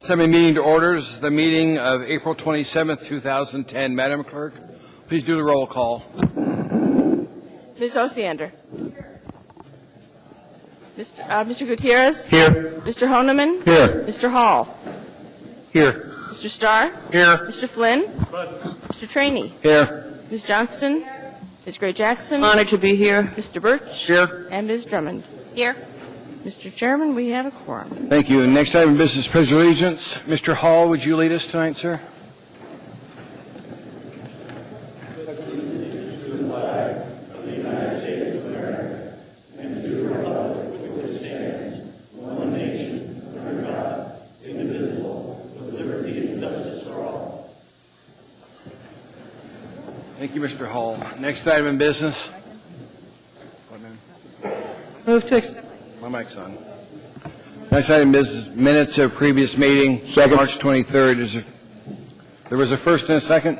Assembly meeting to orders, the meeting of April 27th, 2010. Madam Clerk, please do the roll call. Ms. Osiander. Mr. Gutierrez. Here. Mr. Honeman. Here. Mr. Hall. Here. Mr. Starr. Here. Mr. Flynn. Mr. Trainee. Here. Ms. Johnston. Ms. Gray Jackson. Honored to be here. Mr. Birch. Here. And Ms. Drummond. Here. Mr. Chairman, we have a quorum. Thank you. Next item of business, pledge of allegiance. Mr. Hall, would you lead us tonight, sir? Thank you, Mr. Hall. Next item in business. Move to accept. My mic's on. Next item is minutes of previous meeting, March 23rd. There was a first and a second?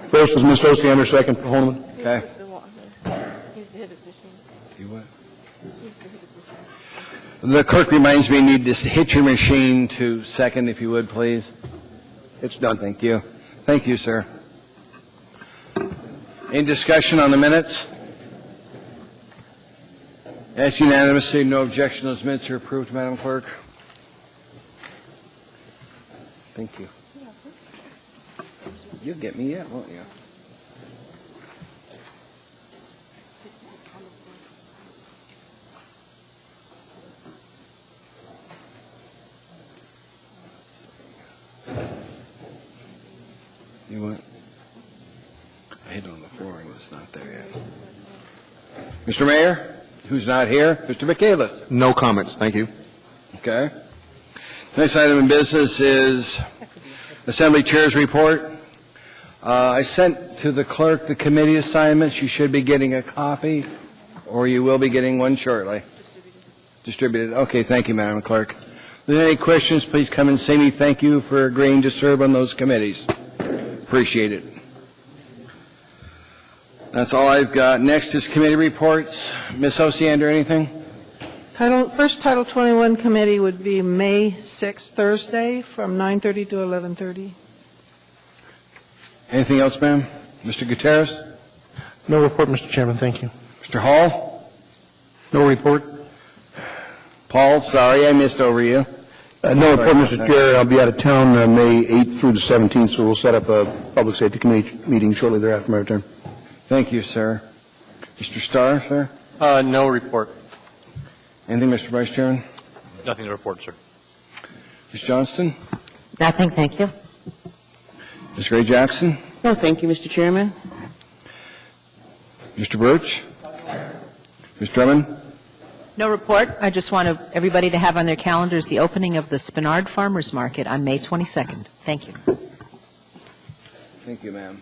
First is Ms. Osiander, second for Holman. Okay. He's hit his machine. Do what? The clerk reminds me you need to hit your machine to second, if you would, please. It's done. Thank you. Thank you, sir. Any discussion on the minutes? As unanimously, no objection. Those minutes are approved, Madam Clerk. Thank you. You'll get me yet, won't you? You what? I hit on the floor and it's not there yet. Mr. Mayor? Who's not here? Mr. Michaelis. No comments. Thank you. Okay. Next item in business is Assembly Chair's report. I sent to the clerk the committee assignments. You should be getting a copy, or you will be getting one shortly. Distributed. Okay, thank you, Madam Clerk. If there are any questions, please come and say me thank you for agreeing to serve on those committees. Appreciate it. That's all I've got. Next is committee reports. Ms. Osiander, anything? First Title 21 committee would be May 6th, Thursday, from 9:30 to 11:30. Anything else, ma'am? Mr. Gutierrez? No report, Mr. Chairman. Thank you. Mr. Hall? No report. Paul, sorry, I missed over you. No report, Mr. Chair. I'll be out of town May 8th through the 17th, so we'll set up a Public Safety Committee meeting shortly thereafter my return. Thank you, sir. Mr. Starr, sir? No report. Anything, Mr. Vice Chairman? Nothing to report, sir. Ms. Johnston? Nothing, thank you. Ms. Gray Jackson? No, thank you, Mr. Chairman. Mr. Birch? Ms. Drummond? No report. I just want everybody to have on their calendars the opening of the Spenard Farmers Market on May 22nd. Thank you. Thank you, ma'am.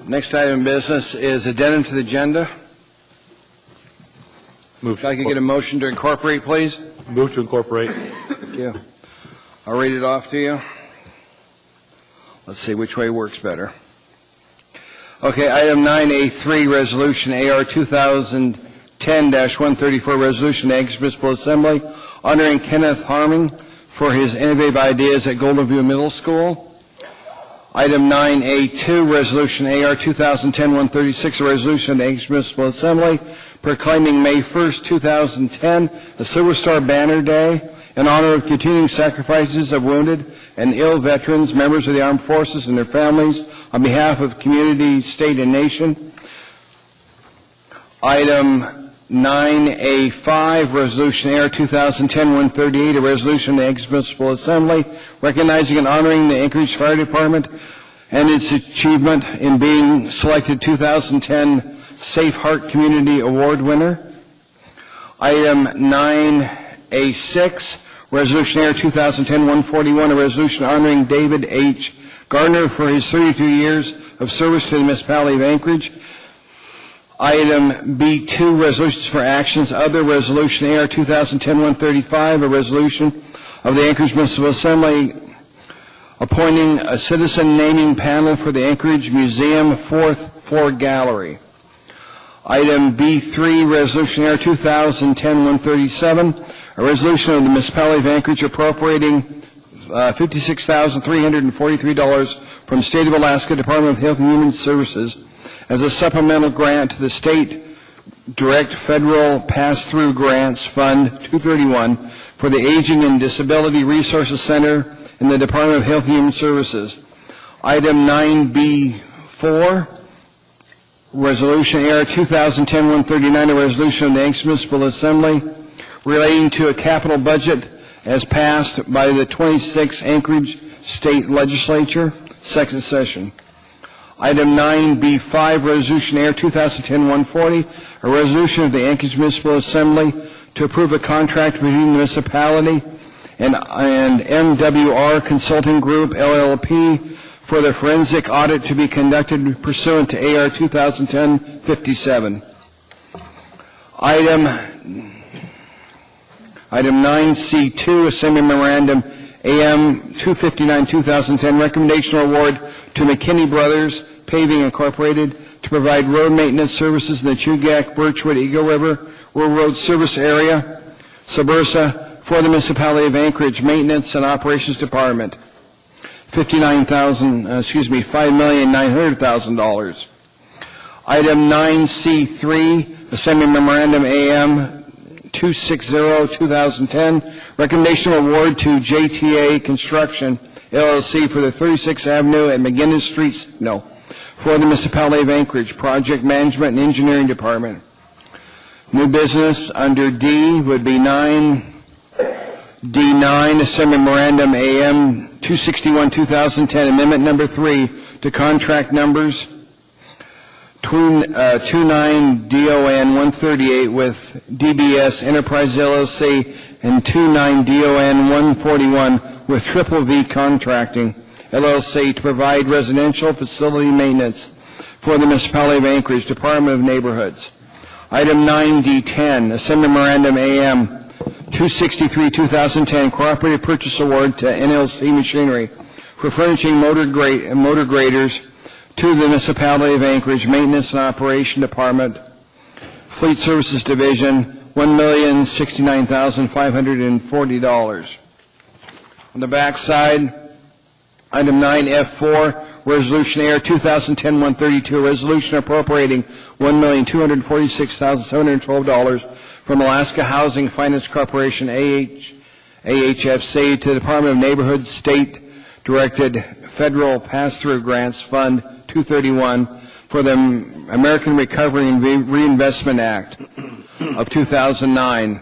Next item of business is addendum to the agenda. If I could get a motion to incorporate, please. Move to incorporate. Thank you. I'll read it off to you. Let's see which way works better. Okay, item 9A3, resolution AR 2010-134, resolution of Anchorage Municipal Assembly honoring Kenneth Harming for his innovative ideas at Golden View Middle School. Item 9A2, resolution AR 2010-136, a resolution of the Anchorage Municipal Assembly proclaiming May 1st, 2010, the Silver Star Banner Day in honor of continuing sacrifices of wounded and ill veterans, members of the armed forces, and their families on behalf of community, state, and nation. Item 9A5, resolution AR 2010-138, a resolution of the Anchorage Municipal Assembly recognizing and honoring the Anchorage Fire Department and its achievement in being selected 2010 Safe Heart Community Award winner. Item 9A6, resolution AR 2010-141, a resolution honoring David H. Gardner for his 32 years of service to the municipality of Anchorage. Item B2, resolutions for actions, other resolution AR 2010-135, a resolution of the Anchorage Municipal Assembly appointing a citizen naming panel for the Anchorage Museum 4th Floor Gallery. Item B3, resolution AR 2010-137, a resolution of the municipality of Anchorage appropriating $56,343 from State of Alaska Department of Health and Human Services as a supplemental grant to the State Direct Federal Pass-Through Grants Fund 231 for the Aging and Disability Resources Center in the Department of Health and Human Services. Item 9B4, Resolution AR 2010-139, a resolution of the Anchorage Municipal Assembly relating to a capital budget as passed by the 26th Anchorage State Legislature, second session. Item 9B5, Resolution AR 2010-140, a resolution of the Anchorage Municipal Assembly to approve a contract between the municipality and MWR Consulting Group, LLP, for the forensic audit to be conducted pursuant to AR 2010-57. Item 9C2, Assembly Memorandum AM 259-2010, recommendation award to McKinney Brothers Paving Incorporated to provide road maintenance services in the Chugach, Birchwood, Eagle River Road Service Area, Subursa, for the Municipality of Anchorage Maintenance and Operations Department. $5,900,000. Item 9C3, Assembly Memorandum AM 260-2010, recommendation award to JTA Construction, LLC, for the 36th Avenue and McGinnis Streets, for the Municipality of Anchorage, Project Management and Engineering Department. New business under D would be 9D9, Assembly Memorandum AM 261-2010, Amendment Number 3 to contract numbers 29DON-138 with DBS Enterprise LLC and 29DON-141 with Triple V Contracting LLC to provide residential facility maintenance for the Municipality of Anchorage, Department of Neighborhoods. Item 9D10, Assembly Memorandum AM 263-2010, Cooperative Purchase Award to NLC Machinery for furnishing motor graders to the Municipality of Anchorage Maintenance and Operation Department, Fleet Services Division, $1,069,540. On the back side, item 9F4, Resolution AR 2010-132, a resolution appropriating $1,246,712 from Alaska Housing Finance Corporation, AHFC, to the Department of Neighborhood State Directed Federal Pass-Through Grants Fund 231 for the American Recovery and Reinvestment Act of 2009,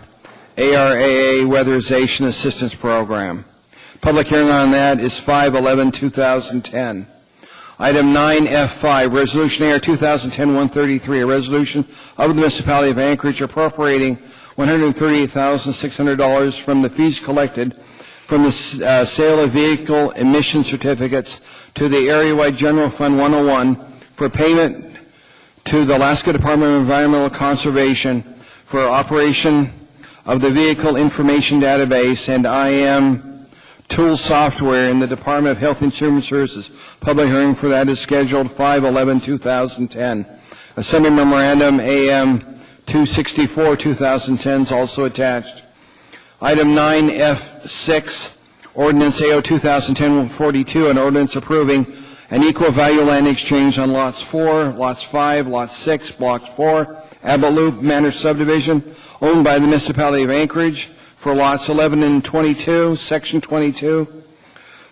ARAA Weatherization Assistance Program. Public hearing on that is 5/11/2010. Item 9F5, Resolution AR 2010-133, a resolution of the Municipality of Anchorage appropriating $138,600 from the fees collected from the sale of vehicle emission certificates to the Area-wide General Fund 101 for payment to the Alaska Department of Environmental Conservation for operation of the Vehicle Information Database and IM tool software in the Department of Health and Human Services. Public hearing for that is scheduled 5/11/2010. Assembly Memorandum AM 264-2010 is also attached. Item 9F6, Ordinance AO 2010-42, an ordinance approving an equal value land exchange on Lots 4, Lots 5, Lot 6, Block 4, Abbott Loop Manor Subdivision, owned by the Municipality of Anchorage, for Lots 11 and 22, Section 22,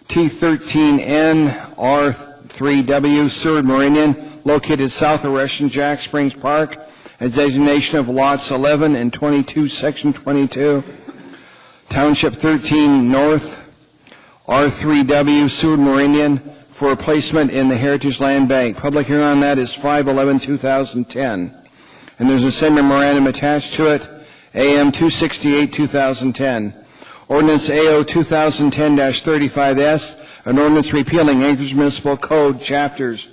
T13N, R3W, Seward Meridian, located south of Russian Jack Springs Park, a designation of Lots 11 and 22, Section 22, Township 13 North, R3W, Seward Meridian, for placement in the Heritage Land Bank. Public hearing on that is 5/11/2010. And there's a same memorandum attached to it, AM 268-2010. Ordinance AO 2010-35S, an ordinance repealing Anchorage Municipal Code chapters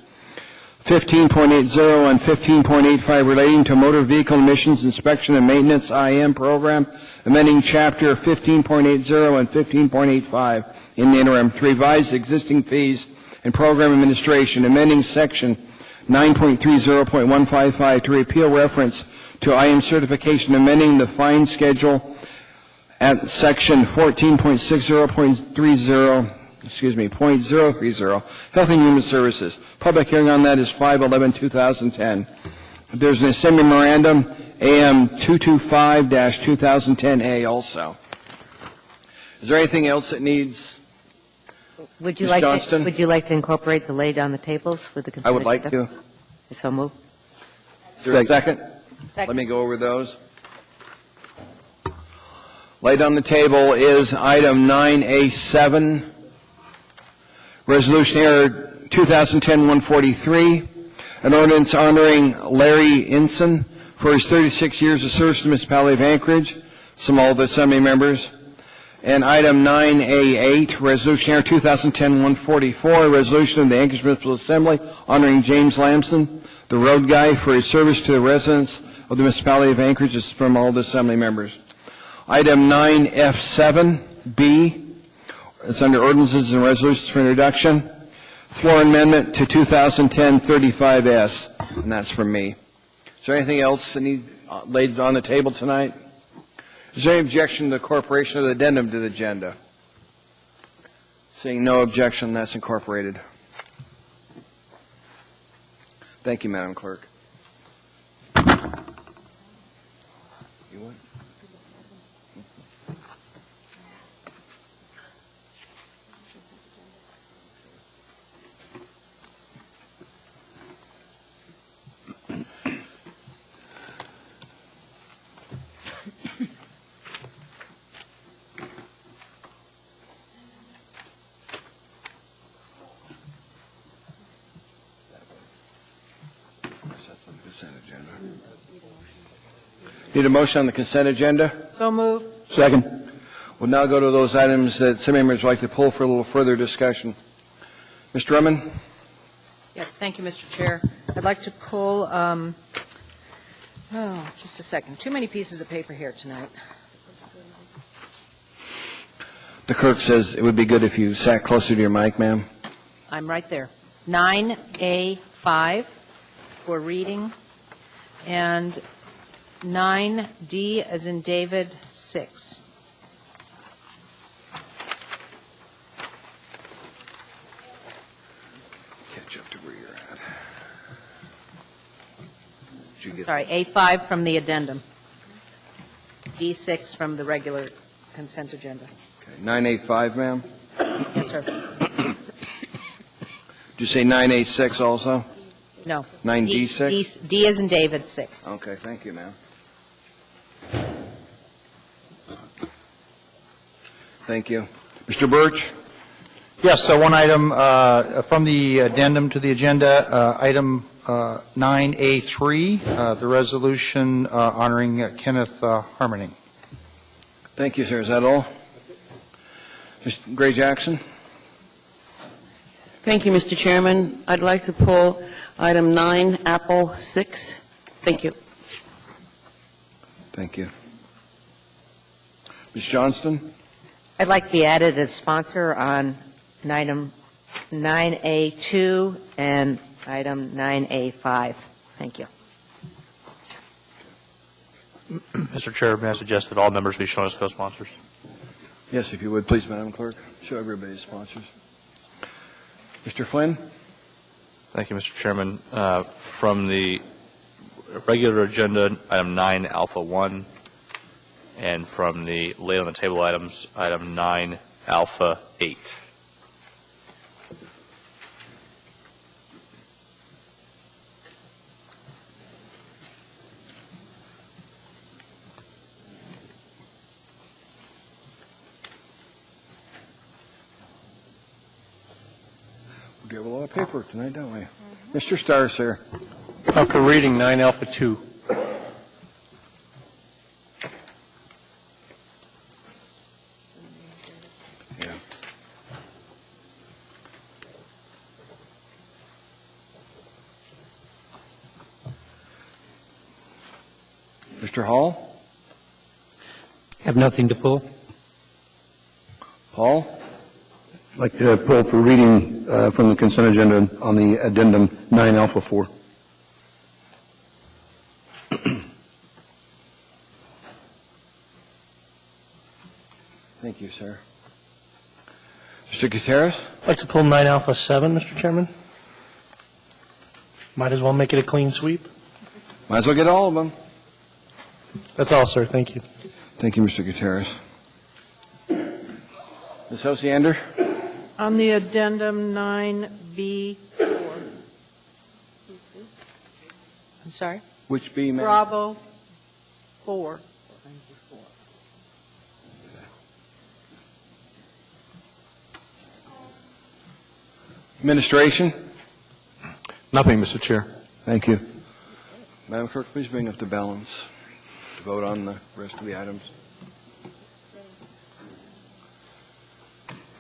15.80 and 15.85 relating to motor vehicle emissions inspection and maintenance IM program, amending chapter 15.80 and 15.85 in the interim to revise existing fees and program administration, amending section 9.30.155 to repeal reference to IM certification, amending the fine schedule at section 14.60.30, .030, Health and Human Services. Public hearing on that is 5/11/2010. There's an Assembly Memorandum, AM 225-2010A also. Is there anything else that needs? Would you Ms. like Johnston? to, would you like to incorporate the laid on the tables with the consent I would like agenda? to. So move. Is there a second? Second. Let me go over those. Laid on the table is item 9A7, Resolution Error 2010-143, an ordinance honoring Larry Inson for his 36 years of service to the municipality of Anchorage, some all the Assembly members. And item 9A8, Resolution Error 2010-144, a resolution of the Anchorage Municipal Assembly honoring James Lamson, the road guy, for his service to the residents of the municipality of Anchorage. Is from all the Assembly members. Item 9F7B, it's under ordinances and resolutions for introduction. Floor amendment to 2010-35S, and that's from me. Is there anything else that needs laid on the table tonight? Is there any objection to the incorporation of the addendum to the agenda? Seeing no objection, that's incorporated. Thank you, Madam Clerk. You want? Need a motion on the consent agenda? So moved. Second. We'll now go to those items that some members would like to pull for a little further discussion. Mr. Drummond? Yes, thank you, Mr. Chair. I'd like to pull, just a second. Too many pieces of paper here tonight. The clerk says it would be good if you sat closer to your mic, ma'am. I'm right there. 9A5 for reading, and 9D as in David 6. Catch up to where you're at. Did you get Sorry, A5 from the addendum. D6 from the regular consent agenda. okay. 9A5, ma'am? Yes, sir. Did you say 9A6 also? No. 9D6? D as in David 6. Okay, thank you, ma'am. Thank you. Mr. Birch? Yes, so one item from the addendum to the agenda, item 9A3, the resolution honoring Kenneth Harmoning. Thank you, sir. Is that all? Mr. Gray Jackson? Thank you, Mr. Chairman. I'd like to pull item 9, Apple 6. Thank you. Thank you. Ms. Johnston? I'd like to be added as sponsor on item 9A2 and item 9A5. Thank you. Mr. Chair, may I suggest that all members be shown as co-sponsors? Yes, if you would, please, Madam Clerk. Show everybody as sponsors. Mr. Flynn? Thank you, Mr. Chairman. From the regular agenda, item 9 Alpha 1, and from the laid on the table items, item 9 Alpha 8. We have a lot of paperwork tonight, don't we? Mr. Starr, sir. For reading, 9 Alpha 2. Yeah. Mr. Hall? Have nothing to pull. Paul? I'd like to pull for reading from the consent agenda on the addendum 9 Alpha 4. Thank you, sir. Mr. Gutierrez? I'd like to pull 9 Alpha 7, Mr. Chairman. Might as well make it a clean sweep. Might as well get all of them. That's all, sir. Thank you. Thank you, Mr. Gutierrez. Ms. Hosiander? On the addendum 9B4, I'm sorry? Which B, ma'am? Bravo 4. Administration? Nothing, Mr. Chair. Thank you. Madam Clerk, please bring up the balance to vote on the rest of the items.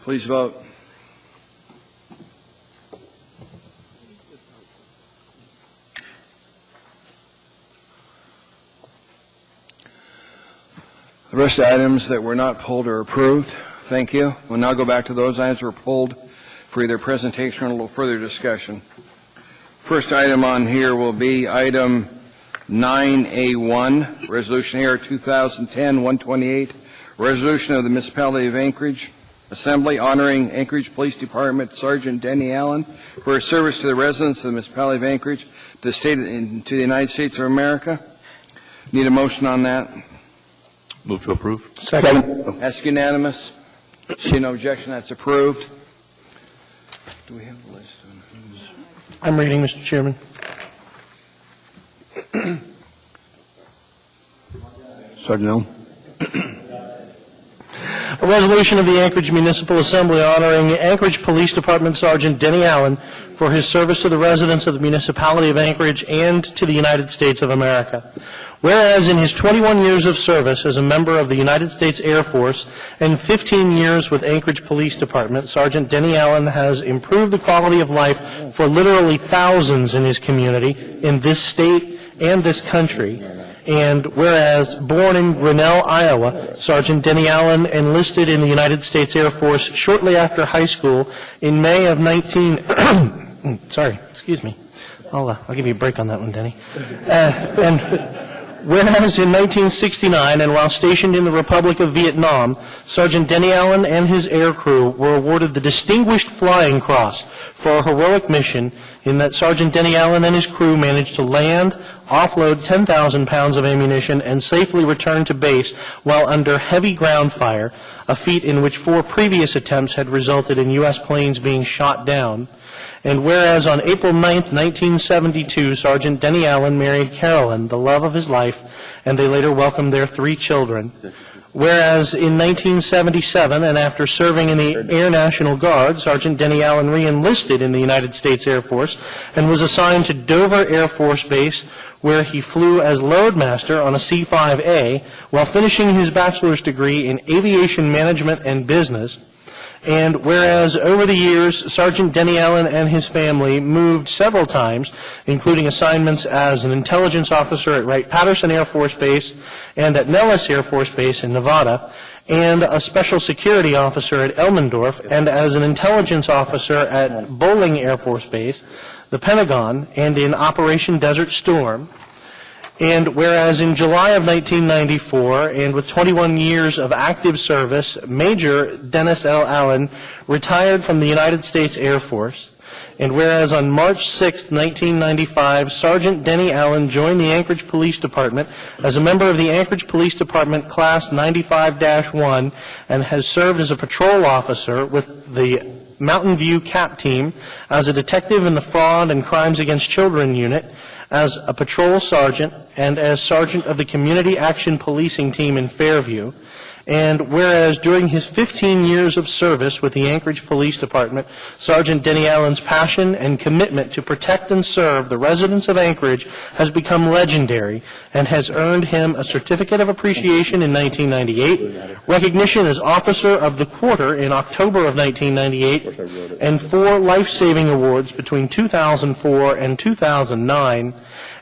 Please vote. The rest of the items that were not pulled are approved. Thank you. We'll now go back to those items that were pulled for either presentation or a little further discussion. First item on here will be item 9A1, Resolution AR 2010-128, Resolution of the Municipality of Anchorage Assembly honoring Anchorage Police Department Sergeant Denny Allen for his service to the residents of the Municipality of Anchorage, to the United States of America. Need a motion on that? Move to approve. Second. That's unanimous. See no objection, that's approved. Do we have the list on who's... I'm reading, Mr. Chairman. Sergeant Allen. A resolution of the Anchorage Municipal Assembly honoring Anchorage Police Department Sergeant Denny Allen for his service to the residents of the municipality of Anchorage and to the United States of America. Whereas in his 21 years of service as a member of the United States Air Force and 15 years with Anchorage Police Department, Sergeant Denny Allen has improved the quality of life for literally thousands in his community, in this state and this country. And whereas born in Grinnell, Iowa, Sergeant Denny Allen enlisted in the United States Air Force shortly after high school in May of sorry, excuse me. I'll give you a break on that one, Denny. And whereas in 1969, and while stationed in the Republic of Vietnam, Sergeant Denny Allen and his air crew were awarded the Distinguished Flying Cross for a heroic mission in that Sergeant Denny Allen and his crew managed to land, offload 10,000 pounds of ammunition, and safely return to base while under heavy ground fire, a feat in which 4 previous attempts had resulted in U.S. planes being shot down. And whereas on April 9, 1972, Sergeant Denny Allen married Carolyn, the love of his life, and they later welcomed their 3 children. Whereas in 1977, and after serving in the Air National Guard, Sergeant Denny Allen re-enlisted in the United States Air Force and was assigned to Dover Air Force Base, where he flew as loadmaster on a C-5A while finishing his bachelor's degree in aviation management and business. And whereas over the years, Sergeant Denny Allen and his family moved several times, including assignments as an intelligence officer at Wright-Patterson Air Force Base and at Nellis Air Force Base in Nevada, and a special security officer at Elmendorf, and as an intelligence officer at Bolling Air Force Base, the Pentagon, and in Operation Desert Storm. And whereas in July of 1994, and with 21 years of active service, Major Dennis L. Allen retired from the United States Air Force. And whereas on March 6, 1995, Sergeant Denny Allen joined the Anchorage Police Department as a member of the Anchorage Police Department Class 95-1 and has served as a patrol officer with the Mountain View CAP team, as a detective in the Fraud and Crimes Against Children Unit, as a patrol sergeant, and as sergeant of the Community Action Policing Team in Fairview. And whereas during his 15 years of service with the Anchorage Police Department, Sergeant Denny Allen's passion and commitment to protect and serve the residents of Anchorage has become legendary and has earned him a Certificate of Appreciation in 1998, recognition as Officer of the Quarter in October of 1998, and 4 life-saving awards between 2004 and 2009.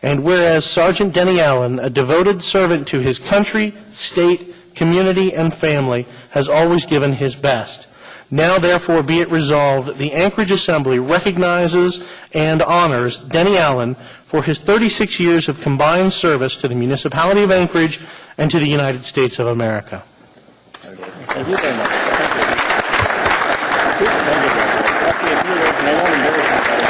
And whereas Sergeant Denny Allen, a devoted servant to his country, state, community, and family, has always given his best. Now, therefore, be it resolved, the Anchorage Assembly recognizes and honors Denny Allen for his 36 years of combined service to the municipality of Anchorage and to the United States of America. Thank you very much. Thank you. After a few words, and I won't embarrass myself.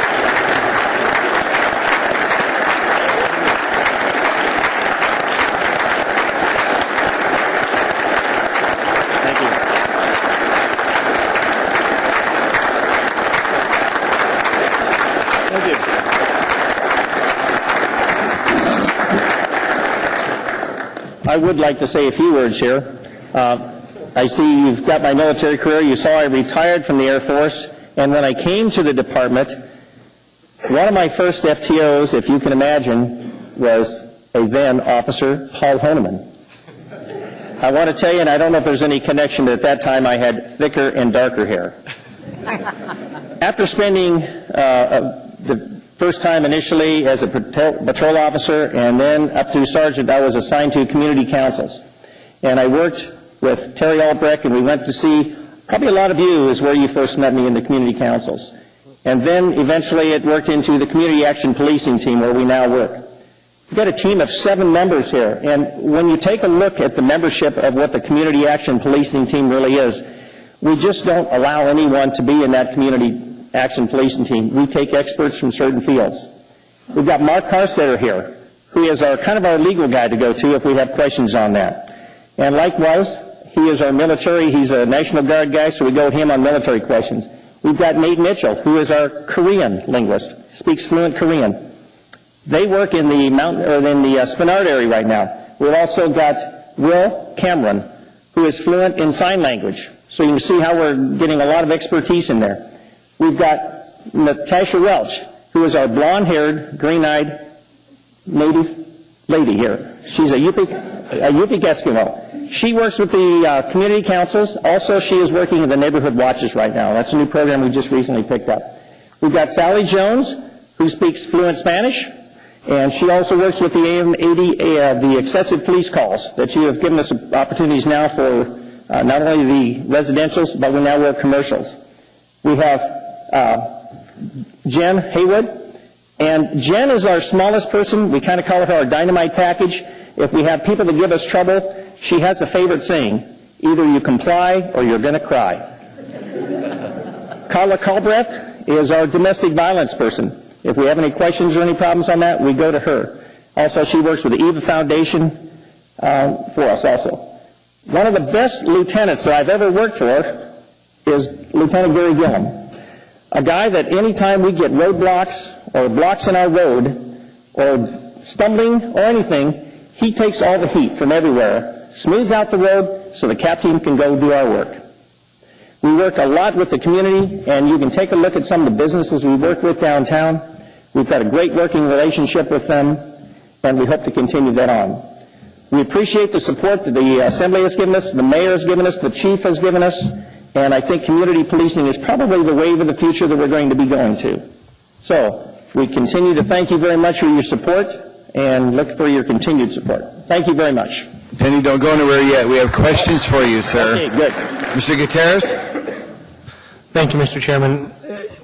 Thank you. Thank you. I would like to say a few words here. I see you've got my military career. You saw I retired from the Air Force, and when I came to the department, one of my first FTOs, if you can imagine, was a then officer, Paul Honeman. I want to tell you, and I don't know if there's any connection, but at that time I had thicker and darker hair. After spending the first time initially as a patrol officer and then up through sergeant, I was assigned to community councils. And I worked with Terry Albrecht, and we went to see, probably a lot of you is where you first met me, in the community councils. And then eventually it worked into the Community Action Policing team where we now work. We've got a team of 7 members here, and when you take a look at the membership of what the Community Action Policing team really is, we just don't allow anyone to be in that Community Action Policing team. We take experts from certain fields. We've got Mark Harstetter here, who is kind of our legal guy to go to if we have questions on that. And likewise, he is our military. He's a National Guard guy, so we go to him on military questions. We've got Nate Mitchell, who is our Korean linguist, speaks fluent Korean. They work in the Spenard area right now. We've also got Will Cameron, who is fluent in sign language. So you can see how we're getting a lot of expertise in there. We've got Natasha Welch, who is our blonde-haired, green-eyed native lady here. She's a Yupik Eskimo. She works with the community councils. Also, she is working in the neighborhood watches right now. That's a new program we just recently picked up. We've got Sally Jones, who speaks fluent Spanish, and she also works with the AM80, the excessive police calls that you have given us opportunities now for not only the residentials, but we now work commercials. We have Jen Haywood, and Jen is our smallest person. We kind of call her our dynamite package. If we have people that give us trouble, she has a favorite saying: either you comply or you're going to cry. Carla Culbreth is our domestic violence person. If we have any questions or any problems on that, we go to her. Also, she works with the EVA Foundation for us also. One of the best lieutenants that I've ever worked for is Lieutenant Gary Gillum, a guy that anytime we get roadblocks or blocks in our road or stumbling or anything, he takes all the heat from everywhere, smooths out the road so the CAP team can go do our work. We work a lot with the community, and you can take a look at some of the businesses we work with downtown. We've got a great working relationship with them, and we hope to continue that on. We appreciate the support that the Assembly has given us, the Mayor has given us, the Chief has given us, and I think community policing is probably the wave of the future that we're going to be going to. So we continue to thank you very much for your support and look for your continued support. Thank you very much. Penny, don't go anywhere yet. We have questions for you, sir. Okay, good. Mr. Gutierrez? Thank you, Mr. Chairman.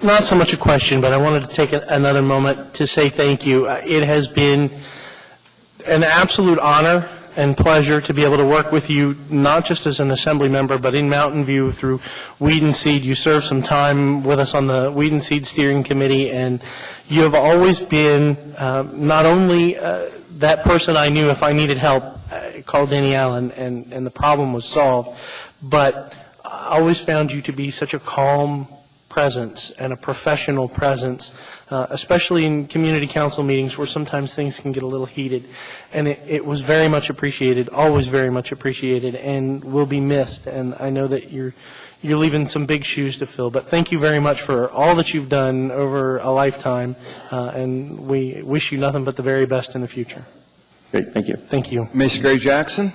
Not so much a question, but I wanted to take another moment to say thank you. It has been an absolute honor and pleasure to be able to work with you, not just as an Assembly member, but in Mountain View through Weed and Seed. You served some time with us on the Weed and Seed Steering Committee, and you have always been not only that person I knew if I needed help, I called Denny Allen, and the problem was solved, but I always found you to be such a calm presence and a professional presence, especially in community council meetings where sometimes things can get a little heated. And it was very much appreciated, always very much appreciated, and will be missed. And I know that you're leaving some big shoes to fill. But thank you very much for all that you've done over a lifetime, and we wish you nothing but the very best in the future. Great, thank you. Thank you. Ms. Gray Jackson?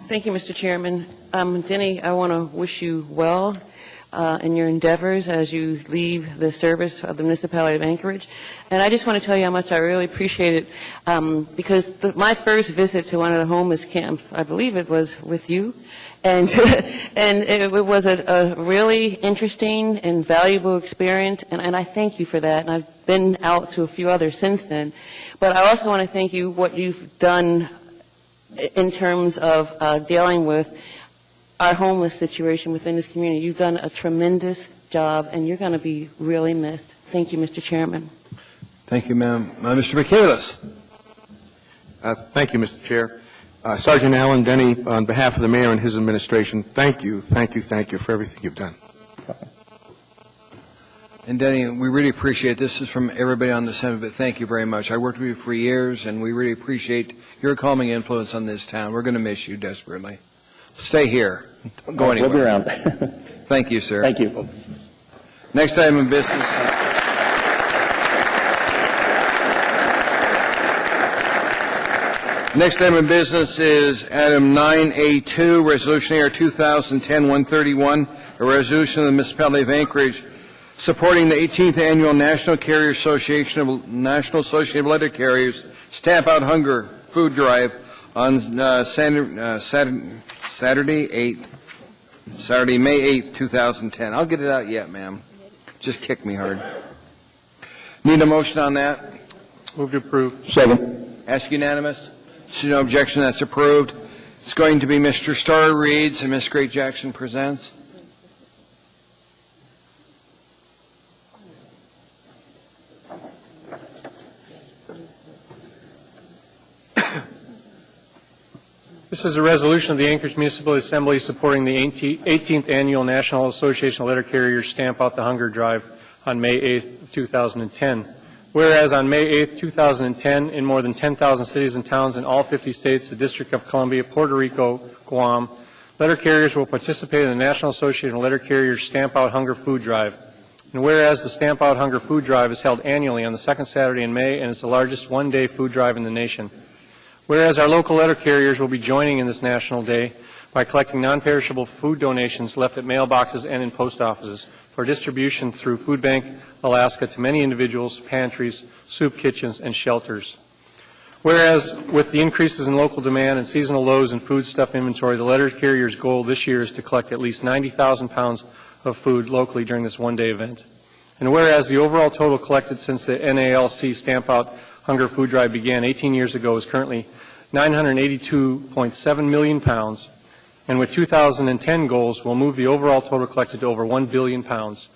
Thank you, Mr. Chairman. Denny, I want to wish you well in your endeavors as you leave the service of the municipality of Anchorage. And I just want to tell you how much I really appreciate it, because my first visit to one of the homeless camps, I believe it was with you, and it was a really interesting and valuable experience, and I thank you for that. And I've been out to a few others since then. But I also want to thank you what you've done in terms of dealing with our homeless situation within this community. You've done a tremendous job, and you're going to be really missed. Thank you, Mr. Chairman. Thank you, ma'am. Mr. Michaelis. Thank you, Mr. Chair. Sergeant Alan Denny, on behalf of the mayor and his administration, thank you for everything you've done. And Denny, we really appreciate this. Is from everybody on the Senate, but thank you very much. I worked with you for years, and we really appreciate your calming influence on this town. We're going to miss you desperately. Stay here. Don't go anywhere. We'll be around. Thank you, sir. Thank you. Next item of business. Next item of business is item 9A2, Resolution AR 2010-131, a resolution of the Municipality of Anchorage supporting the 18th Annual National Association of Letter Carriers Stamp Out Hunger Food Drive on Saturday, May 8th, 2010. I'll get it out yet, ma'am. Just kick me hard. Need a motion on that? Move to approve. Second. Ask unanimous. See no objection, that's approved. It's going to be Mr. Starr reads and Ms. Gray Jackson presents. This is a resolution of the Anchorage Municipal Assembly supporting the 18th Annual National Association of Letter Carriers Stamp Out the Hunger Drive on May 8th, 2010. Whereas on May 8th, 2010, in more than 10,000 cities and towns in all 50 states, the District of Columbia, Puerto Rico, Guam, letter carriers will participate in the National Association of Letter Carriers Stamp Out Hunger Food Drive. And whereas the Stamp Out Hunger Food Drive is held annually on the second Saturday in May and is the largest one-day food drive in the nation. Whereas our local letter carriers will be joining in this National Day by collecting non-perishable food donations left at mailboxes and in post offices for distribution through Food Bank Alaska to many individuals, pantries, soup kitchens, and shelters. Whereas with the increases in local demand and seasonal lows in foodstuff inventory, the letter carrier's goal this year is to collect at least 90,000 pounds of food locally during this one-day event. And whereas the overall total collected since the NALC Stamp Out Hunger Food Drive began 18 years ago is currently 982.7 million pounds, and with 2010 goals will move the overall total collected to over 1 billion pounds.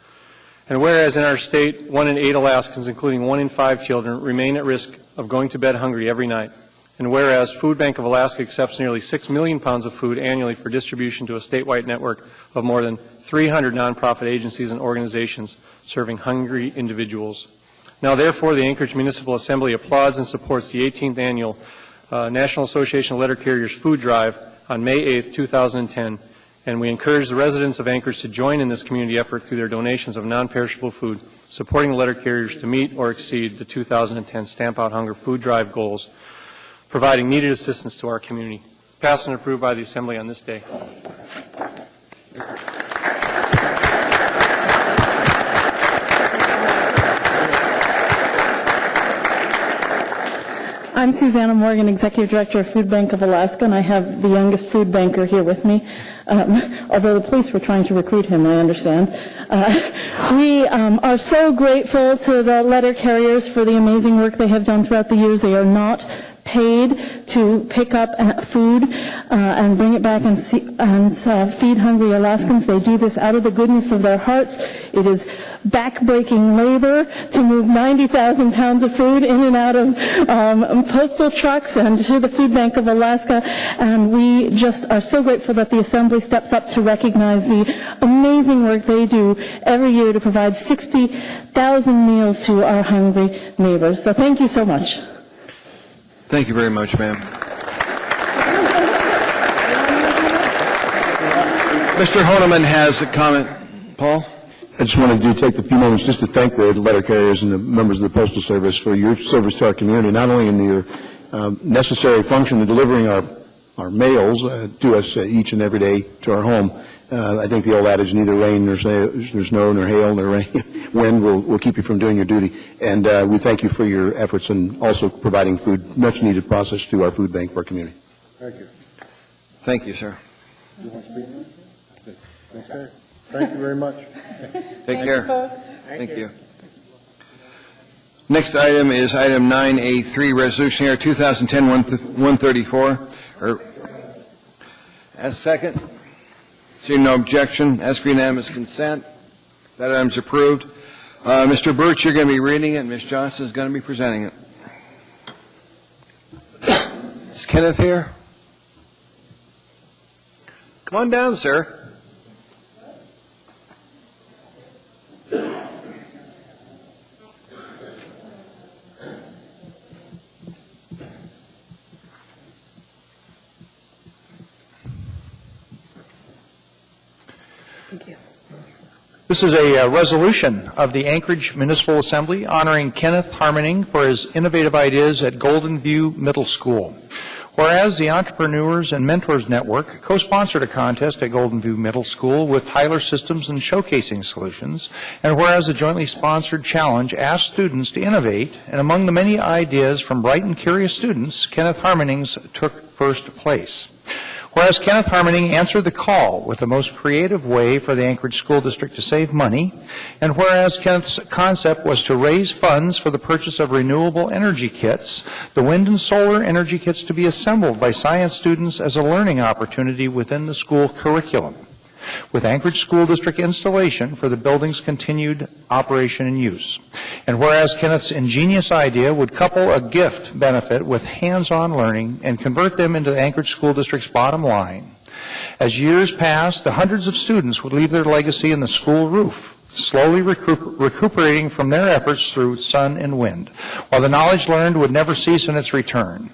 And whereas in our state, 1 in 8 Alaskans, including 1 in 5 children, remain at risk of going to bed hungry every night. And whereas Food Bank of Alaska accepts nearly 6 million pounds of food annually for distribution to a statewide network of more than 300 nonprofit agencies and organizations serving hungry individuals. Now, therefore, the Anchorage Municipal Assembly applauds and supports the 18th Annual National Association of Letter Carriers Food Drive on May 8th, 2010, and we encourage the residents of Anchorage to join in this community effort through their donations of non-perishable food, supporting the letter carriers to meet or exceed the 2010 Stamp Out Hunger Food Drive goals, providing needed assistance to our community. Passed and approved by the Assembly on this day. I'm Susanna Morgan, Executive Director of Food Bank of Alaska, and I have the youngest food banker here with me, although the police were trying to recruit him, I understand. We are so grateful to the letter carriers for the amazing work they have done throughout the years. They are not paid to pick up food and bring it back and feed hungry Alaskans. They do this out of the goodness of their hearts. It is back-breaking labor to move 90,000 pounds of food in and out of postal trucks and to the Food Bank of Alaska. And we just are so grateful that the Assembly steps up to recognize the amazing work they do every year to provide 60,000 meals to our hungry neighbors. So thank you so much. Thank you very much, ma'am. Mr. Honeman has a comment. Paul? I just wanted to take a few moments just to thank the letter carriers and the members of the Postal Service for your service to our community, not only in your necessary function of delivering our mails to us each and every day to our home. I think the old adage, neither rain nor snow nor hail nor rain, wind will keep you from doing your duty. And we thank you for your efforts and also providing food, much needed process to our food bank for our community. Thank you. Thank you, sir. Do you want to speak? Okay. Thank you very much. Take care. Thank you. Next item is item 9A3, Resolution AR 2010-134. As a second? Seeing no objection, ask for unanimous consent. That item's approved. Mr. Birch, you're going to be reading it, and Ms. Johnson is going to be presenting it. Is Kenneth here? Come on down, sir. This is a resolution of the Anchorage Municipal Assembly honoring Kenneth Harmoning for his innovative ideas at Golden View Middle School. Whereas the Entrepreneurs and Mentors Network co-sponsored a contest at Golden View Middle School with Tyler Systems and Showcasing Solutions, and whereas the jointly sponsored challenge asked students to innovate, and among the many ideas from bright and curious students, Kenneth Harmoning's took first place. Whereas Kenneth Harmoning answered the call with the most creative way for the Anchorage School District to save money, and whereas Kenneth's concept was to raise funds for the purchase of renewable energy kits, the wind and solar energy kits to be assembled by science students as a learning opportunity within the school curriculum, with Anchorage School District installation for the building's continued operation and use. And whereas Kenneth's ingenious idea would couple a gift benefit with hands-on learning and convert them into the Anchorage School District's bottom line. As years passed, the hundreds of students would leave their legacy in the school roof, slowly recuperating from their efforts through sun and wind, while the knowledge learned would never cease in its return.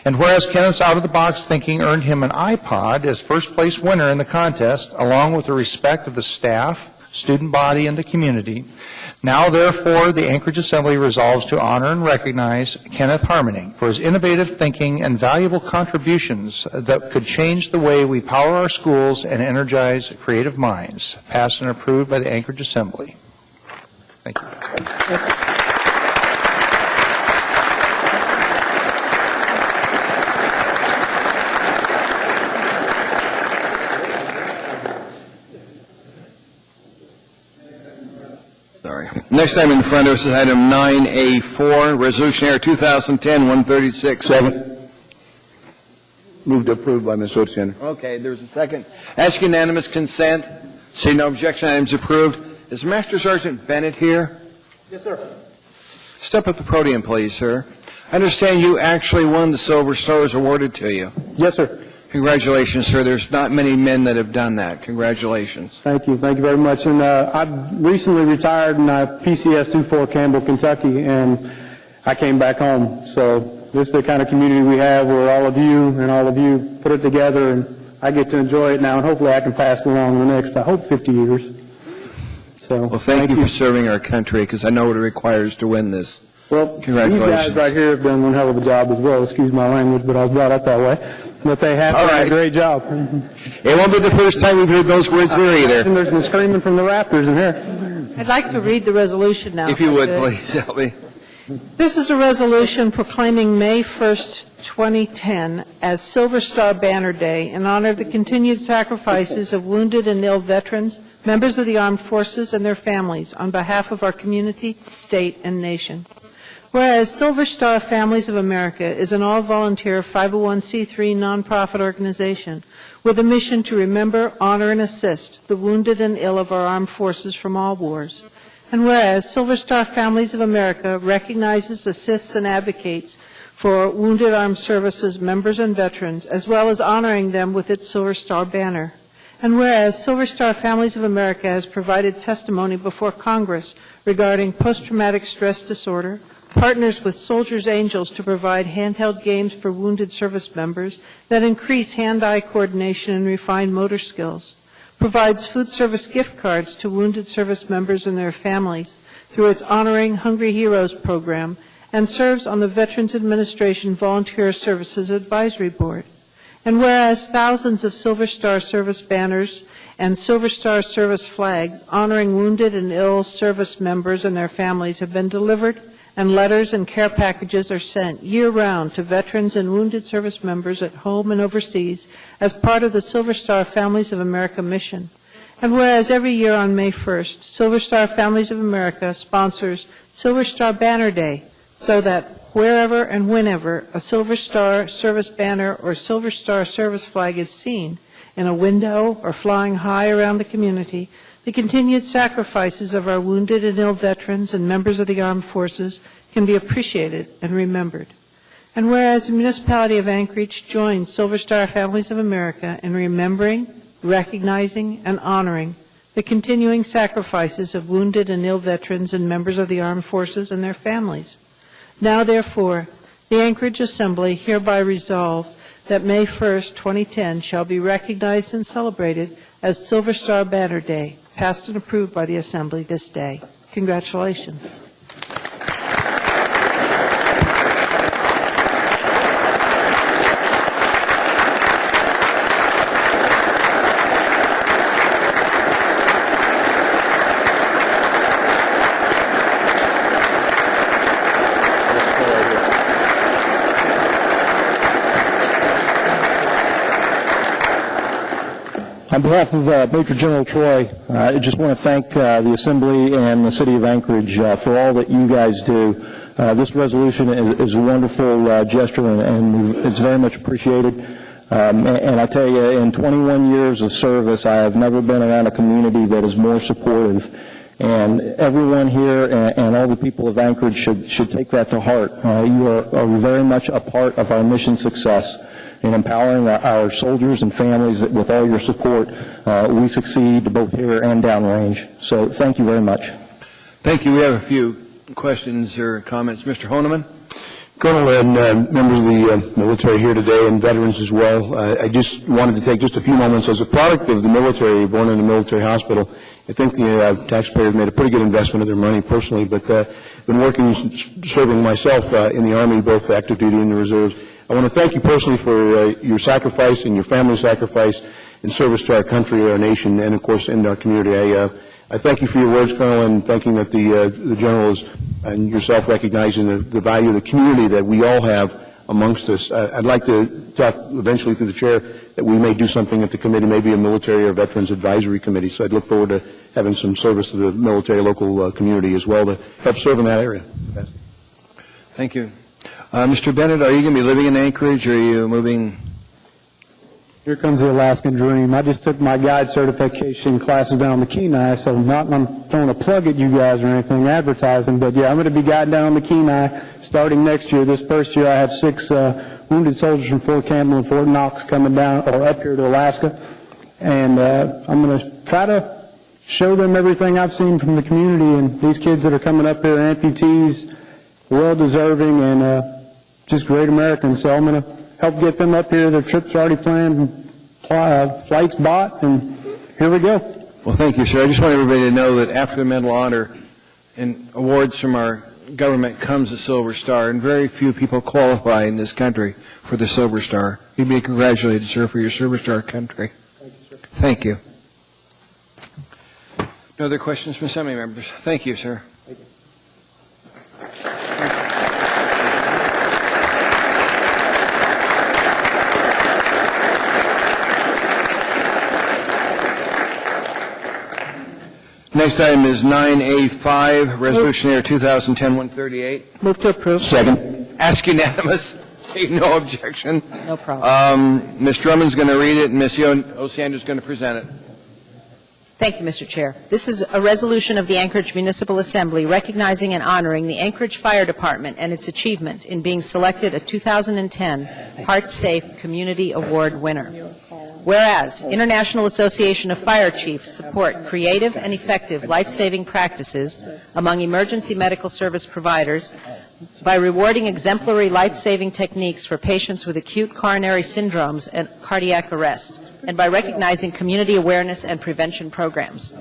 And whereas Kenneth's out-of-the-box thinking earned him an iPod as first-place winner in the contest, along with the respect of the staff, student body, and the community, now, therefore, the Anchorage Assembly resolves to honor and recognize Kenneth Harmoning for his innovative thinking and valuable contributions that could change the way we power our schools and energize creative minds, passed and approved by the Anchorage Assembly. Thank you. Next item in front of us is item 9A4, Resolution Air 2010-136. Second. Moved to approve by Ms. Otiender. Okay, there's a second. Ask unanimous consent. See no objection, items approved. Is Master Sergeant Bennett here? Yes, sir. Step up to the podium, please, sir. I understand you actually won the Silver Stars awarded to you. Yes, sir. Congratulations, sir. There's not many men that have done that. Congratulations. Thank you. Thank you very much. And I recently retired in PCS 24 Campbell, Kentucky, and I came back home. So this is the kind of community we have where all of you put it together, and I get to enjoy it now, and hopefully I can pass it along the next, I hope, 50 years. So, well, thank you for serving our country, because I know what it requires to win this. Well, congratulations. These guys right here have done one hell of a job as well. Excuse my language, but I was brought up that way. But they have done a great job. It won't be the first time we've heard those words there either. And there's been screaming from the Raptors in here. I'd like to read the resolution now. If you would, please help me. This is a resolution proclaiming May 1st, 2010 as Silver Star Banner Day in honor of the continued sacrifices of wounded and ill veterans, members of the armed forces, and their families on behalf of our community, state, and nation. Whereas Silver Star Families of America is an all-volunteer 501c3 nonprofit organization with a mission to remember, honor, and assist the wounded and ill of our armed forces from all wars. And whereas Silver Star Families of America recognizes, assists, and advocates for wounded armed services members and veterans, as well as honoring them with its Silver Star banner. And whereas Silver Star Families of America has provided testimony before Congress regarding post-traumatic stress disorder, partners with Soldiers Angels to provide handheld games for wounded service members that increase hand-eye coordination and refine motor skills, provides food service gift cards to wounded service members and their families through its Honoring Hungry Heroes program, and serves on the Veterans Administration Volunteer Services Advisory Board. And whereas thousands of Silver Star service banners and Silver Star service flags honoring wounded and ill service members and their families have been delivered, and letters and care packages are sent year-round to veterans and wounded service members at home and overseas as part of the Silver Star Families of America mission. And whereas every year on May 1st, Silver Star Families of America sponsors Silver Star Banner Day, so that wherever and whenever a Silver Star service banner or Silver Star service flag is seen, in a window or flying high around the community, the continued sacrifices of our wounded and ill veterans and members of the armed forces can be appreciated and remembered. And whereas the municipality of Anchorage joins Silver Star Families of America in remembering, recognizing, and honoring the continuing sacrifices of wounded and ill veterans and members of the armed forces and their families. Now, therefore, the Anchorage Assembly hereby resolves that May 1st, 2010 shall be recognized and celebrated as Silver Star Banner Day, passed and approved by the Assembly this day. Congratulations. On behalf of Major General Troy, I just want to thank the Assembly and the City of Anchorage for all that you guys do. This resolution is a wonderful gesture, and it's very much appreciated. And I tell you, in 21 years of service, I have never been around a community that is more supportive. And everyone here and all the people of Anchorage should take that to heart. You are very much a part of our mission success. In empowering our soldiers and families with all your support, we succeed both here and downrange. So thank you very much. Thank you. We have a few questions or comments. Mr. Honeman? Colonel and members of the military here today and veterans as well, I just wanted to take just a few moments. As a product of the military, born in a military hospital, I think the taxpayers made a pretty good investment of their money personally, but been working, serving myself in the Army, both active duty and the reserves. I want to thank you personally for your sacrifice and your family's sacrifice in service to our country, our nation, and, of course, in our community. I thank you for your words, Colonel, and thanking that the General is, and yourself recognizing the value of the community that we all have amongst us. I'd like to talk eventually through the chair that we may do something at the committee, maybe a military or veterans advisory committee. So I'd look forward to having some service to the military local community as well to help serve in that area. Thank you. Mr. Bennett, are you going to be living in Anchorage, or are you moving? Here comes the Alaskan dream. I just took my guide certification classes down on the Kenai, so I'm trying to plug at you guys or anything, advertising, but yeah, I'm going to be guiding down on the Kenai starting next year. This first year I have 6 wounded soldiers from Fort Campbell and Fort Knox coming down, or up here to Alaska, and I'm going to try to show them everything I've seen from the community, and these kids that are coming up here, amputees, well-deserving, and just great Americans. So I'm going to help get them up here. Their trips are already planned, flights bought, and here we go. Well, thank you, sir. I just want everybody to know that after the Medal of Honor and awards from our government comes a Silver Star, and very few people qualify in this country for the Silver Star. You'd be congratulated, sir, for your service to our country. Thank you. No other questions from Assembly members? Thank you, sir. Thank you. Next item is 9A5, Resolution Air 2010-138. Move to approve. Second. Ask unanimous. See no objection. No problem. Ms. Drummond's going to read it, and Ms. Osiander is going to present it. Thank you, Mr. Chair. This is a resolution of the Anchorage Municipal Assembly recognizing and honoring the Anchorage Fire Department and its achievement in being selected a 2010 Heart Safe Community Award winner. Whereas International Association of Fire Chiefs support creative and effective life-saving practices among emergency medical service providers by rewarding exemplary life-saving techniques for patients with acute coronary syndromes and cardiac arrest, and by recognizing community awareness and prevention programs.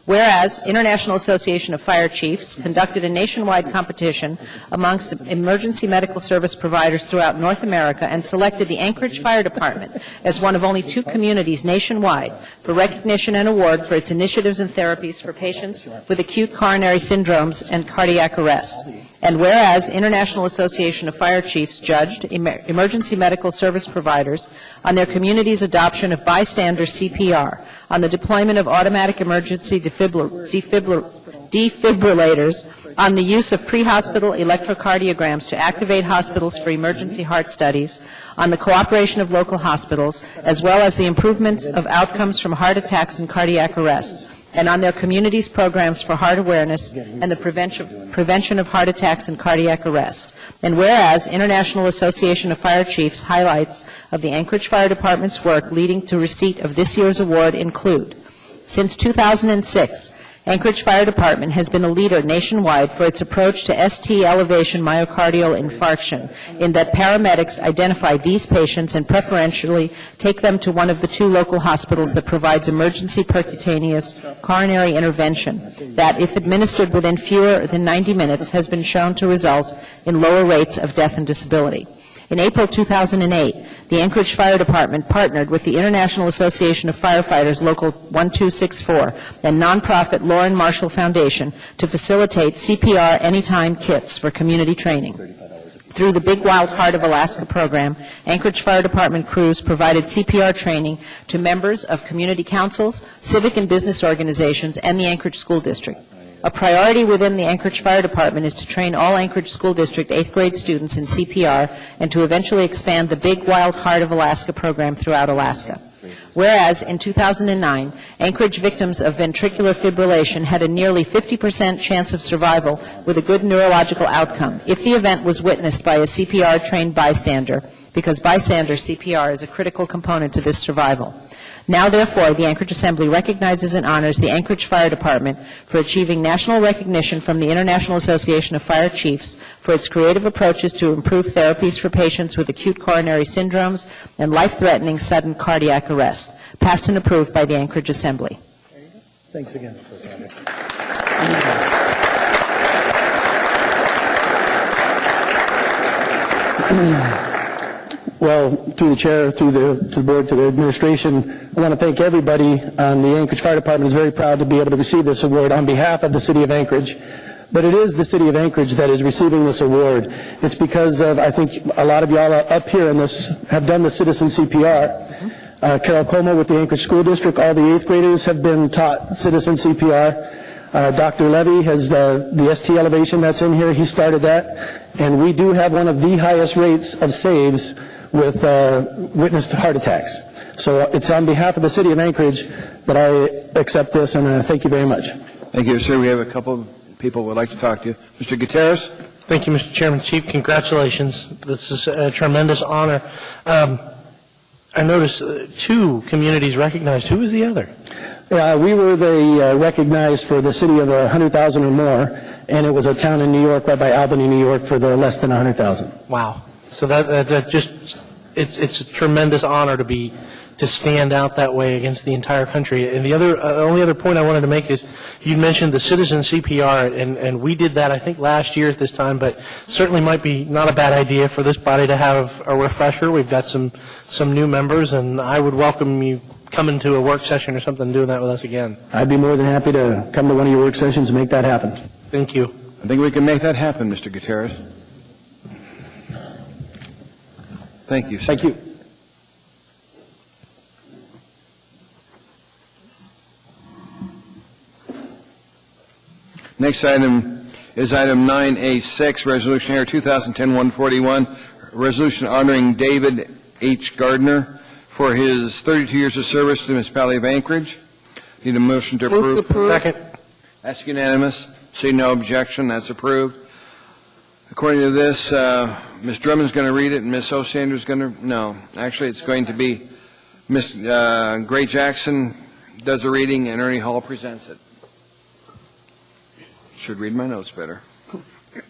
Whereas International Association of Fire Chiefs conducted a nationwide competition amongst emergency medical service providers throughout North America and selected the Anchorage Fire Department as one of only 2 communities nationwide for recognition and award for its initiatives and therapies for patients with acute coronary syndromes and cardiac arrest. And whereas International Association of Fire Chiefs judged emergency medical service providers on their community's adoption of bystander CPR, on the deployment of automatic emergency defibrillator defibrillators, on the use of pre-hospital electrocardiograms to activate hospitals for emergency heart studies, on the cooperation of local hospitals, as well as the improvements of outcomes from heart attacks and cardiac arrest, and on their communities' programs for heart awareness and the prevention of heart attacks and cardiac arrest. And whereas International Association of Fire Chiefs highlights of the Anchorage Fire Department's work leading to receipt of this year's award include: since 2006, Anchorage Fire Department has been a leader nationwide for its approach to ST elevation myocardial infarction, in that paramedics identify these patients and preferentially take them to one of the 2 local hospitals that provides emergency percutaneous coronary intervention that, if administered within fewer than 90 minutes, has been shown to result in lower rates of death and disability. In April 2008, the Anchorage Fire Department partnered with the International Association of Firefighters Local 1264 and nonprofit Lauren Marshall Foundation to facilitate CPR Anytime kits for community training. Through the Big Wild Heart of Alaska program, Anchorage Fire Department crews provided CPR training to members of community councils, civic and business organizations, and the Anchorage School District. A priority within the Anchorage Fire Department is to train all Anchorage School District 8th grade students in CPR and to eventually expand the Big Wild Heart of Alaska program throughout Alaska. Whereas in 2009, Anchorage victims of ventricular fibrillation had a nearly 50% chance of survival with a good neurological outcome if the event was witnessed by a CPR-trained bystander, because bystander CPR is a critical component to this survival. Now, therefore, the Anchorage Assembly recognizes and honors the Anchorage Fire Department for achieving national recognition from the International Association of Fire Chiefs for its creative approaches to improve therapies for patients with acute coronary syndromes and life-threatening sudden cardiac arrest, passed and approved by the Anchorage Assembly. Thanks again. Well, through the chair, through the board, to the administration, I want to thank everybody on the Anchorage Fire Department. Is very proud to be able to receive this award on behalf of the City of Anchorage. But it is the City of Anchorage that is receiving this award. It's because of, I think, a lot of y'all up here in this have done the citizen CPR. Carol Como with the Anchorage School District, all the 8th graders have been taught citizen CPR. Dr. Levy has the ST elevation that's in here. He started that. And we do have one of the highest rates of saves with witnessed heart attacks. So it's on behalf of the City of Anchorage that I accept this, and thank you very much. Thank you, sir. We have a couple of people who would like to talk to you. Mr. Gutierrez? Thank you, Mr. Chairman. Chief, congratulations. This is a tremendous honor. I noticed 2 communities recognized. Who was the other? We were recognized for the city of 100,000 or more, and it was a town in New York, right by Albany, New York, for the less than 100,000. Wow. So that just, it's a tremendous honor to stand out that way against the entire country. And the only other point I wanted to make is you mentioned the citizen CPR, and we did that, I think, last year at this time, but certainly might be not a bad idea for this body to have a refresher. We've got some new members, and I would welcome you coming to a work session or something, doing that with us again. I'd be more than happy to come to one of your work sessions and make that happen. Thank you. I think we can make that happen, Mr. Gutierrez. Thank you, sir. Thank you. Next item is item 9A6, Resolution Air 2010-141, resolution honoring David H. Gardner for his 32 years of service to the municipality of Anchorage. Need a motion to approve. Second. That's unanimous. See no objection. That's approved. According to this, Ms. Drummond's going to read it, and Ms. O'Sander's going to... No. Actually, it's going to be Ms. Gray Jackson does the reading, and Ernie Hall presents it. Should read my notes better.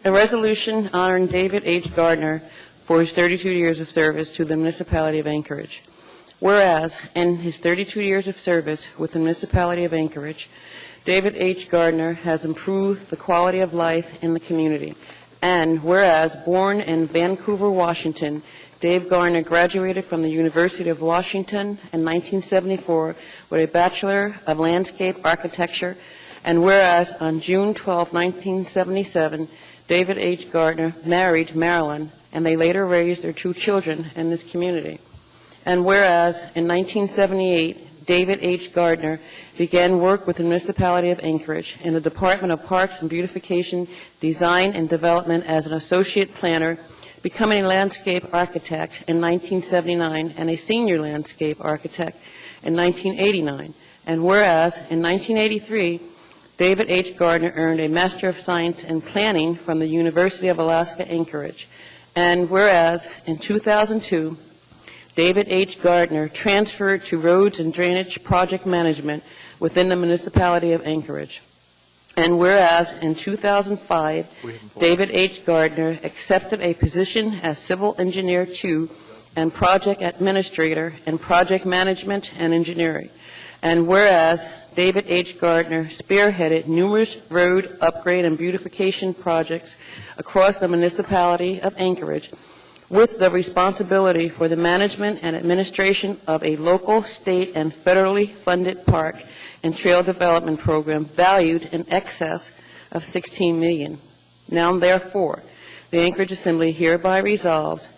A resolution honoring David H. Gardner for his 32 years of service to the municipality of Anchorage. Whereas, in his 32 years of service with the municipality of Anchorage, David H. Gardner has improved the quality of life in the community. And whereas, born in Vancouver, Washington, Dave Gardner graduated from the University of Washington in 1974 with a Bachelor of Landscape Architecture. And whereas, on June 12, 1977, David H. Gardner married Marilyn, and they later raised their 2 children in this community. And whereas, in 1978, David H. Gardner, began work with the municipality of Anchorage in the Department of Parks and Beautification, Design and Development as an associate planner, becoming a landscape architect in 1979 and a senior landscape architect in 1989. And whereas in 1983, David H. Gardner earned a Master of Science in Planning from the University of Alaska Anchorage. And whereas in 2002, David H. Gardner transferred to Roads and Drainage Project Management within the municipality of Anchorage. And whereas in 2005, David H. Gardner accepted a position as Civil Engineer 2 and Project Administrator in Project Management and Engineering. And whereas David H. Gardner spearheaded numerous road upgrade and beautification projects across the municipality of Anchorage, with the responsibility for the management and administration of a local, state, and federally funded park and trail development program valued in excess of $16 million. Now, therefore, the Anchorage Assembly hereby resolves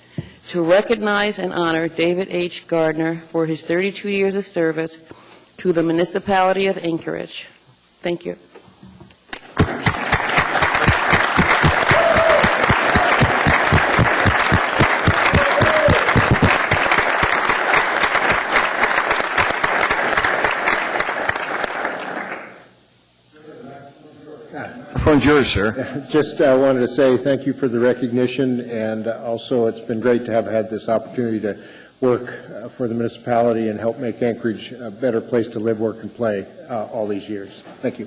to recognize and honor David H. Gardner for his 32 years of service to the municipality of Anchorage. Thank you. Phone's yours, sir. Just wanted to say thank you for the recognition, and also it's been great to have had this opportunity to work for the municipality and help make Anchorage a better place to live, work, and play all these years. Thank you.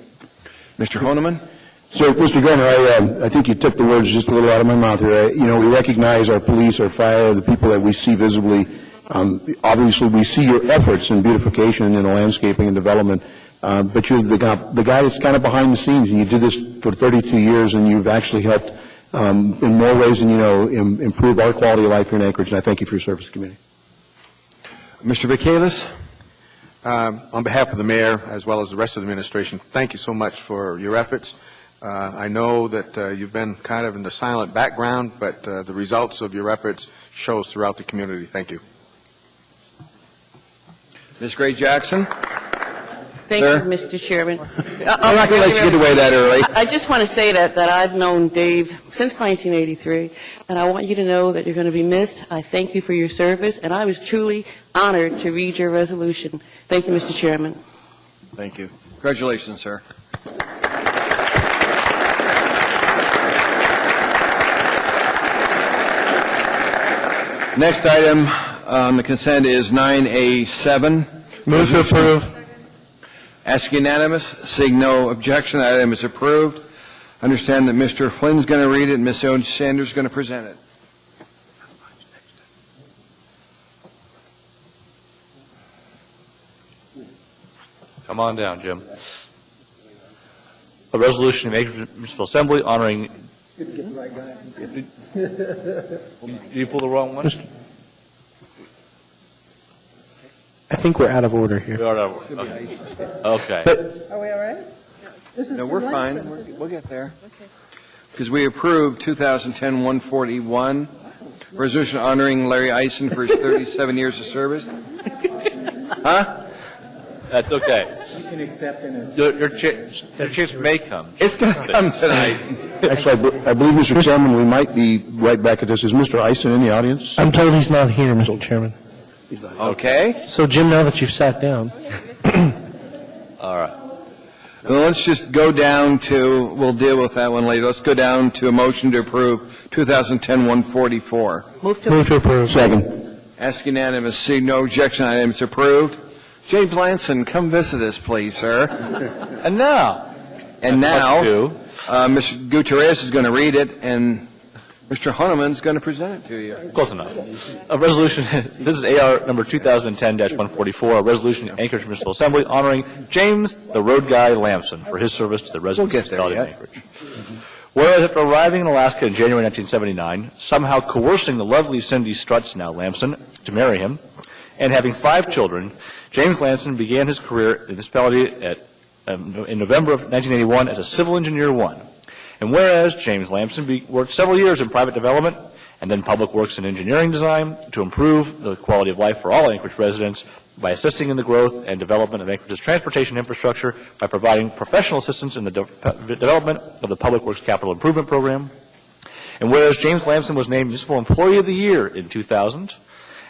Mr. Honeman? So, Mr. Governor, I think you took the words just a little out of my mouth here. We recognize our police, our fire, the people that we see visibly. Obviously, we see your efforts in beautification and landscaping and development, but you're the guy that's kind of behind the scenes, and you did this for 32 years, and you've actually helped in more ways than you know improve our quality of life here in Anchorage, and I thank you for your service to the community. Mr. Vacalis? On behalf of the mayor, as well as the rest of the administration, thank you so much for your efforts. I know that you've been kind of in the silent background, but the results of your efforts shows throughout the community. Thank you. Ms. Gray Jackson? Thank you, Mr. Chairman. I'm not going to let you get away that early. I just want to say that I've known Dave since 1983, and I want you to know that you're going to be missed. I thank you for your service, and I was truly honored to read your resolution. Thank you, Mr. Chairman. Thank you. Congratulations, sir. Next item on the consent is 9A7. Move to approve. Ask unanimous. Seeing no objection, the item is approved. Understand that Mr. Flynn's going to read it and Ms. Sanders is going to present it. Come on down, Jim. A resolution of the Anchorage Municipal Assembly honoring... Did you pull the wrong one? I think we're out of order here. We are out of order. Okay. Are we all right? No, we're fine. We'll get there. Because we approved 2010-141, resolution honoring Larry Eisen for his 37 years of service. Huh? That's okay. You can accept it. Your chance may come. It's going to come tonight. Actually, I believe, Mr. Chairman, we might be right back at this. Is Mr. Eisen in the audience? I'm told he's not here, Mr. Chairman. Okay. So, Jim, now that you've sat down. All right. Well, let's just go down to, we'll deal with that one later. Let's go down to a motion to approve 2010-144. Move to approve. Second. Ask unanimous. See no objection. Item is approved. Jay Blanson, come visit us, please, sir. And now, Mr. Gutierrez is going to read it, and Mr. Honeman is going to present it to you. Close enough. A resolution, this is AR number 2010-144, a resolution of Anchorage Municipal Assembly honoring James the Road Guy Lamson for his service to the residents of Anchorage. Whereas after arriving in Alaska in January 1979, somehow coercing the lovely Cindy Strutz, now Lamson, to marry him, and having 5 children, James Lamson began his career in the municipality in November of 1981 as a Civil Engineer 1. And whereas James Lamson worked several years in private development and then public works and engineering design to improve the quality of life for all Anchorage residents, by assisting in the growth and development of Anchorage's transportation infrastructure by providing professional assistance in the development of the Public Works Capital Improvement Program. And whereas James Lamson was named Municipal Employee of the Year in 2000,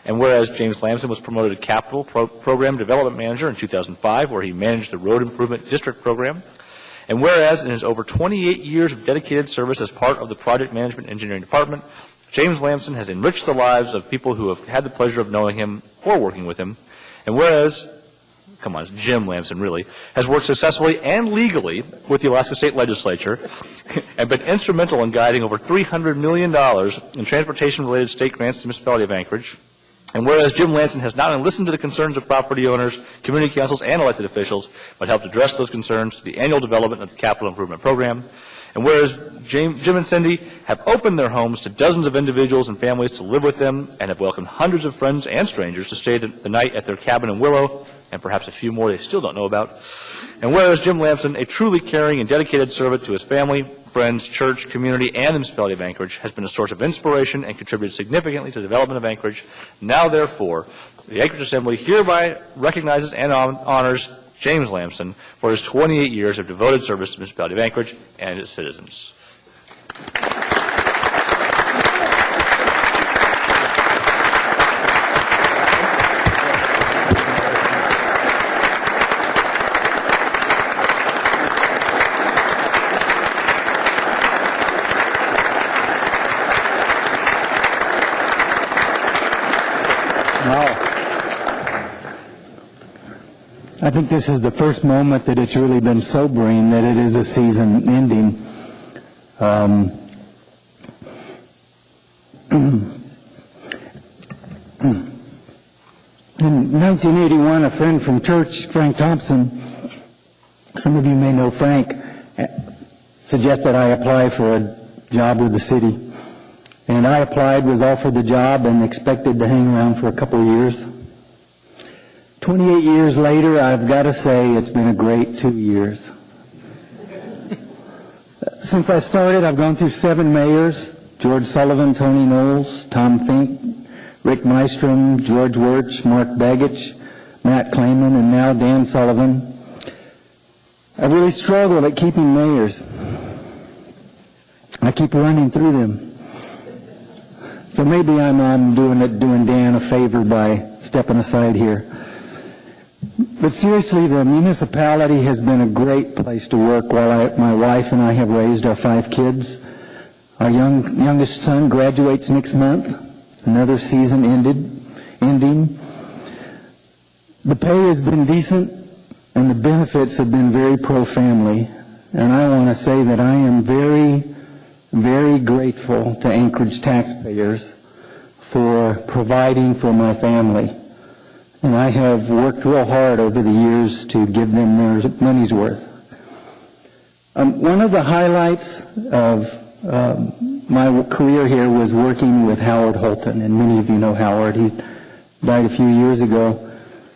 and whereas James Lamson was promoted to Capital Program Development Manager in 2005, where he managed the Road Improvement District Program, and whereas in his over 28 years of dedicated service as part of the Project Management Engineering Department, James Lamson has enriched the lives of people who have had the pleasure of knowing him or working with him, and whereas, come on, it's Jim Lamson really, has worked successfully and legally with the Alaska State Legislature and been instrumental in guiding over $300 million in transportation-related state grants to the municipality of Anchorage. And whereas Jim Lamson has not only listened to the concerns of property owners, community councils, and elected officials, but helped address those concerns through the annual development of the Capital Improvement Program. And whereas Jim and Cindy have opened their homes to dozens of individuals and families to live with them and have welcomed hundreds of friends and strangers to stay the night at their cabin in Willow, and perhaps a few more they still don't know about. And whereas Jim Lamson, a truly caring and dedicated servant to his family, friends, church, community, and the municipality of Anchorage, has been a source of inspiration and contributed significantly to the development of Anchorage. Now, therefore, the Anchorage Assembly hereby recognizes and honors James Lamson for his 28 years of devoted service to the municipality of Anchorage and its citizens. I think this is the first moment that it's really been sobering that it is a season ending. In 1981, a friend from church, Frank Thompson, some of you may know Frank, suggested I apply for a job with the city. And I applied, was offered the job, and expected to hang around for a couple of years. 28 years later, I've got to say it's been a great 2 years. Since I started, I've gone through 7 mayors: George Sullivan, Tony Knowles, Tom Fink, Rick Mystrom, George Wirch, Mark Begich, Matt Clayman, and now Dan Sullivan. I've really struggled at keeping mayors. I keep running through them. So maybe I'm doing Dan a favor by stepping aside here. But seriously, the municipality has been a great place to work while my wife and I have raised our 5 kids. Our youngest son graduates next month. Another season ending. The pay has been decent, and the benefits have been very pro-family. And I want to say that I am very, very grateful to Anchorage taxpayers for providing for my family. And I have worked real hard over the years to give them their money's worth. One of the highlights of my career here was working with Howard Holton, and many of you know Howard. He died a few years ago.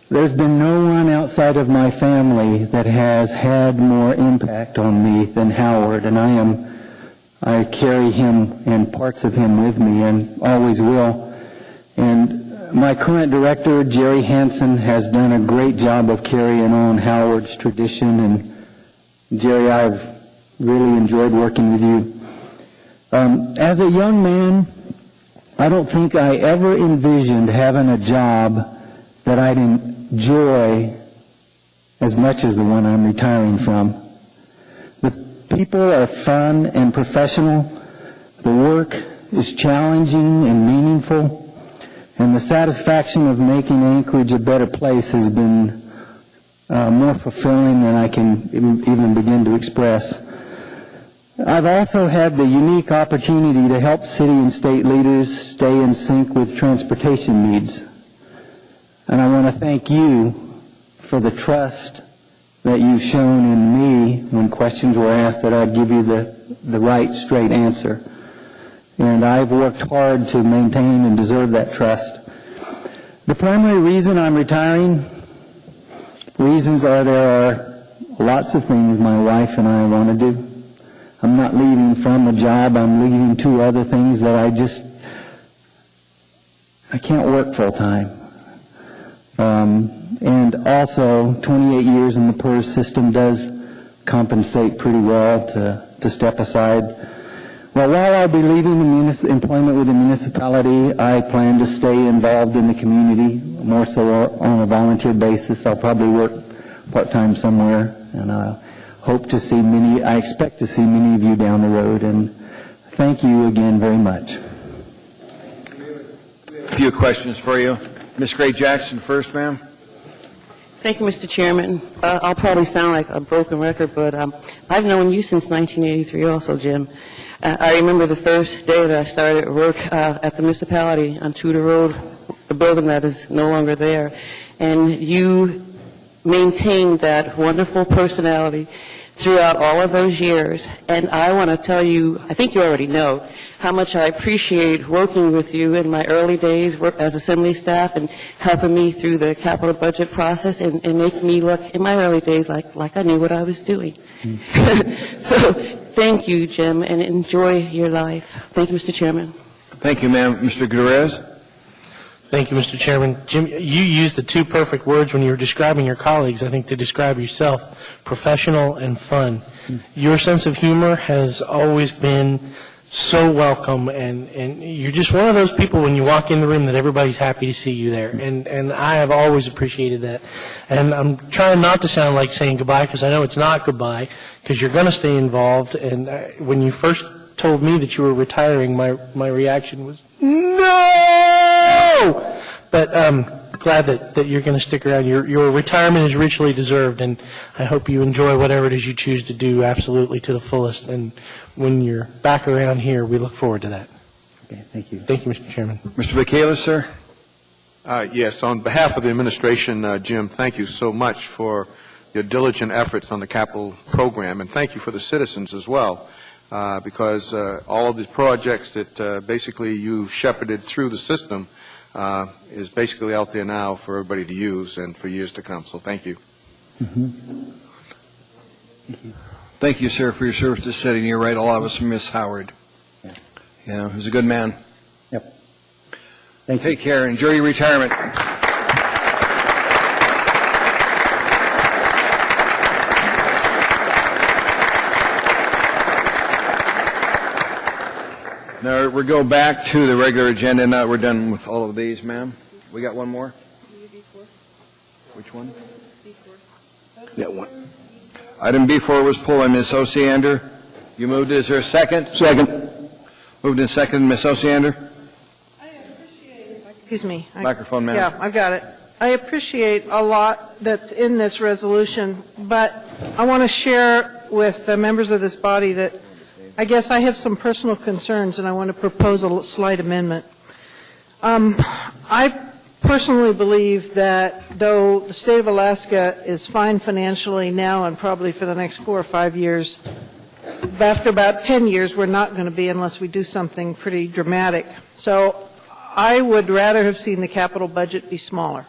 There's been no one outside of my family that has had more impact on me than Howard, and I carry him and parts of him with me and always will. And my current director, Jerry Hansen, has done a great job of carrying on Howard's tradition, and Jerry, I've really enjoyed working with you. As a young man, I don't think I ever envisioned having a job that I'd enjoy as much as the one I'm retiring from. The people are fun and professional. The work is challenging and meaningful. And the satisfaction of making Anchorage a better place has been more fulfilling than I can even begin to express. I've also had the unique opportunity to help city and state leaders stay in sync with transportation needs. And I want to thank you for the trust that you've shown in me when questions were asked that I'd give you the right, straight answer. And I've worked hard to maintain and deserve that trust. The primary reason I'm retiring, reasons are there are lots of things my wife and I want to do. I'm not leaving from a job, I'm leaving 2 other things that I can't work full time. And also, 28 years in the PERS system does compensate pretty well to step aside. Well, while I'll be leaving the employment with the municipality, I plan to stay involved in the community, more so on a volunteer basis. I'll probably work part-time somewhere, and I expect to see many of you down the road, and thank you again very much. A few questions for you. Ms. Gray Jackson first, ma'am. Thank you, Mr. Chairman. I'll probably sound like a broken record, but I've known you since 1983 also, Jim. I remember the first day that I started work at the municipality on Tudor Road, the building that is no longer there, and you maintained that wonderful personality throughout all of those years. And I want to tell you, I think you already know, how much I appreciate working with you in my early days as Assembly staff and helping me through the capital budget process and making me look, in my early days, like I knew what I was doing. So thank you, Jim, and enjoy your life. Thank you, Mr. Chairman. Thank you, ma'am. Mr. Gutierrez. Thank you, Mr. Chairman. Jim, you used the two perfect words when you were describing your colleagues, I think, to describe yourself: professional and fun. Your sense of humor has always been so welcome, and you're just one of those people when you walk in the room that everybody's happy to see you there, and I have always appreciated that. And I'm trying not to sound like saying goodbye, because I know it's not goodbye, because you're going to stay involved. And when you first told me that you were retiring, my reaction was, no! But glad that you're going to stick around. Your retirement is richly deserved, and I hope you enjoy whatever it is you choose to do absolutely to the fullest. And when you're back around here, we look forward to that. Okay, thank you. Thank you, Mr. Chairman. Mr. Michaelis, sir. Yes, on behalf of the administration, Jim, thank you so much for your diligent efforts on the capital program, and thank you for the citizens as well, because all of the projects that basically you shepherded through the system is basically out there now for everybody to use and for years to come. So thank you. Thank you, sir, for your service to the city. And you're right, a lot of us miss Howard. Yeah. You know, he was a good man. Yep. Thank you. Take care. Enjoy your retirement. Now, we go back to the regular agenda. Now we're done with all of these, ma'am. We got one more? Which one? Yeah, one. Item B4 was pulled by Ms. Osiander. You moved it. Is there a second? Second. Moved and seconded. Ms. Osiander? Excuse me. Microphone, ma'am. Yeah, I've got it. I appreciate a lot that's in this resolution, but I want to share with the members of this body that I guess I have some personal concerns, and I want to propose a slight amendment. I personally believe that though the state of Alaska is fine financially now and probably for the next 4 or 5 years, after about 10 years we're not going to be unless we do something pretty dramatic. So I would rather have seen the capital budget be smaller.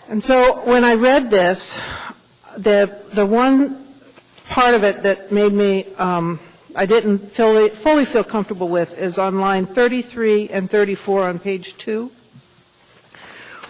And so when I read this, the one part of it that made me I didn't fully feel comfortable with is on line 33 and 34 on page 2,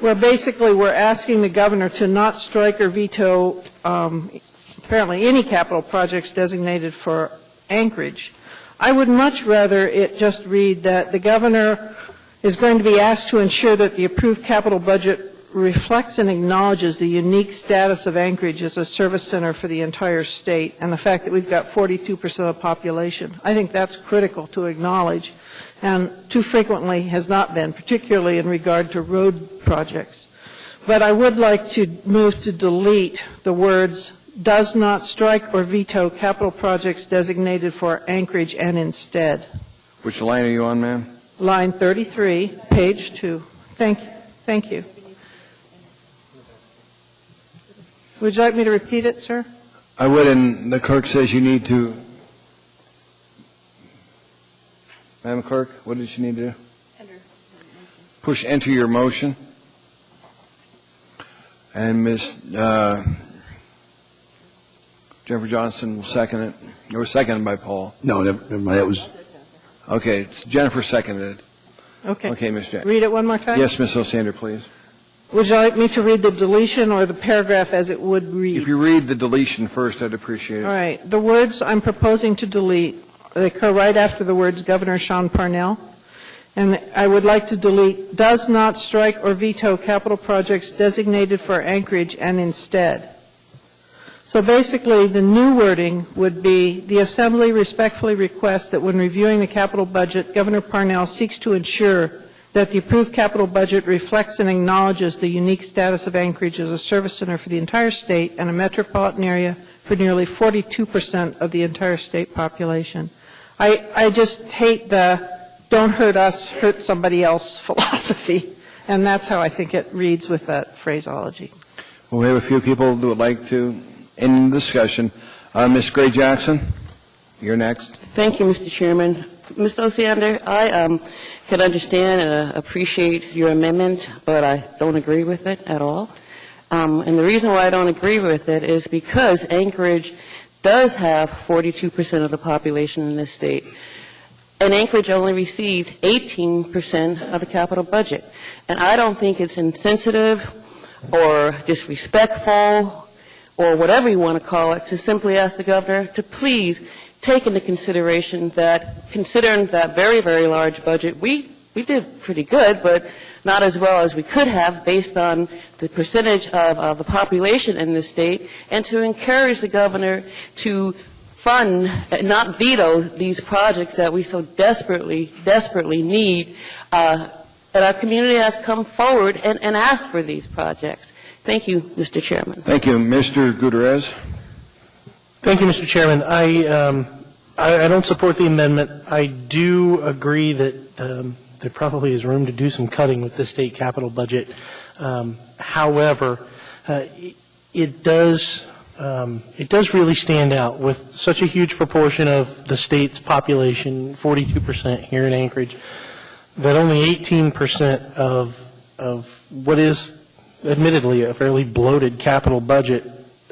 where basically we're asking the governor to not strike or veto apparently any capital projects designated for Anchorage. I would much rather it just read that the governor is going to be asked to ensure that the approved capital budget reflects and acknowledges the unique status of Anchorage as a service center for the entire state and the fact that we've got 42% of the population. I think that's critical to acknowledge and too frequently has not been, particularly in regard to road projects. But I would like to move to delete the words does not strike or veto capital projects designated for Anchorage and instead. Which line are you on, ma'am? Line 33, page 2. Thank you. Thank you. Would you like me to repeat it, sir? I would, and the clerk says you need to. Madam Clerk, what does she need to do? Push enter your motion. And Ms. Jennifer Johnson will second it. It was seconded by Paul. No, never mind. That was. Okay, Jennifer seconded it. Okay. Okay, Ms. Jackson. Read it one more time? Yes, Ms. Osander, please. Would you like me to read the deletion or the paragraph as it would read? If you read the deletion first, I'd appreciate it. All right. The words I'm proposing to delete occur right after the words Governor Sean Parnell. And I would like to delete, does not strike or veto capital projects designated for Anchorage and instead. So basically, the new wording would be, the Assembly respectfully requests that when reviewing the capital budget, Governor Parnell seeks to ensure that the approved capital budget reflects and acknowledges the unique status of Anchorage as a service center for the entire state and a metropolitan area for nearly 42% of the entire state population. I just hate the don't hurt us, hurt somebody else philosophy, and that's how I think it reads with that phraseology. Well, we have a few people who would like to end the discussion. Ms. Gray Jackson, you're next. Thank you, Mr. Chairman. Ms. Osiander, I can understand and appreciate your amendment, but I don't agree with it at all. And the reason why I don't agree with it is because Anchorage does have 42% of the population in this state, and Anchorage only received 18% of the capital budget. And I don't think it's insensitive or disrespectful or whatever you want to call it to simply ask the governor to please take into consideration that, considering that very, very large budget, we did pretty good, but not as well as we could have based on the percentage of the population in the state, and to encourage the governor to fund, not veto, these projects that we so desperately, desperately need. And our community has come forward and asked for these projects. Thank you, Mr. Chairman. Thank you. Mr. Gutierrez. Thank you, Mr. Chairman. I don't support the amendment. I do agree that there probably is room to do some cutting with the state capital budget. However, it does really stand out with such a huge proportion of the state's population, 42% here in Anchorage, that only 18% of what is admittedly a fairly bloated capital budget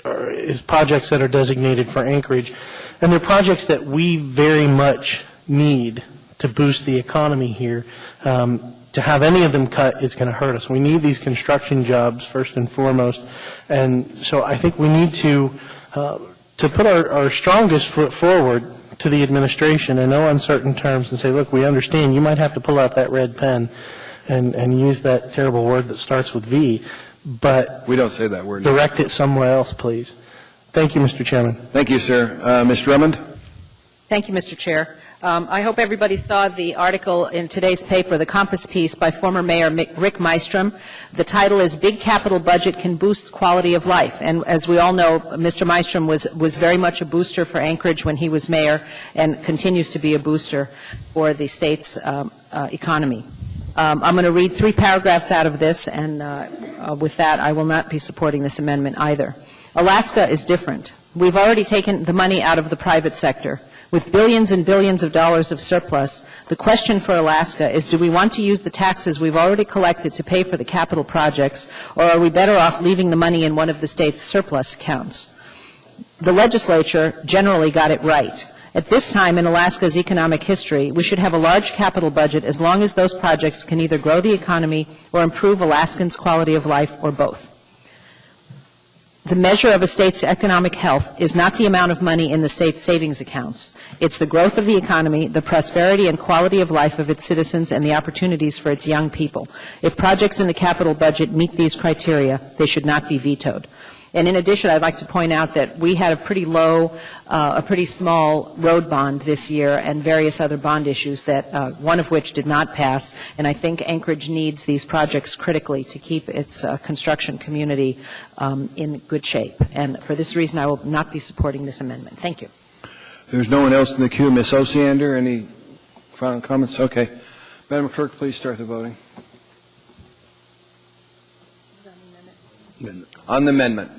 is projects that are designated for Anchorage. And they're projects that we very much need to boost the economy here. To have any of them cut is going to hurt us. We need these construction jobs first and foremost. And so I think we need to put our strongest foot forward to the administration in no uncertain terms and say, look, we understand you might have to pull out that red pen and use that terrible word that starts with V, but we don't say that word. Direct it somewhere else, please. Thank you, Mr. Chairman. Thank you, sir. Ms. Drummond. Thank you, Mr. Chair. I hope everybody saw the article in today's paper, the Compass piece by former Mayor Rick Mystrom. The title is Big Capital Budget Can Boost Quality of Life. And as we all know, Mr. Mystrom was very much a booster for Anchorage when he was mayor and continues to be a booster for the state's economy. I'm going to read 3 paragraphs out of this, and with that, I will not be supporting this amendment either. Alaska is different. We've already taken the money out of the private sector. With billions and billions of dollars of surplus, the question for Alaska is, do we want to use the taxes we've already collected to pay for the capital projects, or are we better off leaving the money in one of the state's surplus accounts? The legislature generally got it right. At this time in Alaska's economic history, we should have a large capital budget as long as those projects can either grow the economy or improve Alaskans' quality of life, or both. The measure of a state's economic health is not the amount of money in the state's savings accounts. It's the growth of the economy, the prosperity and quality of life of its citizens, and the opportunities for its young people. If projects in the capital budget meet these criteria, they should not be vetoed. And in addition, I'd like to point out that we had a pretty small road bond this year and various other bond issues that, one of which did not pass. And I think Anchorage needs these projects critically to keep its construction community in good shape. And for this reason, I will not be supporting this amendment. Thank you. There's no one else in the queue. Ms. Osiander, any final comments? Okay. Madam Clerk, please start the voting. On the amendment.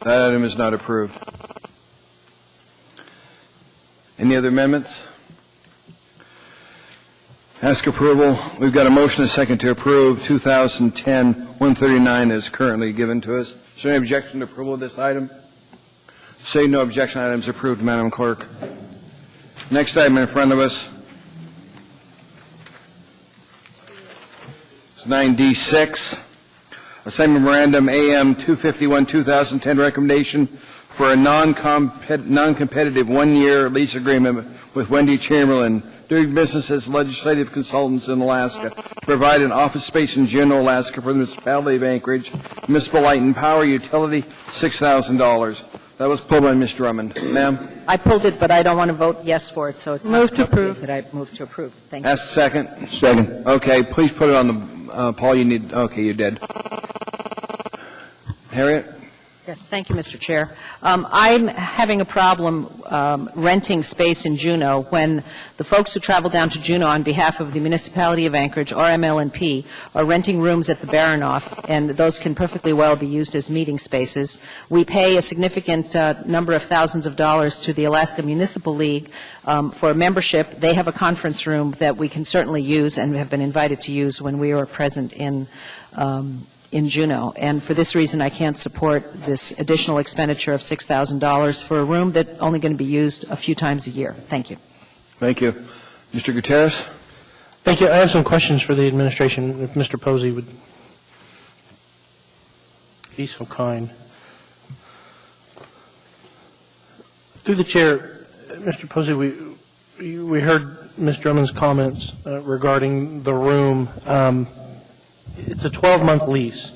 That item is not approved. Any other amendments? Ask approval. We've got a motion and a second to approve 2010-139 is currently given to us. Is there any objection to approval of this item? Say no objection. Item is approved, Madam Clerk. Next item in front of us is 9D6, a same memorandum AM 251, 2010 recommendation for a non-competitive one-year lease agreement with Wendy Chamberlain, doing business as legislative consultants in Alaska, to provide an office space in Juneau, Alaska for the municipality of Anchorage, municipal light and power utility, $6,000. That was pulled by Ms. Drummond. Ma'am? I pulled it, but I don't want to vote yes for it, so it's not Move to appropriate approve. that I move to approve. Thank you. Ask a second. Second. Okay, please put it on the, Paul, you need, okay, you did. Harriet? Yes, thank you, Mr. Chair. I'm having a problem renting space in Juneau when the folks who travel down to Juneau on behalf of the municipality of Anchorage or MLNP are renting rooms at the Baranoff, and those can perfectly well be used as meeting spaces. We pay a significant number of thousands of dollars to the Alaska Municipal League for membership. They have a conference room that we can certainly use and have been invited to use when we are present in Juneau. And for this reason, I can't support this additional expenditure of $6,000 for a room that's only going to be used a few times a year. Thank you. Thank you. Mr. Gutierrez? Thank you. I have some questions for the administration, if Mr. Posey would be so kind. Through the chair, Mr. Posey, we heard Ms. Drummond's comments regarding the room. It's a 12-month lease.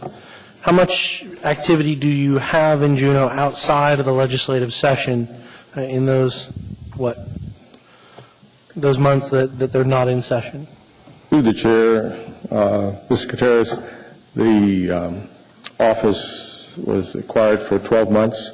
How much activity do you have in Juneau outside of the legislative session in those months that they're not in session? Through the chair, Mr. Gutierrez, the office was acquired for 12 months.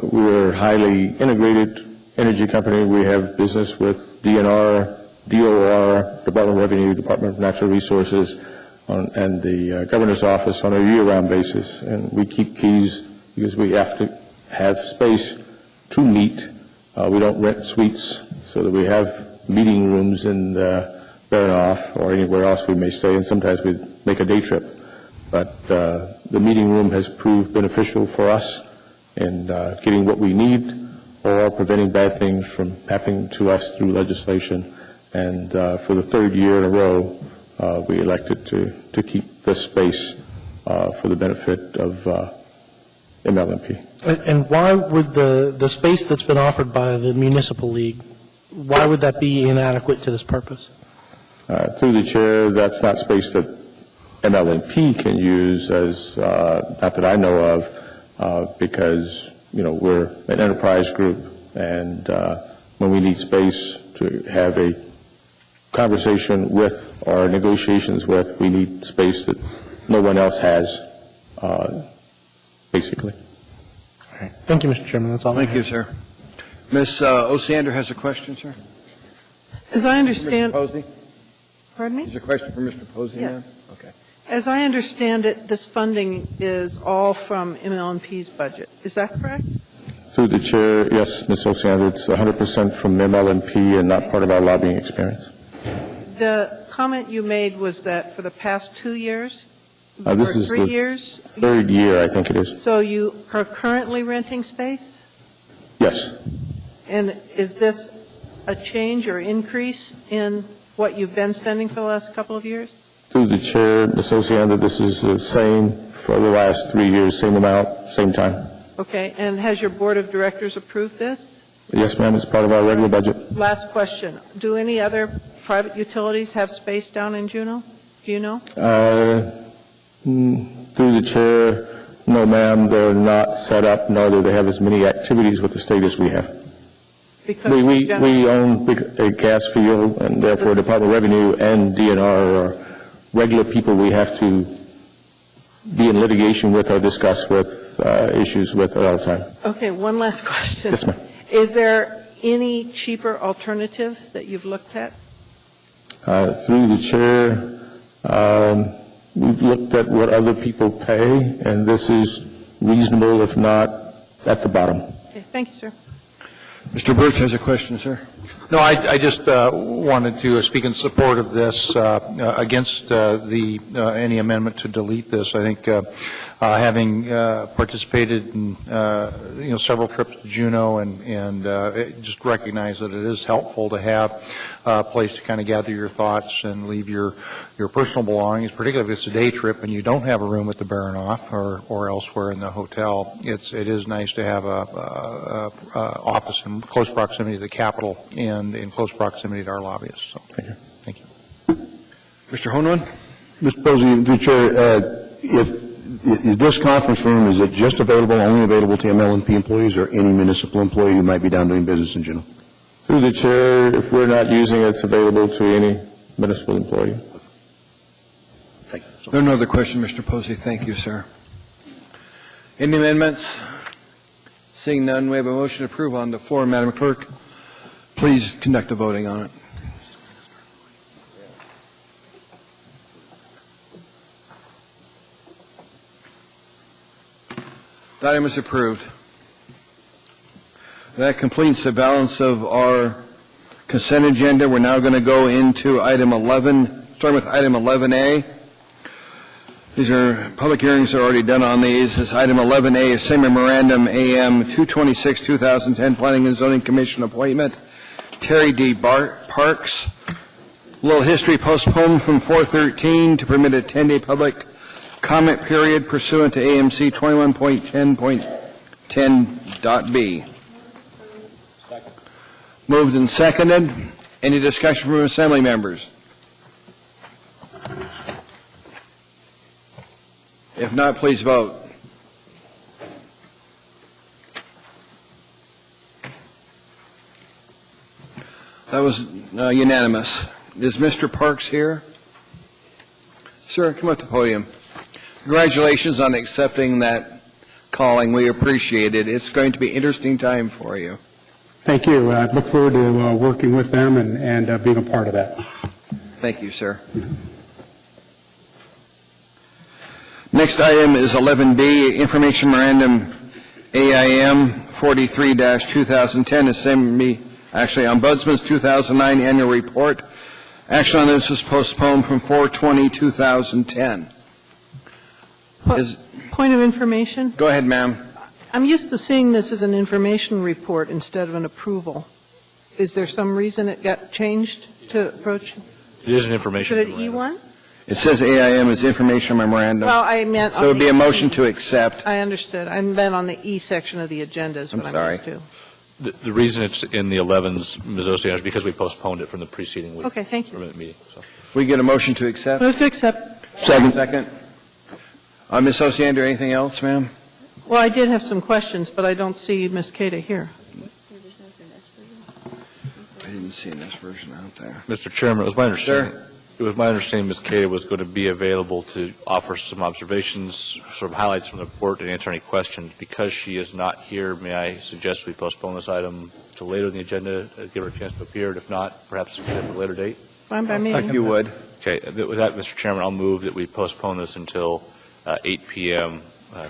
We're a highly integrated energy company. We have business with DNR, DOR, Department of Revenue, Department of Natural Resources, and the governor's office on a year-round basis. And we keep keys because we have to have space to meet. We don't rent suites, so that we have meeting rooms in the Baranoff or anywhere else we may stay, and sometimes we make a day trip. But the meeting room has proved beneficial for us in getting what we need or preventing bad things from happening to us through legislation. And for the third year in a row, we elected to keep this space for the benefit of MLNP. And why would the space that's been offered by the Municipal League, why would that be inadequate to this purpose? Through the chair, that's not space that MLNP can use, as not that I know of, because we're an enterprise group, and when we need space to have a conversation with or negotiations with, we need space that no one else has, basically. All right. Thank you, Mr. Chairman. That's all. Thank you, sir. Ms. Osiander has a question, sir. As I understand, Mr. Posey? Pardon me? Is there a question for Mr. Posey now? Yes. Okay. As I understand it, this funding is all from MLNP's budget. Is that correct? Through the chair, yes, Ms. Osiander, it's 100% from MLNP and not part of our lobbying experience. The comment you made was that for the past 2 years? This or is 3 the years? third year, I think it is. So you are currently renting space? Yes. And is this a change or increase in what you've been spending for the last couple of years? Through the chair, Ms. Osiander, this is the same for the last 3 years, same amount, same time. Okay. And has your board of directors approved this? Yes, ma'am, it's part of our regular budget. Last question. Do any other private utilities have space down in Juneau? Do you know? Through the chair, no, ma'am, they're not set up, nor do they have as many activities with the state as we have. Because we own a gas field, and therefore Department of Revenue and DNR are regular people we have to be in litigation with or discuss with issues with at all the time. Okay, one last question. Yes, ma'am. Is there any cheaper alternative that you've looked at? Through the chair, we've looked at what other people pay, and this is reasonable, if not at the bottom. Okay, thank you, sir. Mr. Birch has a question, sir. No, I just wanted to speak in support of this, against any amendment to delete this. I think having participated in several trips to Juneau, and just recognize that it is helpful to have a place to kind of gather your thoughts and leave your personal belongings, particularly if it's a day trip and you don't have a room at the Baranoff or elsewhere in the hotel. It is nice to have a office in close proximity to the Capitol and in close proximity to our lobbyists. So, thank you. Mr. Honwan? Mr. Posey, through the chair, is this conference room, is it just only available to MLNP employees or any municipal employee who might be down doing business in general? Through the chair, if we're not using it, it's available to any municipal employee. Thank you. There are no other questions, Mr. Posey. Thank you, sir. Any amendments? Seeing none, we have a motion to approve on the floor. Madam Clerk, please conduct the voting on it. The item is approved. That completes the balance of our consent agenda. We're now going to go into item 11, starting with item 11A. These are public hearings that are already done on these. This item 11A is same memorandum AM 226-2010 Planning and Zoning Commission appointment. Terry D. Parks. A little history, postponed from 4/13 to permit a 10-day public comment period pursuant to AMC 21.10.10.b. Moved and seconded. Any discussion from Assembly members? If not, please vote. That was unanimous. Is Mr. Parks here? Sir, come up to the podium. Congratulations on accepting that calling. We appreciate it. It's going to be an interesting time for you. Thank you. I look forward to working with them and being a part of that. Thank you, sir. Next item is 11B, Information Memorandum AIM 43-2010, Assembly, Ombudsman's 2009 Annual Report. Action on this was postponed from 4/20/2010. Point of information? Go ahead, ma'am. I'm used to seeing this as an information report instead of an approval. Is there some reason it got changed to approach? It is an information Is it memorandum. E1? It says AIM is Information Memorandum. Well, I meant so it would be a motion to accept. I understood. I meant on the E section of the agenda is what I'm used to. The reason it's in the 11s, Ms. Oceana, is because we postponed it from the preceding week. Okay, thank you. Meeting, so. We get a motion to accept? Move to accept. Second. Ms. Oceana, anything else, ma'am? Well, I did have some questions, but I don't see Ms. Cada here. I didn't see an S version out there. Mr. Chairman, it was my understanding Ms. Cada was going to be available to offer some observations, sort of highlights from the report, and answer any questions. Because she is not here, may I suggest we postpone this item to later in the agenda, give her a chance to appear, and if not, perhaps at a later date? Fine by me. You would. Okay. With that, Mr. Chairman, I'll move that we postpone this until 8 p.m.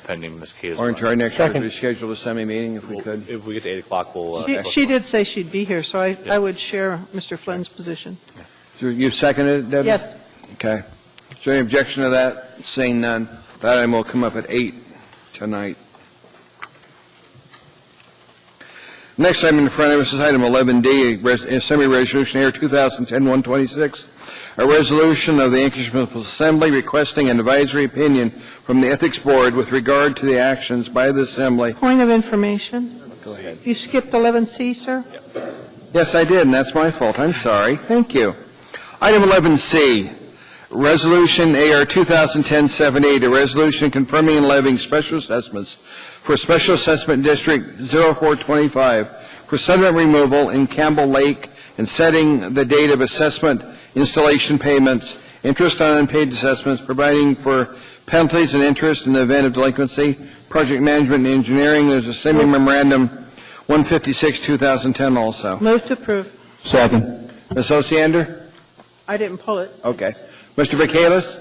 Pending Ms. Cada's. Or into our next regularly scheduled Assembly meeting, if we could. If we get to 8 o'clock, we'll. She did say she'd be here, so I would share Mr. Flynn's position. So you've seconded it, Debbie? Yes. Okay. Is there any objection to that? Seeing none, that item will come up at 8 tonight. Next item in front of us is item 11D, Assembly Resolution Air 2010-126, a resolution of the Anchorage Municipal Assembly requesting an advisory opinion from the Ethics Board with regard to the actions by the Assembly. Point of information. Go ahead. You skipped 11C, sir? Yes, I did, and that's my fault. I'm sorry. Thank you. Item 11C, Resolution AR 2010-78, a resolution confirming and levying special assessments for Special Assessment District 0425 for sediment removal in Campbell Lake and setting the date of assessment installation payments, interest on unpaid assessments, providing for penalties and interest in the event of delinquency, project management and engineering. There's a same memorandum 156-2010 also. Move to approve. Second. Ms. Osiander? I didn't pull it. Okay. Mr. Vacalis?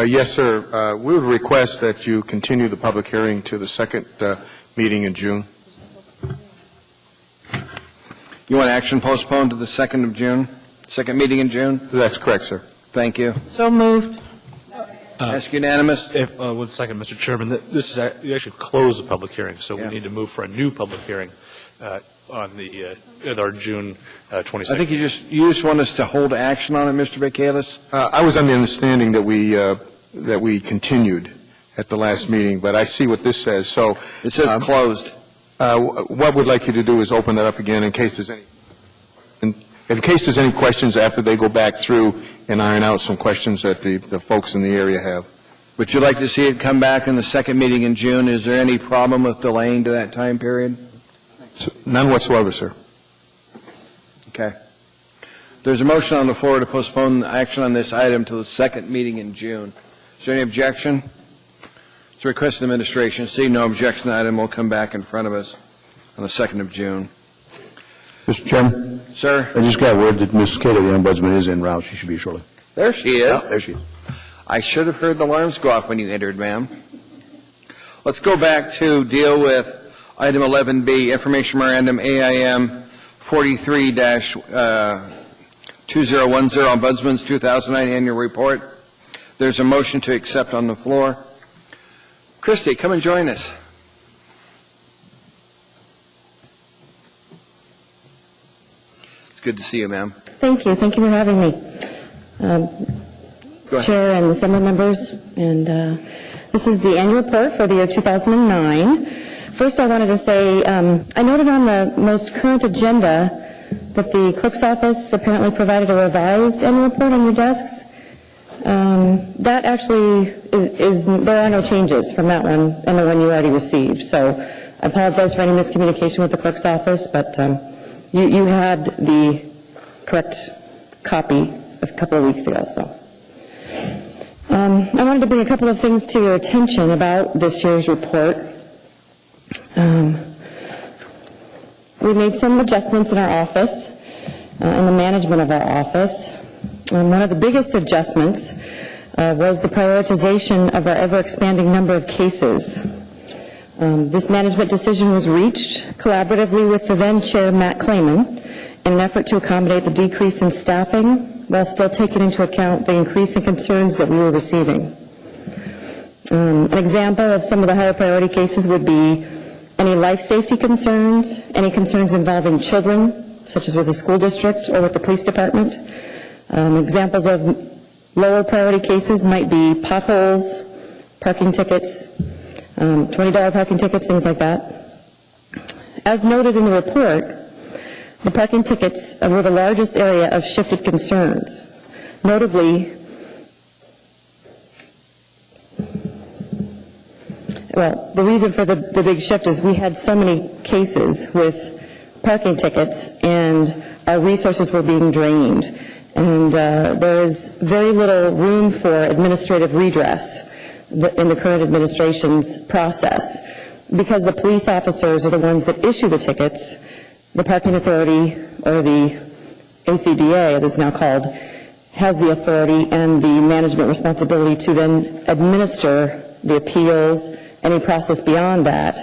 Yes, sir. We would request that you continue the public hearing to the second meeting in June. You want action postponed to the 2nd of June? Second meeting in June? That's correct, sir. Thank you. So moved. Ask unanimous. If, 1 second, Mr. Chairman, this is, you actually close the public hearing, so we need to move for a new public hearing on the, at our June 22nd. I think you just want us to hold action on it, Mr. Michaelis? I was under the understanding that we continued at the last meeting, but I see what this says. So it says closed. What we'd like you to do is open that up again in case there's any questions after they go back through and iron out some questions that the folks in the area have. Would you like to see it come back in the second meeting in June? Is there any problem with delaying to that time period? None whatsoever, sir. Okay. There's a motion on the floor to postpone action on this item to the second meeting in June. Is there any objection? It's a request of the administration. See no objection, the item will come back in front of us on the 2nd of June. Mr. Chairman? Sir? I just got word that Ms. Cato, the Ombudsman, is en route. She should be shortly. There she is. Yeah, there she is. I should have heard the alarms go off when you entered, ma'am. Let's go back to deal with item 11B, Information Memorandum AIM 43-2010, Ombudsman's 2009 Annual Report. There's a motion to accept on the floor. Christy, come and join us. It's good to see you, ma'am. Thank you. Thank you for having me. Chair and Assembly members, and this is the annual report for the year 2009. First, I wanted to say, I noted on the most current agenda that the clerk's office apparently provided a revised annual report on your desks. That actually there are no changes from that one and the one you already received. So I apologize for any miscommunication with the clerk's office, but you had the correct copy a couple of weeks ago. So I wanted to bring a couple of things to your attention about this year's report. We made some adjustments in our office, in the management of our office. One of the biggest adjustments was the prioritization of our ever-expanding number of cases. This management decision was reached collaboratively with the then-chair, Matt Klayman, in an effort to accommodate the decrease in staffing while still taking into account the increase in concerns that we were receiving. An example of some of the higher priority cases would be any life safety concerns, any concerns involving children, such as with the school district or with the police department. Examples of lower priority cases might be potholes, parking tickets, $20 parking tickets, things like that. As noted in the report, the parking tickets were the largest area of shifted concerns. Notably, well, the reason for the big shift is we had so many cases with parking tickets and our resources were being drained. And there is very little room for administrative redress in the current administration's process. Because the police officers are the ones that issue the tickets, the parking authority, or the ACDA, as it's now called, has the authority and the management responsibility to then administer the appeals, any process beyond that.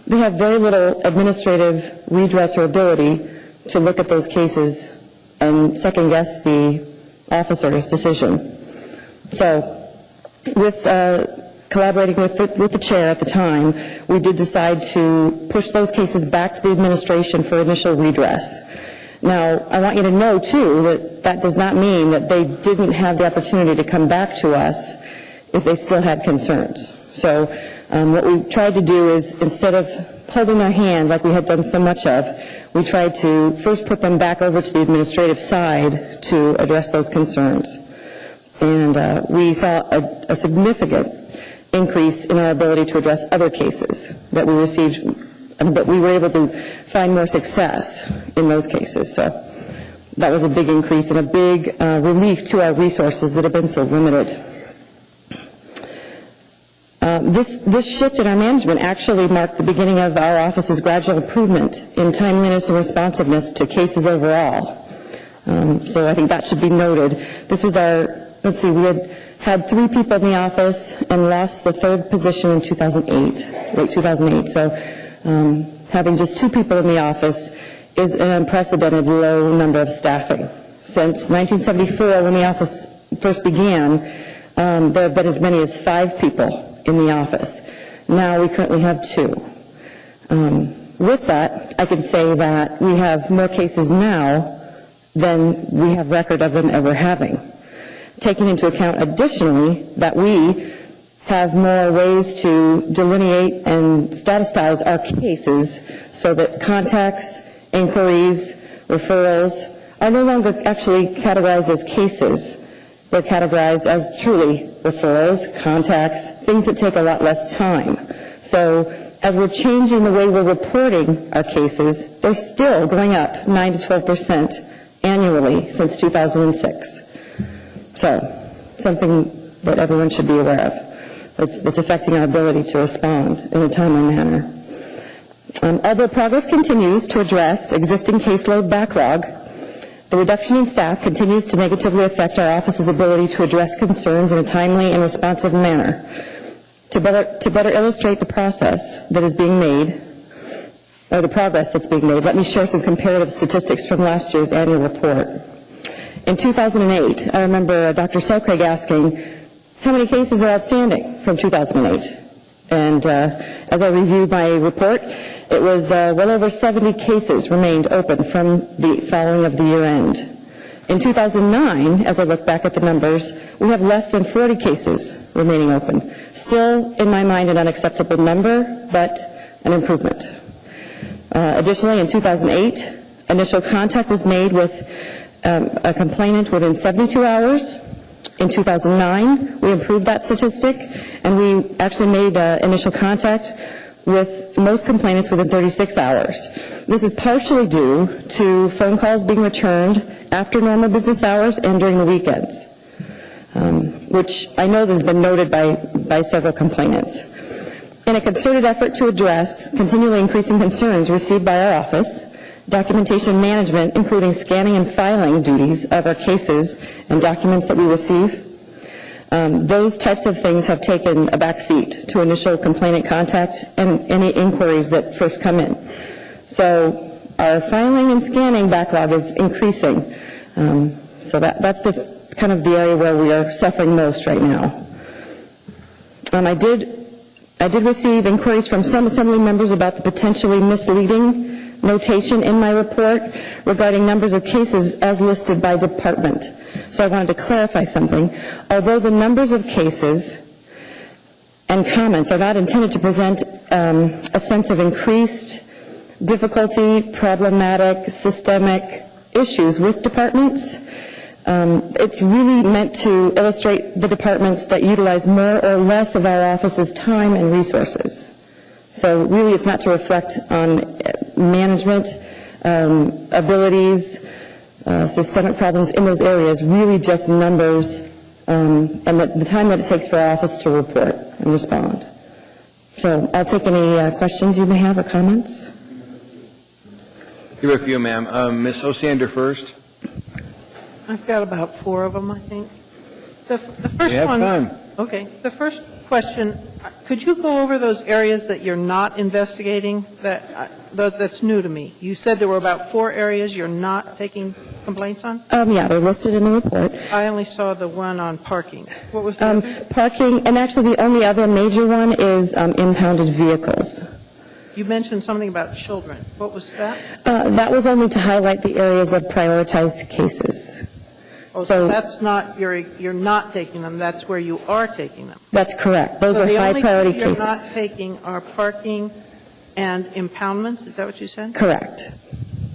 They have very little administrative redress or ability to look at those cases and second-guess the officer's decision. So, with collaborating with the chair at the time, we did decide to push those cases back to the administration for initial redress. Now, I want you to know, too, that that does not mean that they didn't have the opportunity to come back to us if they still had concerns. So what we tried to do is, instead of holding their hand like we had done so much of, we tried to first put them back over to the administrative side to address those concerns. And we saw a significant increase in our ability to address other cases that we received, but we were able to find more success in those cases. So that was a big increase and a big relief to our resources that have been so limited. This shift in our management actually marked the beginning of our office's gradual improvement in timeliness and responsiveness to cases overall. So I think that should be noted. This was our, let's see, we had 3 people in the office and lost the 3rd position in 2008, late 2008. So having just 2 people in the office is an unprecedented low number of staffing. Since 1974, when the office first began, There have been as many as 5 people in the office. Now we currently have 2. With that, I can say that we have more cases now than we have record of them ever having. Taking into account additionally that we have more ways to delineate and statutize our cases so that contacts, inquiries, referrals are no longer actually categorized as cases. They're categorized as truly referrals, contacts, things that take a lot less time. So as we're changing the way we're reporting our cases, they're still going up 9 to 12% annually since 2006. So something that everyone should be aware of. That's affecting our ability to respond in a timely manner. Although progress continues to address existing caseload backlog, the reduction in staff continues to negatively affect our office's ability to address concerns in a timely and responsive manner. To better illustrate the process that is being made, or the progress that's being made, let me share some comparative statistics from last year's annual report. In 2008, I remember Dr. Selcraig asking, how many cases are outstanding from 2008? And as I reviewed my report, it was well over 70 cases remained open from the following of the year end. In 2009, as I look back at the numbers, we have less than 40 cases remaining open. Still, in my mind, an unacceptable number, but an improvement. Additionally, in 2008, initial contact was made with a complainant within 72 hours. In 2009, we improved that statistic, and we actually made initial contact with most complainants within 36 hours. This is partially due to phone calls being returned after normal business hours and during the weekends, which I know has been noted by several complainants. In a concerted effort to address continually increasing concerns received by our office, documentation management, including scanning and filing duties of our cases and documents that we receive, those types of things have taken a back seat to initial complainant contact and any inquiries that first come in. So our filing and scanning backlog is increasing. So that's the kind of the area where we are suffering most right now. I did receive inquiries from some Assembly members about the potentially misleading notation in my report regarding numbers of cases as listed by department. So I wanted to clarify something. Although the numbers of cases and comments are not intended to present a sense of increased difficulty, problematic, systemic issues with departments, it's really meant to illustrate the departments that utilize more or less of our office's time and resources. So really it's not to reflect on management, abilities, systemic problems in those areas, really just numbers and the time that it takes for our office to report and respond. So I'll take any questions you may have or comments. Here are a few, ma'am. Ms. Osander first. I've got about 4 of them, I think. The first You have one. time. Okay. The first question, could you go over those areas that you're not investigating? That's new to me. You said there were about 4 areas you're not taking complaints on? Yeah, they're listed in the report. I only saw the one on parking. What was the parking, and actually the only other major one is impounded vehicles. You mentioned something about children. What was that? That was only to highlight the areas of prioritized cases. Oh, so that's not, you're not taking them, that's where you are taking them. That's correct. Those so are high priority cases. cases. You're not taking are parking and impoundments, is that what you said? Correct.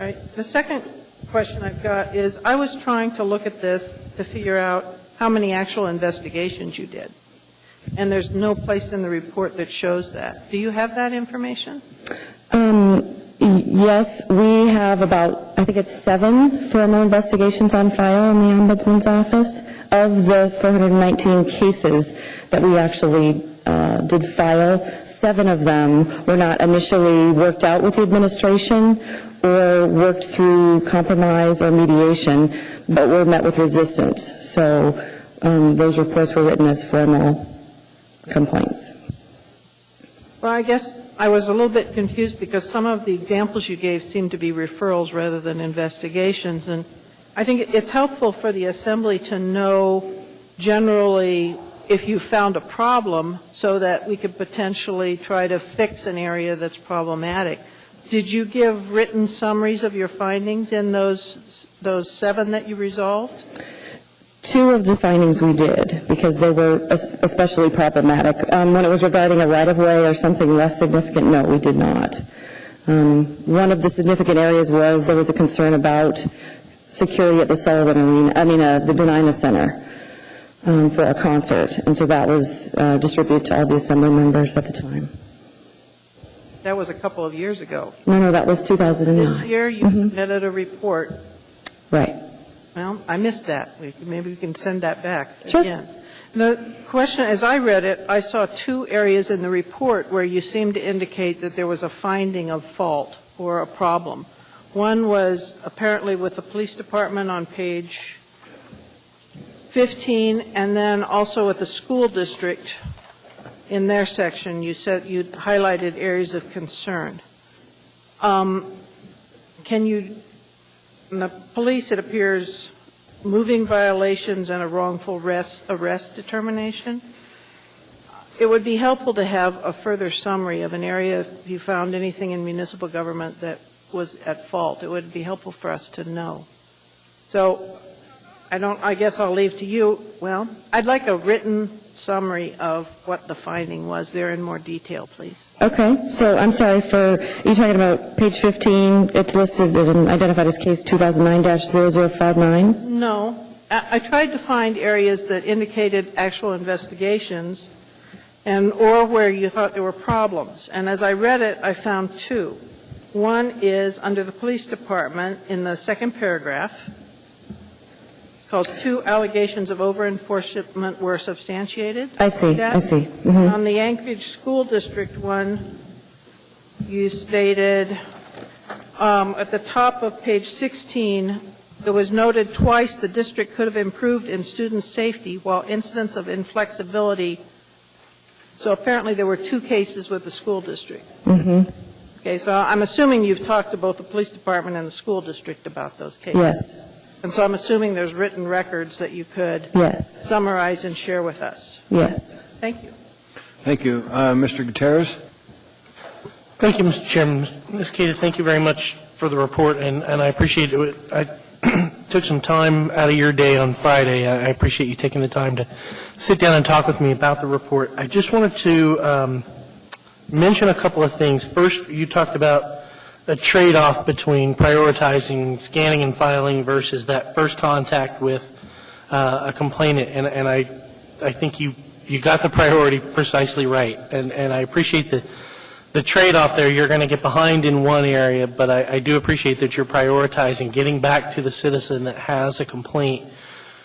All right. The second question I've got is, I was trying to look at this to figure out how many actual investigations you did. And there's no place in the report that shows that. Do you have that information? Yes, we have about, I think it's 7 formal investigations on file in the Ombudsman's office. Of the 419 cases that we actually did file, 7 of them were not initially worked out with the administration or worked through compromise or mediation, but were met with resistance. So those reports were written as formal complaints. Well, I guess I was a little bit confused because some of the examples you gave seemed to be referrals rather than investigations. And I think it's helpful for the Assembly to know generally if you found a problem so that we could potentially try to fix an area that's problematic. Did you give written summaries of your findings in those 7 that you resolved? 2 of the findings we did, because they were especially problematic. When it was regarding a right-of-way or something less significant, no, we did not. One of the significant areas was there was a concern about security at the Sullivan Arena, the Denina Center, for a concert, and so that was distributed to all the assembly members at the time. That was a couple of years ago. No, that was 2009. This year you submitted a report. Right. Well, I missed that. Maybe we can send that back Sure. again. The question, as I read it, I saw 2 areas in the report where you seemed to indicate that there was a finding of fault or a problem. One was apparently with the police department on page 15, and then also with the school district in their section. You said you highlighted areas of concern. Can you, in the police, it appears moving violations and a wrongful arrest determination. It would be helpful to have a further summary of an area if you found anything in municipal government that was at fault. It would be helpful for us to know. So I guess I'll leave to you. Well, I'd like a written summary of what the finding was there in more detail, please. Okay. So I'm sorry, are you talking about page 15? It's listed and identified as case 2009-0059? No. I tried to find areas that indicated actual investigations or where you thought there were problems. And as I read it, I found 2. One is under the police department in the second paragraph, called 2 allegations of over-enforcement were substantiated. I see. I see. Mm-hmm. On the Anchorage School District one, you stated at the top of page 16, it was noted twice the district could have improved in student safety while incidents of inflexibility. So apparently there were 2 cases with the school district. Mm-hmm. Okay, so I'm assuming you've talked to both the police department and the school district about those cases. Yes. And so I'm assuming there's written records that you could summarize and share with us. Yes. Thank you. Thank you. Mr. Gutierrez? Thank you, Mr. Chairman. Ms. Cater, thank you very much for the report, and I appreciate it. I took some time out of your day on Friday. I appreciate you taking the time to sit down and talk with me about the report. I just wanted to mention a couple of things. First, you talked about a trade-off between prioritizing scanning and filing versus that first contact with a complainant, and I think you got the priority precisely right, and I appreciate the trade-off there. You're going to get behind in one area, but I do appreciate that you're prioritizing getting back to the citizen that has a complaint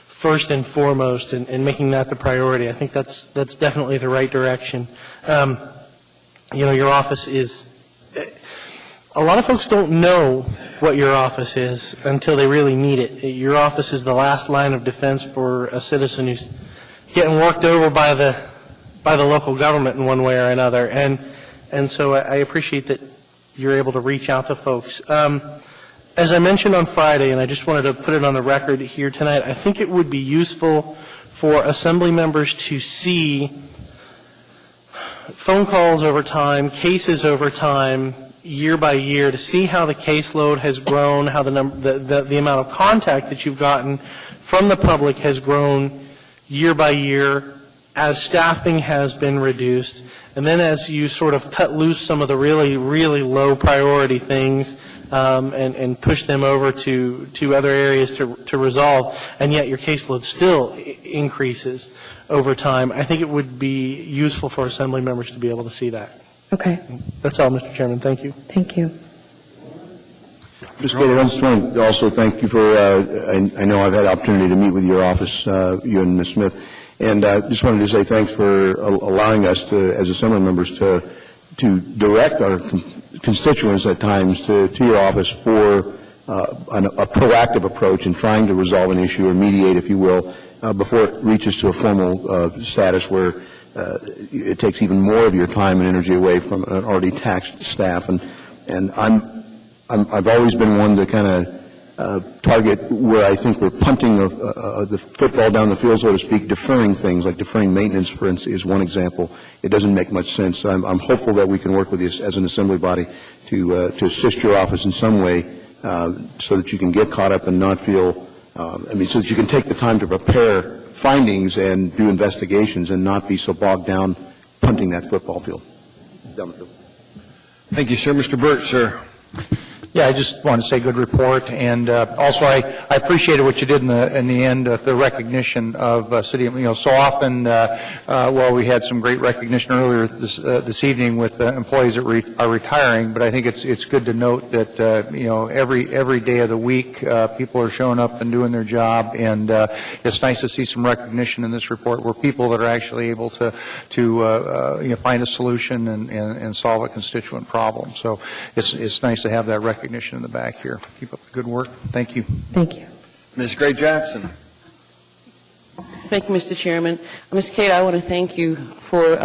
first and foremost, and making that the priority. I think that's definitely the right direction. Your office is. A lot of folks don't know what your office is until they really need it. Your office is the last line of defense for a citizen who's getting worked over by the local government in one way or another. And so I appreciate that you're able to reach out to folks. As I mentioned on Friday, and I just wanted to put it on the record here tonight, I think it would be useful for assembly members to see phone calls over time, cases over time, year by year, to see how the caseload has grown, how the amount of contact that you've gotten from the public has grown year by year as staffing has been reduced, and then as you sort of cut loose some of the really, really low priority things and push them over to other areas to resolve, and yet your caseload still increases over time. I think it would be useful for assembly members to be able to see that. Okay. That's all, Mr. Chairman. Thank you. Thank you. Mr. Gator, I just want to also thank you for, I know I've had the opportunity to meet with your office, you and Ms. Smith, and I just wanted to say thanks for allowing us to, as assembly members, to direct our constituents at times to your office for a proactive approach in trying to resolve an issue or mediate, if you will, before it reaches to a formal status where it takes even more of your time and energy away from an already taxed staff. And I've always been one to kind of target where I think we're punting the football down the field, so to speak, deferring things, like deferring maintenance, for instance, is one example. It doesn't make much sense. I'm hopeful that we can work with you as an assembly body to assist your office in some way so that you can get caught up and not feel, so that you can take the time to prepare findings and do investigations and not be so bogged down punting that football field down the field. Thank you, sir. Mr. Burt, sir. Yeah, I just want to say good report, and also I appreciated what you did in the end, the recognition of city. So often, well, we had some great recognition earlier this evening with employees that are retiring, but I think it's good to note that every day of the week people are showing up and doing their job, and it's nice to see some recognition in this report where people that are actually able to find a solution and solve a constituent problem. So it's nice to have that recognition in the back here. Keep up the good work. Thank you. Thank you. Ms. Gray Jackson. Thank you, Mr. Chairman. Ms. Kate, I want to thank you for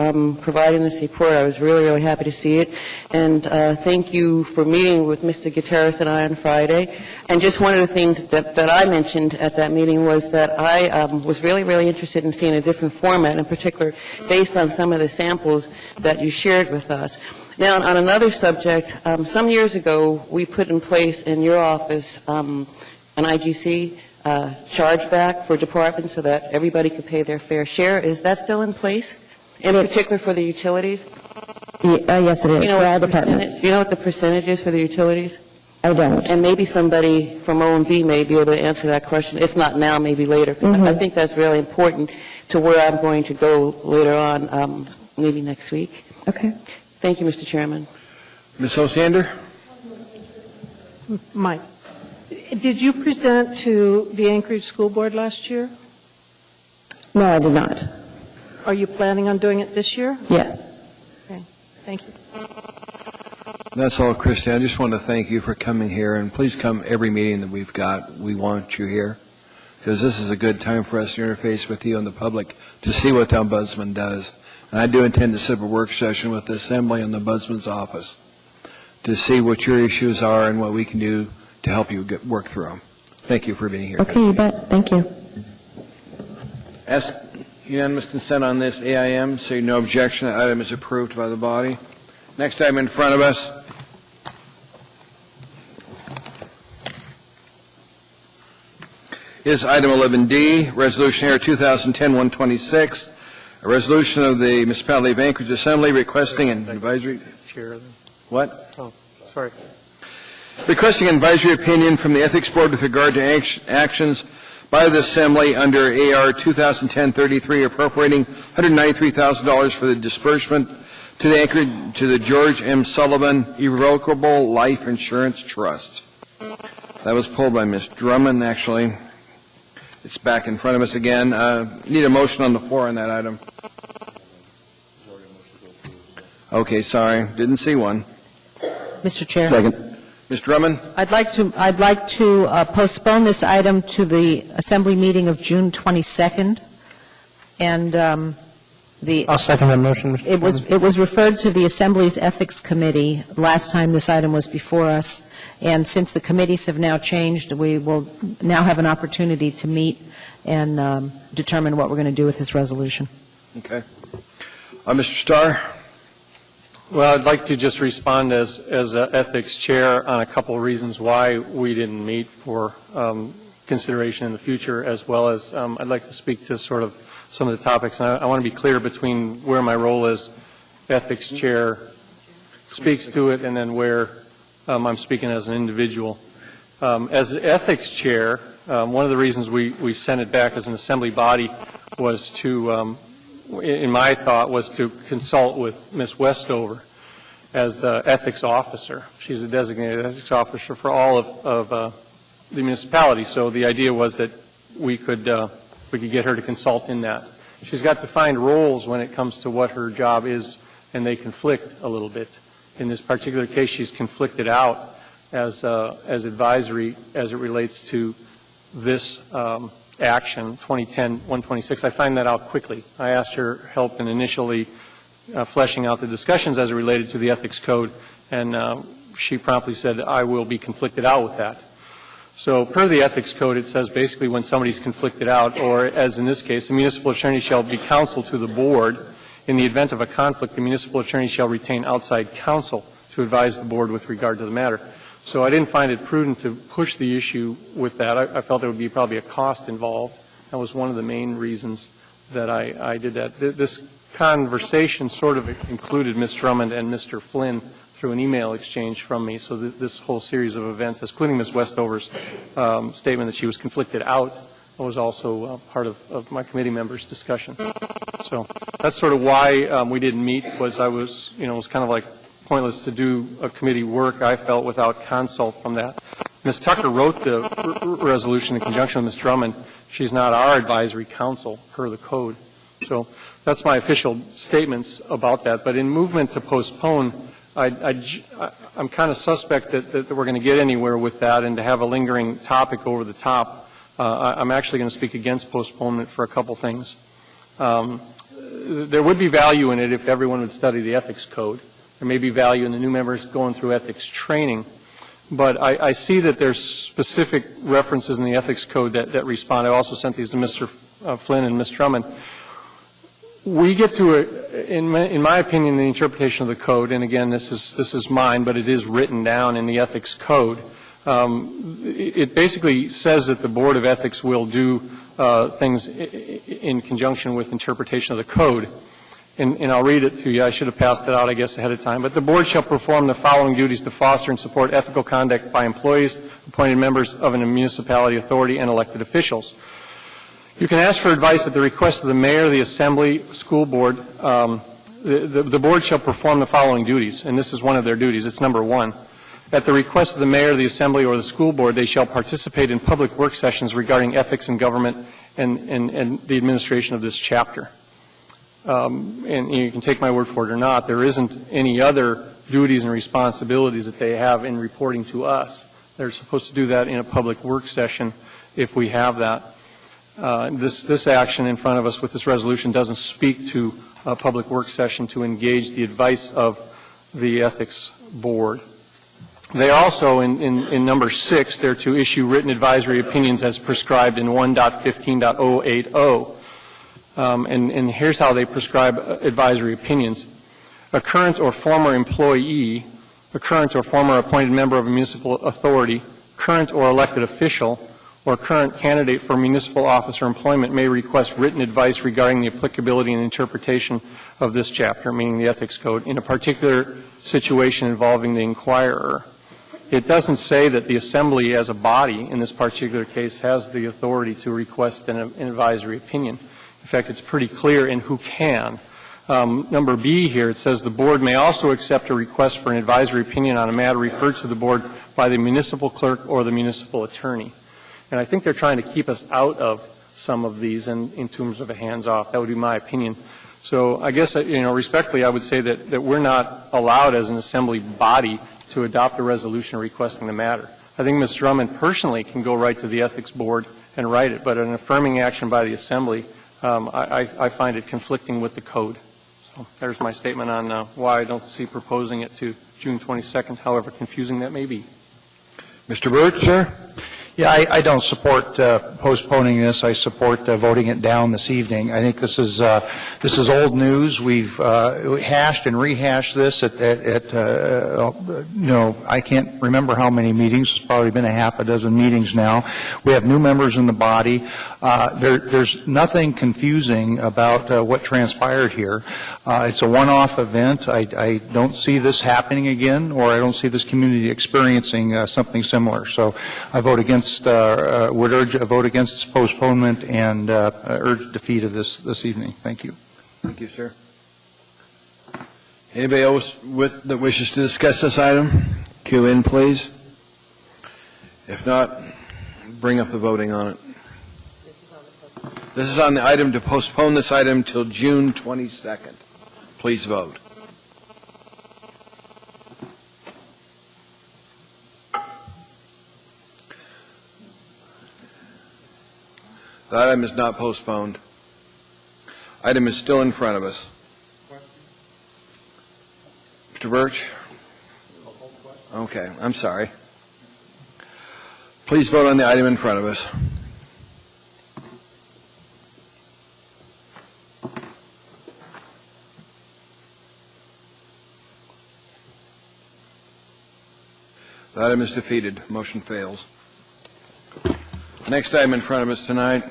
providing this report. I was really, really happy to see it. And thank you for meeting with Mr. Gutierrez and I on Friday. And just one of the things that I mentioned at that meeting was that I was really, really interested in seeing a different format, in particular based on some of the samples that you shared with us. Now, on another subject, some years ago, we put in place in your office an IGC chargeback for departments so that everybody could pay their fair share. Is that still in place, in particular for the utilities? Yes, it is, for all departments. Do you know what the percentage is for the utilities? I don't. And maybe somebody from OMB may be able to answer that question. If not now, maybe later. I think that's really important to where I'm going to go later on, maybe next week. Okay. Thank you, Mr. Chairman. Ms. Osiander? Mike, did you present to the Anchorage School Board last year? No, I did not. Are you planning on doing it this year? Yes. Okay. Thank you. That's all, Christy. I just want to thank you for coming here, and please come every meeting that we've got. We want you here because this is a good time for us to interface with you and the public to see what the Ombudsman does. And I do intend to set up a work session with the Assembly and the Ombudsman's office to see what your issues are and what we can do to help you work through them. Thank you for being here. Okay, you bet. Thank you. Ask unanimous consent on this AIM, so no objection. The item is approved by the body. Next item in front of us is item 11D, Resolution Air 2010-126. A resolution of the Municipality of Anchorage Assembly requesting an advisory... Chair. What? Oh, sorry. Requesting an advisory opinion from the Ethics Board with regard to actions by the Assembly under AR 2010-33 appropriating $193,000 for the disbursement to the George M. Sullivan Irrevocable Life Insurance Trust. That was pulled by Ms. Drummond, actually. It's back in front of us again. Need a motion on the floor on that item. Okay, sorry. Didn't see one. Mr. Chair. Second. Ms. Drummond? I'd like to postpone this item to the Assembly meeting of June 22nd. And I'll second that motion, Mr. Chairman. It was referred to the Assembly's Ethics Committee last time this item was before us. And since the committees have now changed, we will now have an opportunity to meet and determine what we're going to do with this resolution. Okay. Mr. Starr? Well, I'd like to just respond as ethics chair on a couple of reasons why we didn't meet for consideration in the future, as well as I'd like to speak to sort of some of the topics. And I want to be clear between where my role as ethics chair speaks to it and then where I'm speaking as an individual. As ethics chair, one of the reasons we sent it back as an assembly body was to, in my thought, was to consult with Ms. Westover as ethics officer. She's a designated ethics officer for all of the municipality. So the idea was that we could get her to consult in that. She's got defined roles when it comes to what her job is, and they conflict a little bit. In this particular case, she's conflicted out as advisory as it relates to this action, 2010-126. I find that out quickly. I asked her help in initially fleshing out the discussions as it related to the ethics code, and she promptly said, I will be conflicted out with that. So per the ethics code, it says basically when somebody's conflicted out, or as in this case, the municipal attorney shall be counsel to the board. In the event of a conflict, the municipal attorney shall retain outside counsel to advise the board with regard to the matter. So I didn't find it prudent to push the issue with that. I felt there would be probably a cost involved. That was one of the main reasons that I did that. This conversation sort of included Ms. Drummond and Mr. Flynn through an email exchange from me. So this whole series of events, including Ms. Westover's statement that she was conflicted out, was also part of my committee members' discussion. So that's sort of why we didn't meet. Was I was, it was kind of like pointless to do a committee work, I felt, without consult from that. Ms. Tucker wrote the resolution in conjunction with Ms. Drummond. She's not our advisory council per the code. So that's my official statements about that. But in movement to postpone, I'm kind of suspect that we're going to get anywhere with that, and to have a lingering topic over the top, I'm actually going to speak against postponement for a couple things. There would be value in it if everyone would study the ethics code. There may be value in the new members going through ethics training. But I see that there's specific references in the ethics code that respond. I also sent these to Mr. Flynn and Ms. Drummond. We get to, in my opinion, the interpretation of the code, and again, this is mine, but it is written down in the ethics code. It basically says that the Board of Ethics will do things in conjunction with interpretation of the code. And I'll read it to you. I should have passed it out, I guess, ahead of time. But the board shall perform the following duties to foster and support ethical conduct by employees, appointed members of a municipality authority, and elected officials. You can ask for advice at the request of the mayor, the assembly, school board. The board shall perform the following duties, and this is one of their duties. It's number 1. At the request of the mayor, the assembly, or the school board, they shall participate in public work sessions regarding ethics in government and the administration of this chapter. And you can take my word for it or not, there isn't any other duties and responsibilities that they have in reporting to us. They're supposed to do that in a public work session if we have that. This action in front of us with this resolution doesn't speak to a public work session to engage the advice of the ethics board. They also, in number 6, they're to issue written advisory opinions as prescribed in 1.15.080. And here's how they prescribe advisory opinions. A current or former employee, a current or former appointed member of a municipal authority, current or elected official, or current candidate for municipal office or employment may request written advice regarding the applicability and interpretation of this chapter, meaning the ethics code, in a particular situation involving the inquirer. It doesn't say that the assembly as a body in this particular case has the authority to request an advisory opinion. In fact, it's pretty clear in who can. Number B here, it says the board may also accept a request for an advisory opinion on a matter referred to the board by the municipal clerk or the municipal attorney. And I think they're trying to keep us out of some of these in terms of a hands-off. That would be my opinion. So I guess, respectfully, I would say that we're not allowed as an assembly body to adopt a resolution requesting the matter. I think Ms. Drummond personally can go right to the ethics board and write it, but an affirming action by the assembly, I find it conflicting with the code. So there's my statement on why I don't see proposing it to June 22nd, however confusing that may be. Mr. Birch, sir? Yeah, I don't support postponing this. I support voting it down this evening. I think this is old news. We've hashed and rehashed this at I can't remember how many meetings. It's probably been a half a dozen meetings now. We have new members in the body. There's nothing confusing about what transpired here. It's a one-off event. I don't see this happening again, or I don't see this community experiencing something similar. So I vote against, would urge a vote against postponement and urge defeat of this evening. Thank you. Thank you, sir. Anybody else that wishes to discuss this item? Queue in, please. If not, bring up the voting on it. This is on the item to postpone this item till June 22nd. Please vote. The item is not postponed. Item is still in front of us. Mr. Birch? Okay, I'm sorry. Please vote on the item in front of us. The item is defeated. Motion fails. Next item in front of us tonight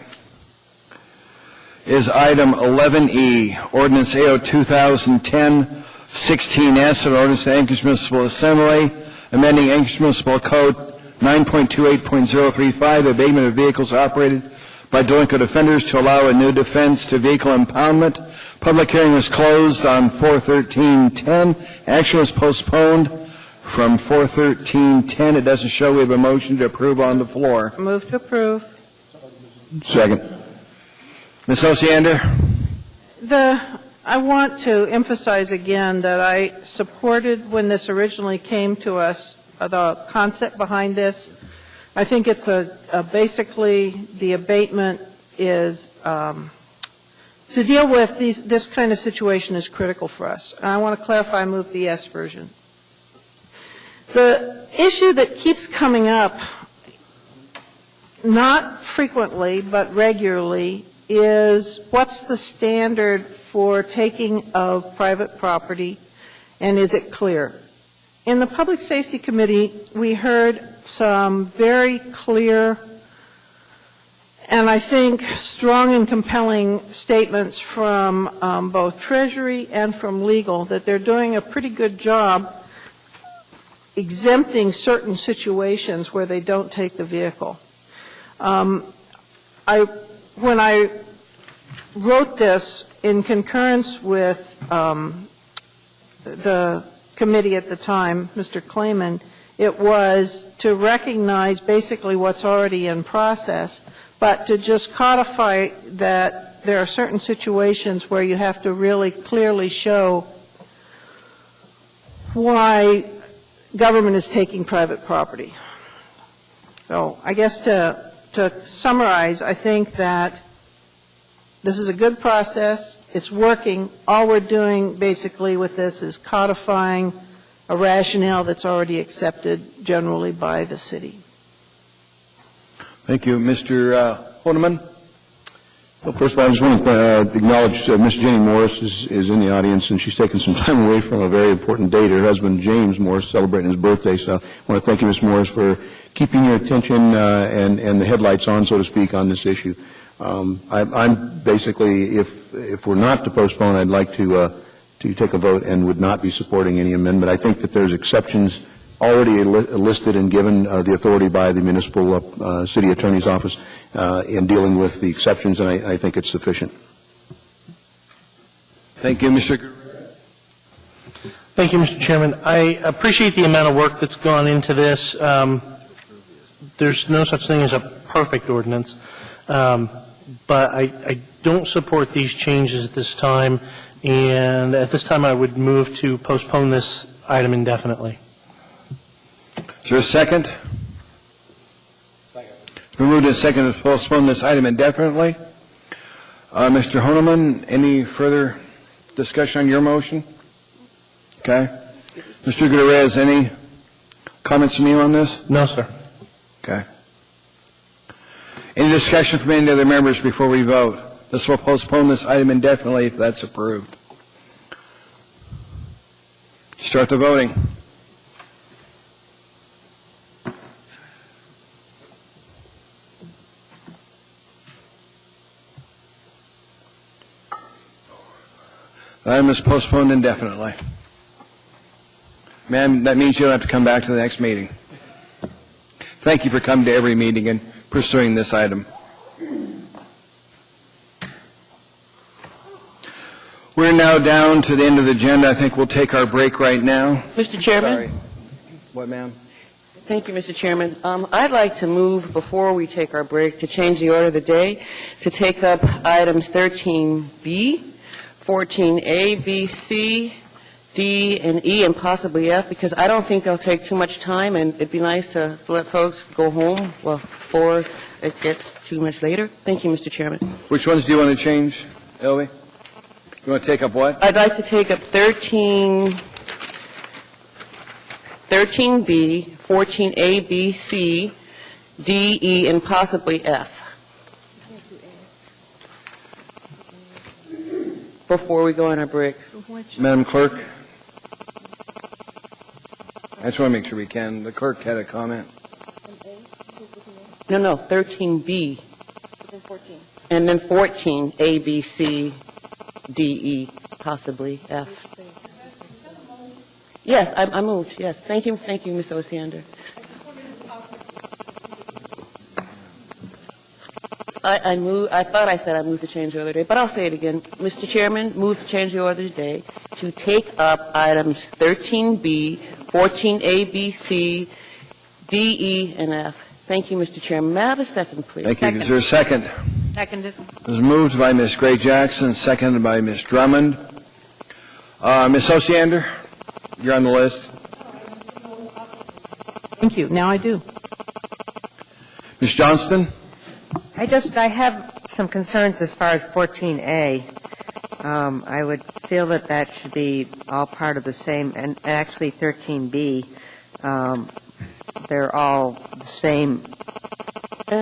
is item 11E, Ordinance AO 2010-16S, an ordinance to Anchorage Municipal Assembly, amending Anchorage Municipal Code 9.28.035, abatement of vehicles operated by delinquent offenders to allow a new defense to vehicle impoundment. Public hearing was closed on 4/13/10. Action was postponed from 4/13/10. It doesn't show we have a motion to approve on the floor. Move to approve. Second. Ms. Osiander? I want to emphasize again that I supported when this originally came to us, the concept behind this. I think it's basically the abatement is to deal with this kind of situation is critical for us. And I want to clarify, move the yes version. The issue that keeps coming up, not frequently but regularly, is what's the standard for taking of private property, and is it clear? In the Public Safety Committee, we heard some very clear and I think strong and compelling statements from both Treasury and from legal that they're doing a pretty good job exempting certain situations where they don't take the vehicle. When I wrote this in concurrence with the committee at the time, Mr. Clayman, it was to recognize basically what's already in process, but to just codify that there are certain situations where you have to really clearly show why government is taking private property. So I guess to summarize, I think that this is a good process. It's working. All we're doing basically with this is codifying a rationale that's already accepted generally by the city. Thank you. Mr. Honeman? Well, first of all, I just want to acknowledge Miss Jenny Morris is in the audience, and she's taken some time away from a very important date. Her husband, James Morris, celebrating his birthday. So I want to thank you, Ms. Morris, for keeping your attention and the headlights on, so to speak, on this issue. I'm basically, if we're not to postpone, I'd like to take a vote and would not be supporting any amendment. I think that there's exceptions already listed and given the authority by the municipal city attorney's office in dealing with the exceptions, and I think it's sufficient. Thank you, Mr. Thank you, Mr. Chairman. I appreciate the amount of work that's gone into this. There's no such thing as a perfect ordinance, but I don't support these changes at this time, and at this time I would move to postpone this item indefinitely. Is there a second? We moved to second to postpone this item indefinitely. Mr. Honeman, any further discussion on your motion? Okay. Mr. Gutierrez, any comments from you on this? No, sir. Okay. Any discussion from any other members before we vote? This will postpone this item indefinitely if that's approved. Start the voting. The item is postponed indefinitely. Ma'am, that means you don't have to come back to the next meeting. Thank you for coming to every meeting and pursuing this item. We're now down to the end of the agenda. I think we'll take our break right now. Mr. Chairman? Sorry. What, ma'am? Thank you, Mr. Chairman. I'd like to move, before we take our break, to change the order of the day, to take up items 13B, 14A, B, C, D, and E, and possibly F, because I don't think they'll take too much time, and it'd be nice to let folks go home before it gets too much later. Thank you, Mr. Chairman. Which ones do you want to change, Elvie? You want to take up what? I'd like to take up 13B, 14A, B, C, D, E, and possibly F. Before we go on our break. Madam Clerk? I just want to make sure we can. The clerk had a comment. No, 13B. And then 14, A, B, C, D, E, possibly F. Yes, I moved, yes. Thank you, Ms. Osiander. I thought I said I moved to change the order today, but I'll say it again. Mr. Chairman, move to change the order today to take up items 13B, 14A, B, C, D, E, and F. Thank you, Mr. Chairman. May I have a second, please? Thank you. Is there a second? Seconded. It was moved by Ms. Gray Jackson, seconded by Ms. Drummond. Ms. Osiander, you're on the list. Thank you. Now I do. Ms. Johnston? I have some concerns as far as 14A. I would feel that should be all part of the same, and actually 13B. They're all the same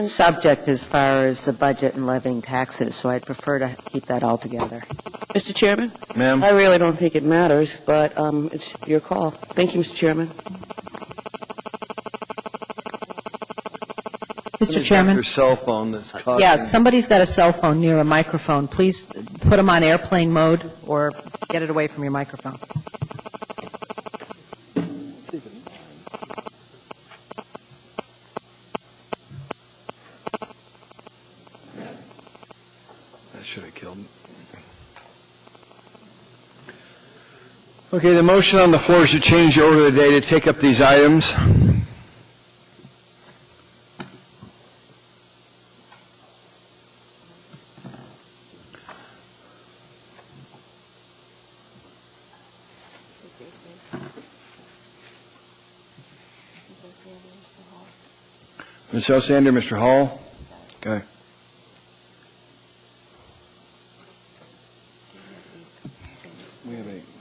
subject as far as the budget and levying taxes, so I'd prefer to keep that all together. Mr. Chairman? Ma'am? I really don't think it matters, but it's your call. Thank you, Mr. Chairman. Mr. Chairman? Your cell phone that's causing... Yeah, somebody's got a cell phone near a microphone. Please put them on airplane mode or get it away from your microphone. That should have killed him. Okay, the motion on the floor is to change the order of the day to take up these items. Ms. Osiander, Mr. Hall? Okay.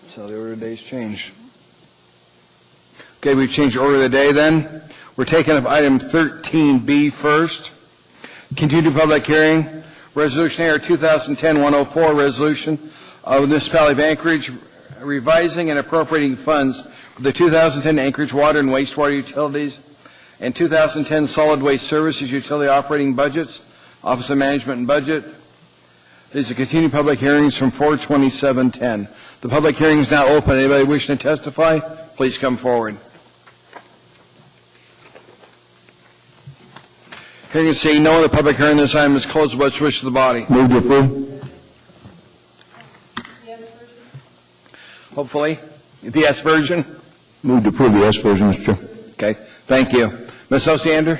So the order of the day's changed. Okay, we've changed the order of the day then. We're taking up item 13B first. Continued public hearing. Resolution AR 2010-104, resolution of the Municipality of Anchorage revising and appropriating funds for the 2010 Anchorage water and wastewater utilities and 2010 solid waste services utility operating budgets, Office of Management and Budget. These are continued public hearings from 4/27/10. The public hearing is now open. Anybody wishing to testify, please come forward. Hearing and seeing no one, the public hearing on this item is closed. What's the wish of the body? Move to approve. Hopefully. The S version? Move to approve the S version, Mr. Chair. Okay, thank you. Ms. Osiander?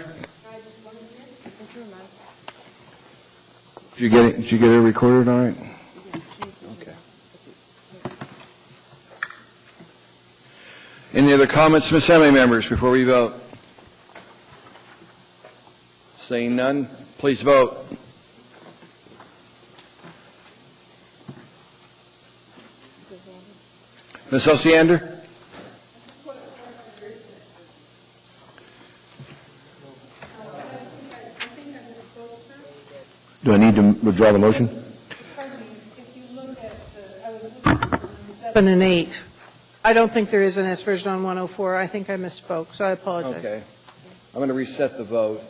Did you get it recorded all right? Okay. Any other comments from Assembly members before we vote? Seeing none, please vote. Ms. Osiander? Do I need to withdraw the motion? 7 and 8. I don't think there is an S version on 104. I think I misspoke, so I apologize. Okay. I'm going to reset the vote.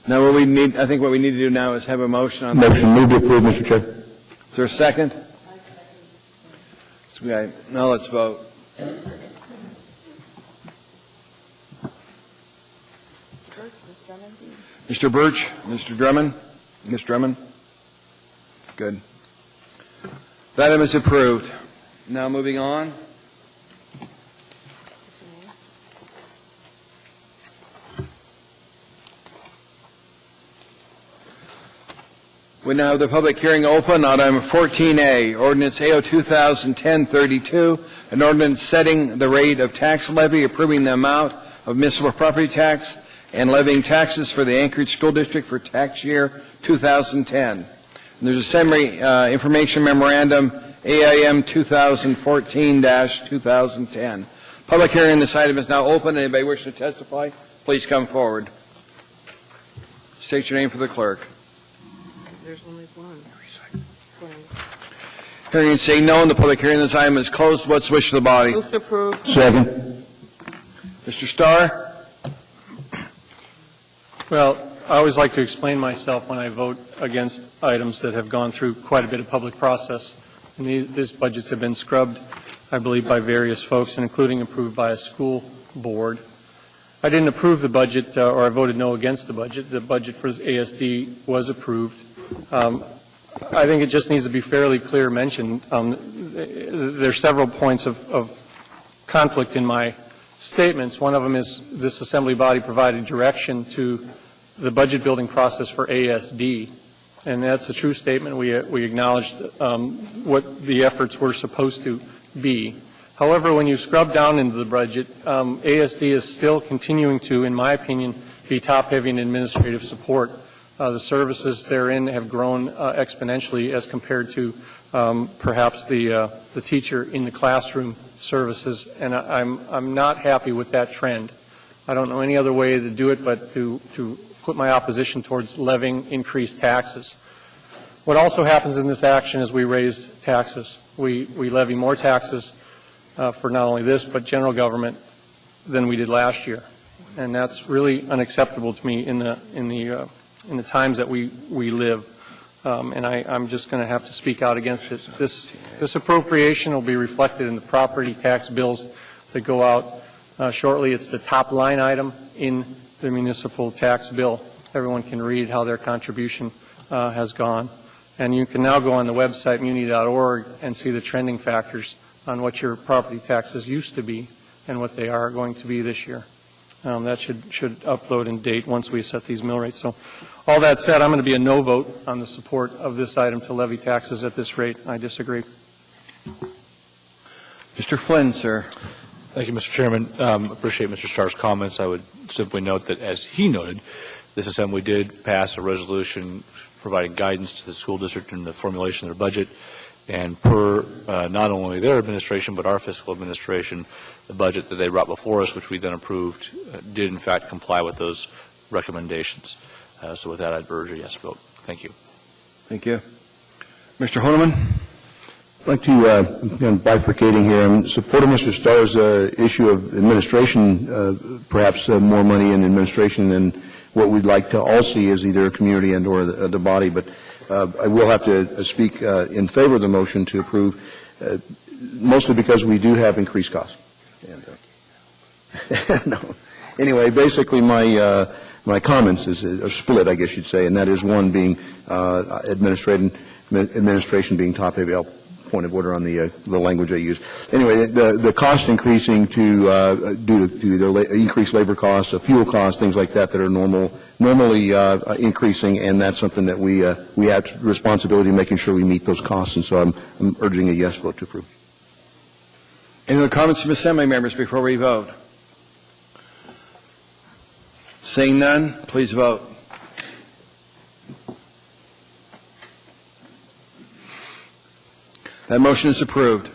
Now, what we need, I think what we need to do now is have a motion on Motion. Move to approve, Mr. Chair. Is there a second? Okay. Now let's vote. Mr. Birch, Mr. Drummond, Ms. Drummond. Good. That item is approved. Now moving on. We now have the public hearing open on item 14A, ordinance AO 2010-32, an ordinance setting the rate of tax levy, approving the amount of municipal property tax, and levying taxes for the Anchorage School District for tax year 2010. And there's a summary information memorandum, AIM 2014-2010. Public hearing on this item is now open. Anybody wish to testify, please come forward. State your name for the clerk. There's only one. Hearing and seeing no one, the public hearing on this item is closed. What's the wish of the body? Move to approve. Second. Mr. Starr? Well, I always like to explain myself when I vote against items that have gone through quite a bit of public process. And these budgets have been scrubbed, I believe, by various folks, and including approved by a school board. I didn't approve the budget, or I voted no against the budget. The budget for ASD was approved. I think it just needs to be fairly clear mentioned. There are several points of conflict in my statements. One of them is this assembly body provided direction to the budget building process for ASD, and that's a true statement. We acknowledged what the efforts were supposed to be. However, when you scrub down into the budget, ASD is still continuing to, in my opinion, be top-heavy in administrative support. The services therein have grown exponentially as compared to perhaps the teacher in the classroom services, and I'm not happy with that trend. I don't know any other way to do it but to put my opposition towards levying increased taxes. What also happens in this action is we raise taxes. We levy more taxes for not only this but general government than we did last year, and that's really unacceptable to me in the times that we live. And I'm just going to have to speak out against it. This appropriation will be reflected in the property tax bills that go out shortly. It's the top line item in the municipal tax bill. Everyone can read how their contribution has gone. And you can now go on the website, muni.org, and see the trending factors on what your property taxes used to be and what they are going to be this year. That should upload and date once we set these mill rates. So all that said, I'm going to be a no vote on the support of this item to levy taxes at this rate. I disagree. Mr. Flynn, sir. Thank you, Mr. Chairman. Appreciate Mr. Starr's comments. I would simply note that, as he noted, this Assembly did pass a resolution providing guidance to the school district in the formulation of their budget, and per not only their administration but our fiscal administration, the budget that they brought before us, which we then approved, did in fact comply with those recommendations. So with that, I'd urge a yes vote. Thank you. Thank you. Mr. Honeman? I'd like to, bifurcating here, in support of Mr. Starr's issue of administration, perhaps more money in administration than what we'd like to all see as either a community and or the body. But I will have to speak in favor of the motion to approve, mostly because we do have increased costs. And, no. Anyway, basically my comments are split, I guess you'd say, and that is one being administration being top heavy. I'll point of order on the language I use. Anyway, the cost increasing due to the increased labor costs, fuel costs, things like that are normally increasing, and that's something that we have responsibility in making sure we meet those costs, and so I'm urging a yes vote to approve. Any other comments from Assembly members before we vote? Seeing none, please vote. That motion is approved.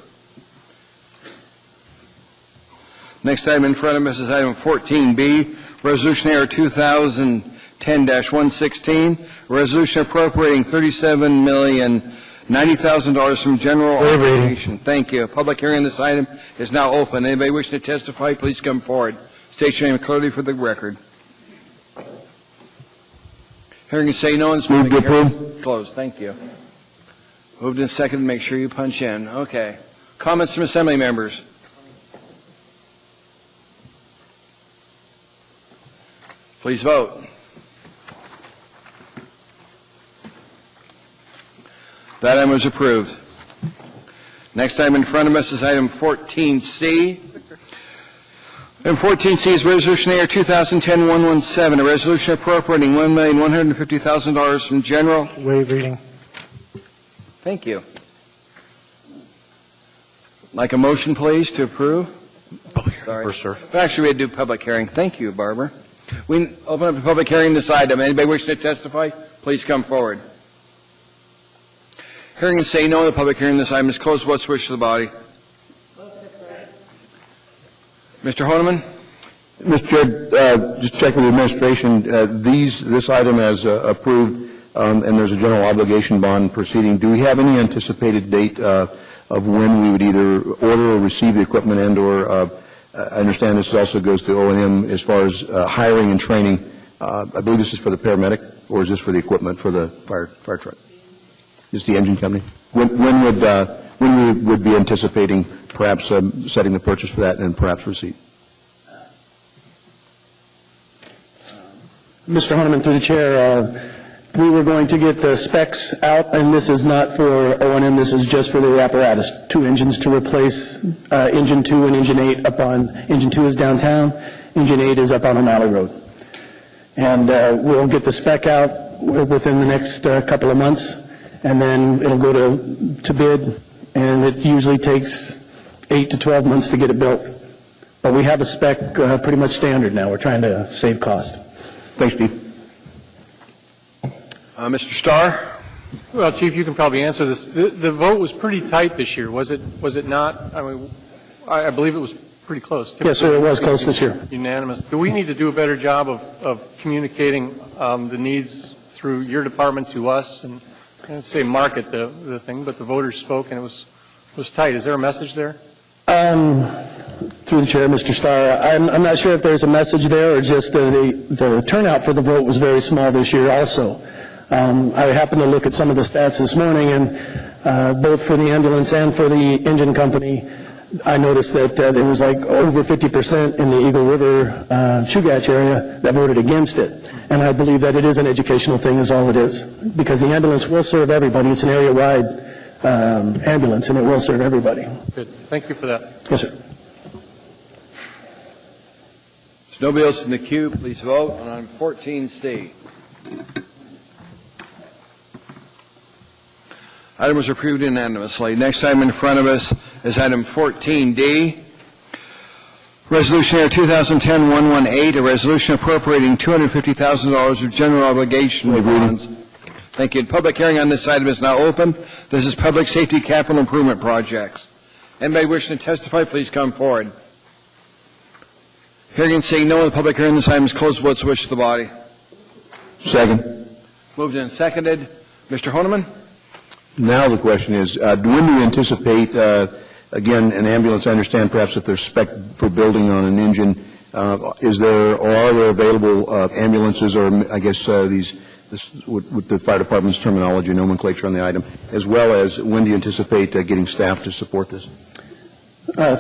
Next item in front of us is item 14B, Resolution AR 2010-116, a resolution appropriating $37,090,000 from general obligation. Thank you. Public hearing on this item is now open. Anybody wishing to testify, please come forward. State your name clearly for the record. Hearing and say no one's moved to approve. Closed. Thank you. Moved in second. Make sure you punch in. Okay. Comments from Assembly members? Please vote. That item was approved. Next item in front of us is item 14C. Item 14C is Resolution AR 2010-117, a resolution appropriating $1,150,000 from general. Waive reading. Thank you. Like a motion, please, to approve? Public hearing first, sir. Actually, we had to do public hearing. Thank you, Barbara. We open up the public hearing this item. Anybody wishing to testify, please come forward. Hearing and say no, the public hearing this item is closed. What's the wish of the body? Mr. Honeman? Mr. Chair, just checking with the administration, this item as approved, and there's a general obligation bond proceeding. Do we have any anticipated date of when we would either order or receive the equipment and/or I understand this also goes to O&M as far as hiring and training. I believe this is for the paramedic, or is this for the equipment for the fire truck? Is the engine company? When we would be anticipating perhaps setting the purchase for that and perhaps receipt? Mr. Honeman, through the chair, we were going to get the specs out, and this is not for O&M, this is just for the apparatus. 2 engines to replace Engine 2 and Engine 8 Engine 2 is downtown, Engine 8 is up on O'Malley Road. And we'll get the spec out within the next couple of months, and then it'll go to bid, and it usually takes 8 to 12 months to get it built. But we have a spec pretty much standard now. We're trying to save cost. Thanks, Steve. Mr. Starr? Well, Chief, you can probably answer this. The vote was pretty tight this year, was it not? I mean, I believe it was pretty close. Yes, sir, it was close this year. Unanimous. Do we need to do a better job of communicating the needs through your department to us and say market the thing, but the voters spoke and it was tight. Is there a message there? Through the chair, Mr. Starr, I'm not sure if there's a message there or just the turnout for the vote was very small this year also. I happened to look at some of the stats this morning, and both for the ambulance and for the engine company, I noticed that there was like over 50% in the Eagle River Chugach area that voted against it. And I believe that it is an educational thing is all it is, because the ambulance will serve everybody. It's an area-wide ambulance, and it will serve everybody. Good. Thank you for that. Yes, sir. There's nobody else in the queue. Please vote on item 14C. Item was approved unanimously. Next item in front of us is item 14D. Resolution Air 2010-118, a resolution appropriating $250,000 of general obligation bonds. Thank you. Public hearing on this item is now open. This is Public Safety Capital Improvement Projects. Anybody wishing to testify, please come forward. Hearing and seeing no one, the public hearing on this item is closed. What's the wish of the body? Second. Moved and seconded. Mr. Honeman? Now the question is, when do you anticipate, again, an ambulance, I understand perhaps if there's spec for building on an engine, are there available ambulances, or I guess with the fire department's terminology, nomenclature on the item, as well as when do you anticipate getting staff to support this?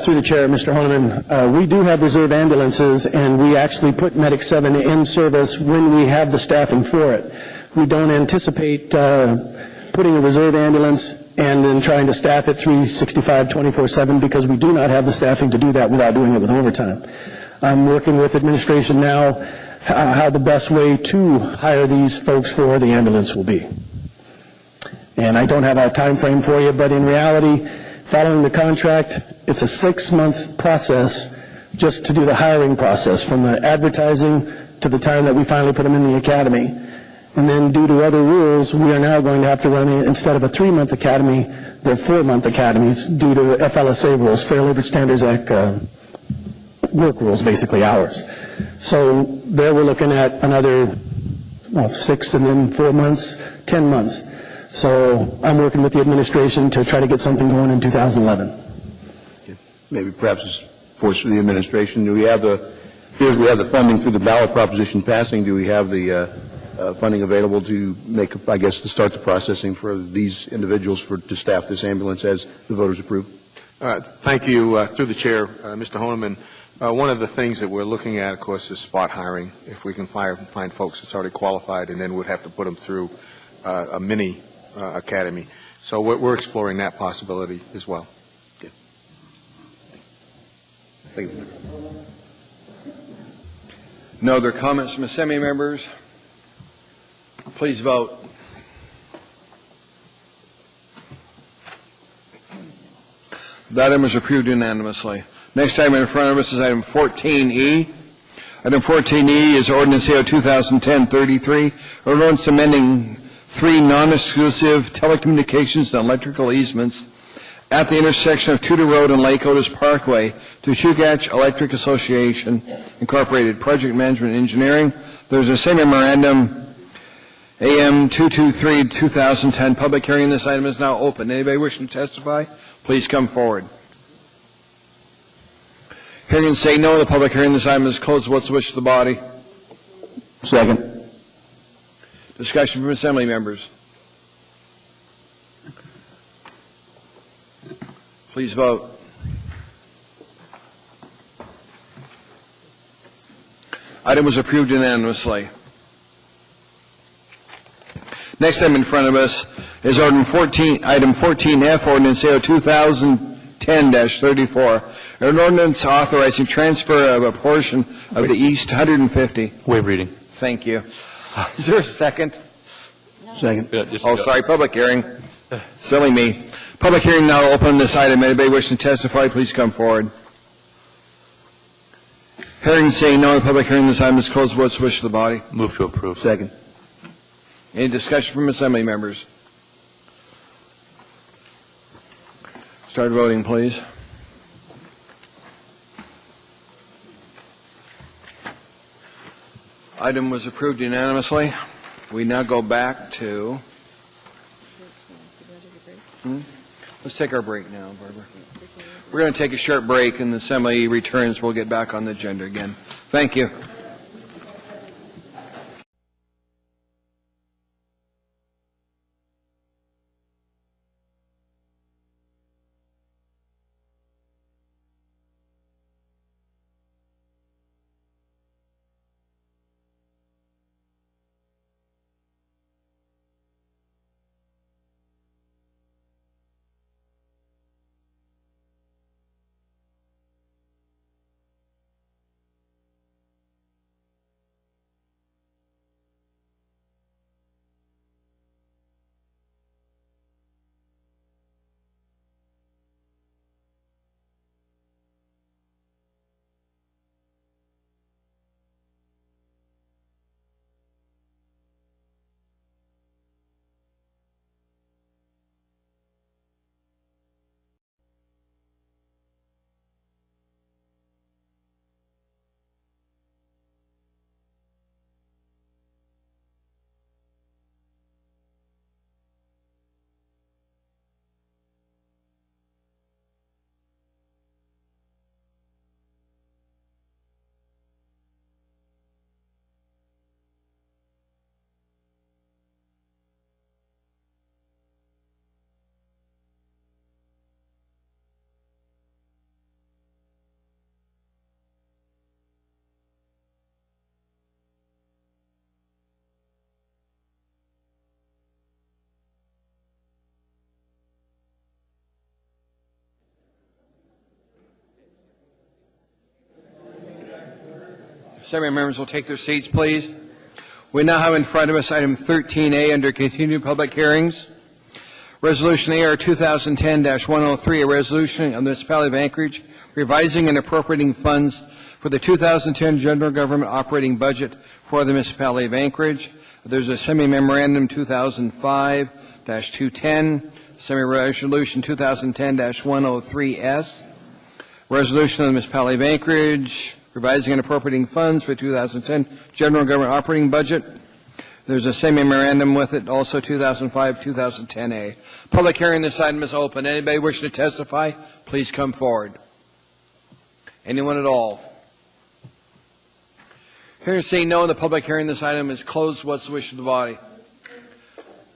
Through the chair, Mr. Honeman, we do have reserve ambulances, and we actually put Medic 7 in service when we have the staffing for it. We don't anticipate putting a reserve ambulance and then trying to staff it 365 24/7, because we do not have the staffing to do that without doing it with overtime. I'm working with administration now how the best way to hire these folks for the ambulance will be. And I don't have a time frame for you, but in reality, following the contract, it's a 6-month process just to do the hiring process, from the advertising to the time that we finally put them in the academy. And then due to other rules, we are now going to have to run, instead of a 3-month academy, they're 4-month academies due to FLSA rules, Fair Labor Standards Act work rules, basically hours. So there we're looking at another 6 and then 4 months, 10 months. So I'm working with the administration to try to get something going in 2011. Maybe perhaps it's forced for the administration. Do we have here's we have the funding through the ballot proposition passing. Do we have the funding available to make, I guess, to start the processing for these individuals to staff this ambulance as the voters approve? Thank you. Through the chair, Mr. Honeman, one of the things that we're looking at, of course, is spot hiring. If we can find folks that's already qualified, and then we'd have to put them through a mini academy. So we're exploring that possibility as well. Okay. Thank you. No other comments from Assembly members? Please vote. That item is approved unanimously. Next item in front of us is item 14E. Item 14E is Ordinance AO 2010-33, ordinance amending 3 non-exclusive telecommunications and electrical easements at the intersection of Tudor Road and Lake Otis Parkway to Chugach Electric Association Incorporated, Project Management Engineering. There's a same memorandum, AM 223, 2010. Public hearing. This item is now open. Anybody wishing to testify, please come forward. Hearing and say no, the public hearing. This item is closed. What's the wish of the body? Second. Discussion from assembly members. Please vote. Item was approved unanimously. Next item in front of us is item 14F, ordinance AO 2010-34, an ordinance authorizing transfer of a portion of the East 150. Waive reading. Thank you. Is there a second? Second. Sorry, public hearing. Silly me. Public hearing now open on this item. Anybody wishing to testify, please come forward. Hearing saying no, the public hearing this item is closed. What's the wish of the body? Move to approve. Second. Any discussion from assembly members? Start voting, please. Item was approved unanimously. We now go back to... Let's take our break now, Barbara. We're going to take a short break, and the assembly returns. We'll get back on the agenda again. Thank you. Assembly members will take their seats, please. We now have in front of us item 13A under continued public hearings. Resolution AR 2010-103, a resolution of the Municipality of Anchorage revising and appropriating funds for the 2010 general government operating budget for the Municipality of Anchorage. There's a semi-memorandum 2005-210, semi-resolution 2010-103S, resolution of the Municipality of Anchorage revising and appropriating funds for 2010 general government operating budget. There's a semi-memorandum with it, also 2005-2010A. Public hearing this item is open. Anybody wishing to testify, please come forward. Anyone at all? Hearing saying no, the public hearing this item is closed. What's the wish of the body?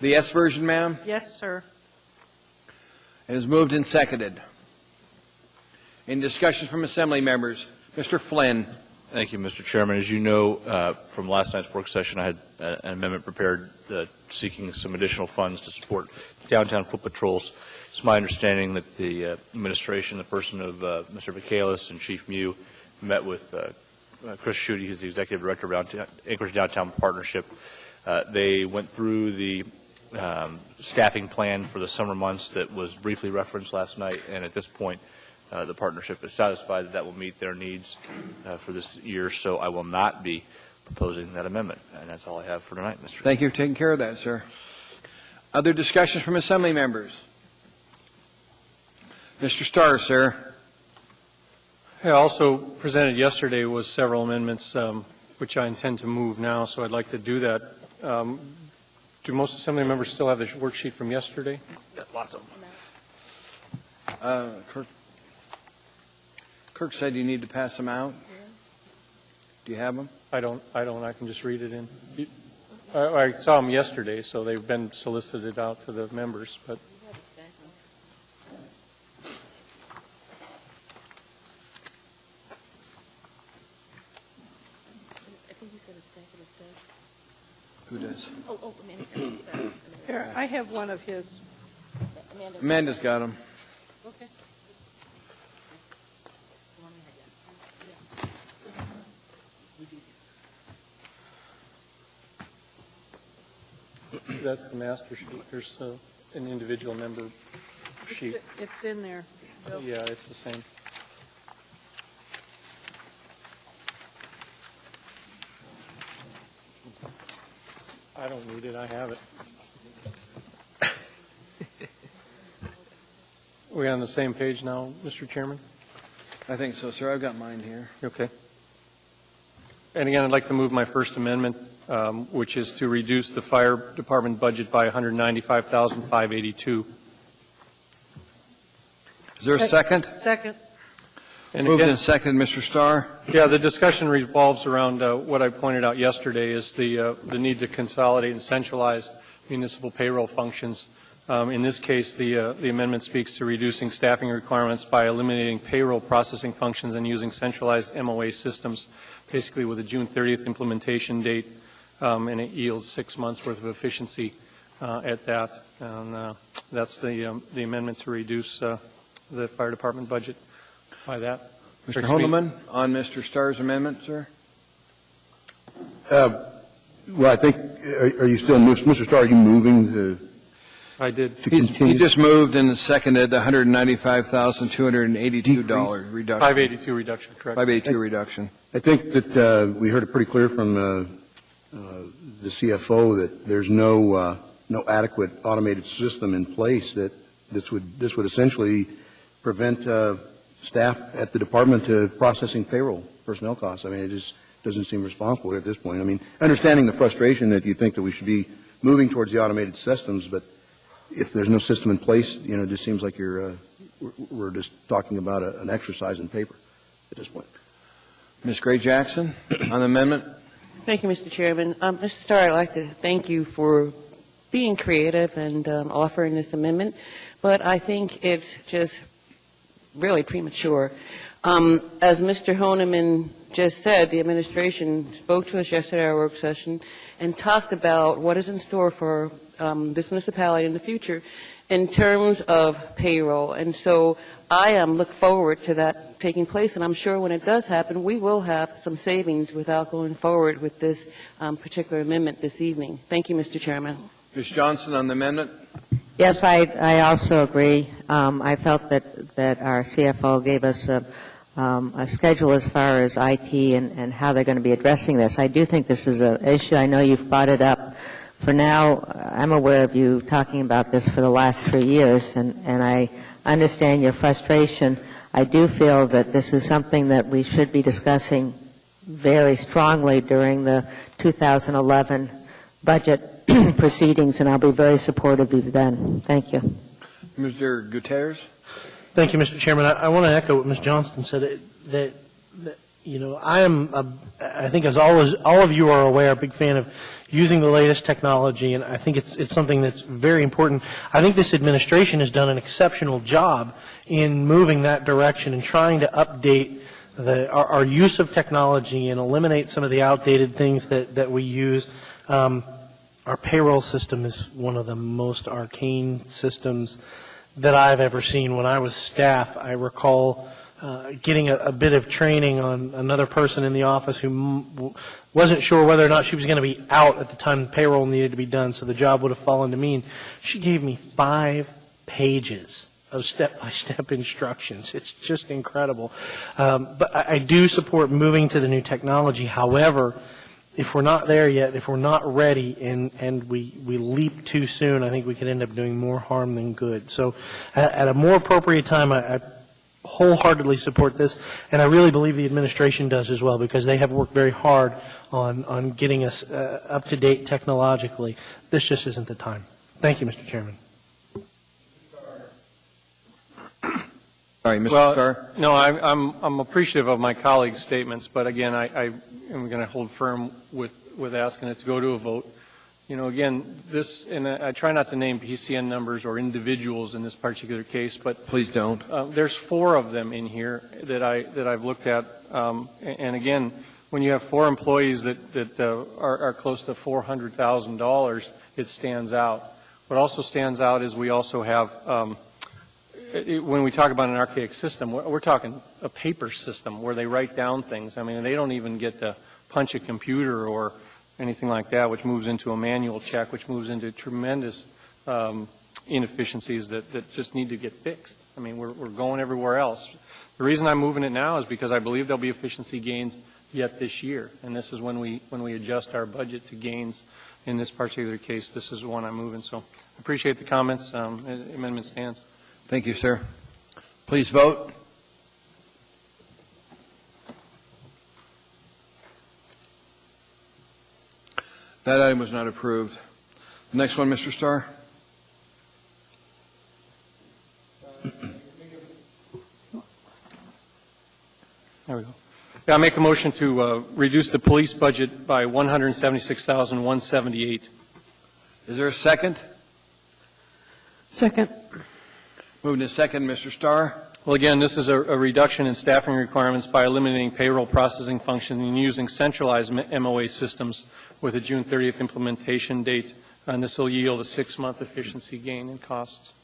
The yes version, ma'am? Yes, sir. It is moved and seconded. Any discussion from assembly members? Mr. Flynn. Thank you, Mr. Chairman. As you know, from last night's work session, I had an amendment prepared seeking some additional funds to support downtown foot patrols. It's my understanding that the administration, the person of Mr. Michaelis and Chief Mew, met with Chris Schutte, who's the executive director of Anchorage Downtown Partnership. They went through the staffing plan for the summer months that was briefly referenced last night, and at this point, the partnership is satisfied that that will meet their needs for this year, so I will not be proposing that amendment. And that's all I have for tonight, Mr. Chairman. Thank you for taking care of that, sir. Other discussions from assembly members? Mr. Starr, sir. I also presented yesterday was several amendments which I intend to move now, so I'd like to do that. Do most Assembly members still have the worksheet from yesterday? Lots of them. Kirk said you need to pass them out. Do you have them? I don't. I can just read it in. I saw them yesterday, so they've been solicited out to the members, but. Who does? Amanda. Sorry. Here, I have one of his. Amanda's got them. Okay. That's the master sheet. There's an individual member sheet. It's in there. Bill. Yeah, it's the same. I don't need it. I have it. Are we on the same page now, Mr. Chairman? I think so, sir. I've got mine here. Okay. And again, I'd like to move my first amendment, which is to reduce the fire department budget by $195,582. Is there a second? Second. And Moved again, and second, Mr. Starr. Yeah, the discussion revolves around what I pointed out yesterday is the need to consolidate and centralize municipal payroll functions. In this case, the amendment speaks to reducing staffing requirements by eliminating payroll processing functions and using centralized MOA systems, basically with a June 30th implementation date, and it yields 6 months' worth of efficiency at that. And that's the amendment to reduce the fire department budget by that. Mr. Hondeman, on Mr. Starr's amendment, sir? Well, I think, are you still, Mr. Starr, are you moving to? I did. He just moved and seconded $195,282 reduction. 582 reduction, correct. 582 reduction. I think that we heard it pretty clear from the CFO that there's no adequate automated system in place that this would essentially prevent staff at the department processing payroll personnel costs. I mean, it just doesn't seem responsible at this point. I mean, understanding the frustration that you think that we should be moving towards the automated systems, but if there's no system in place, you know, it just seems like we're just talking about an exercise in paper at this point. Ms. Gray Jackson, on the amendment. Thank you, Mr. Chairman. Mr. Starr, I'd like to thank you for being creative and offering this amendment, but I think it's just really premature. As Mr. Honeman just said, the administration spoke to us yesterday at our work session and talked about what is in store for this municipality in the future in terms of payroll. And so I look forward to that taking place, and I'm sure when it does happen, we will have some savings without going forward with this particular amendment this evening. Thank you, Mr. Chairman. Ms. Johnson, on the amendment. Yes, I also agree. I felt that our CFO gave us a schedule as far as IT and how they're going to be addressing this. I do think this is an issue. I know you've brought it up. For now, I'm aware of you talking about this for the last 3 years, and I understand your frustration. I do feel that this is something that we should be discussing very strongly during the 2011 budget proceedings, and I'll be very supportive of you then. Thank you. Mr. Gutierrez. Thank you, Mr. Chairman. I want to echo what Ms. Johnston said, that you know, I think as all of you are aware, a big fan of using the latest technology, and I think it's something that's very important. I think this administration has done an exceptional job in moving that direction and trying to update our use of technology and eliminate some of the outdated things that we use. Our payroll system is one of the most arcane systems that I've ever seen. When I was staff, I recall getting a bit of training on another person in the office who wasn't sure whether or not she was going to be out at the time the payroll needed to be done, so the job would have fallen to me. And she gave me 5 pages of step-by-step instructions. It's just incredible. But I do support moving to the new technology. However, if we're not there yet, if we're not ready and we leap too soon, I think we could end up doing more harm than good. So at a more appropriate time, I wholeheartedly support this, and I really believe the administration does as well, because they have worked very hard on getting us up to date technologically. This just isn't the time. Thank you, Mr. Chairman. Sorry, Mr. Well, Starr. no, I'm appreciative of my colleagues' statements, but again, I am going to hold firm with asking it to go to a vote. You know, again, this, and I try not to name PCN numbers or individuals in this particular case, but please don't. There's 4 of them in here that I've looked at, and again, when you have 4 employees that are close to $400,000, it stands out. What also stands out is we also have, when we talk about an archaic system, we're talking a paper system where they write down things. I mean, they don't even get to punch a computer or anything like that, which moves into a manual check, which moves into tremendous inefficiencies that just need to get fixed. I mean, we're going everywhere else. The reason I'm moving it now is because I believe there'll be efficiency gains yet this year, and this is when we adjust our budget to gains. In this particular case, this is the one I'm moving. So I appreciate the comments. Amendment stands. Thank you, sir. Please vote. That item was not approved. The next one, Mr. Starr. There we go. Yeah, I make a motion to reduce the police budget by $176,178. Is there a second? Second. Moving to second, Mr. Starr. Well, again, this is a reduction in staffing requirements by eliminating payroll processing function and using centralized MOA systems with a June 30th implementation date, and this will yield a 6-month efficiency gain in costs.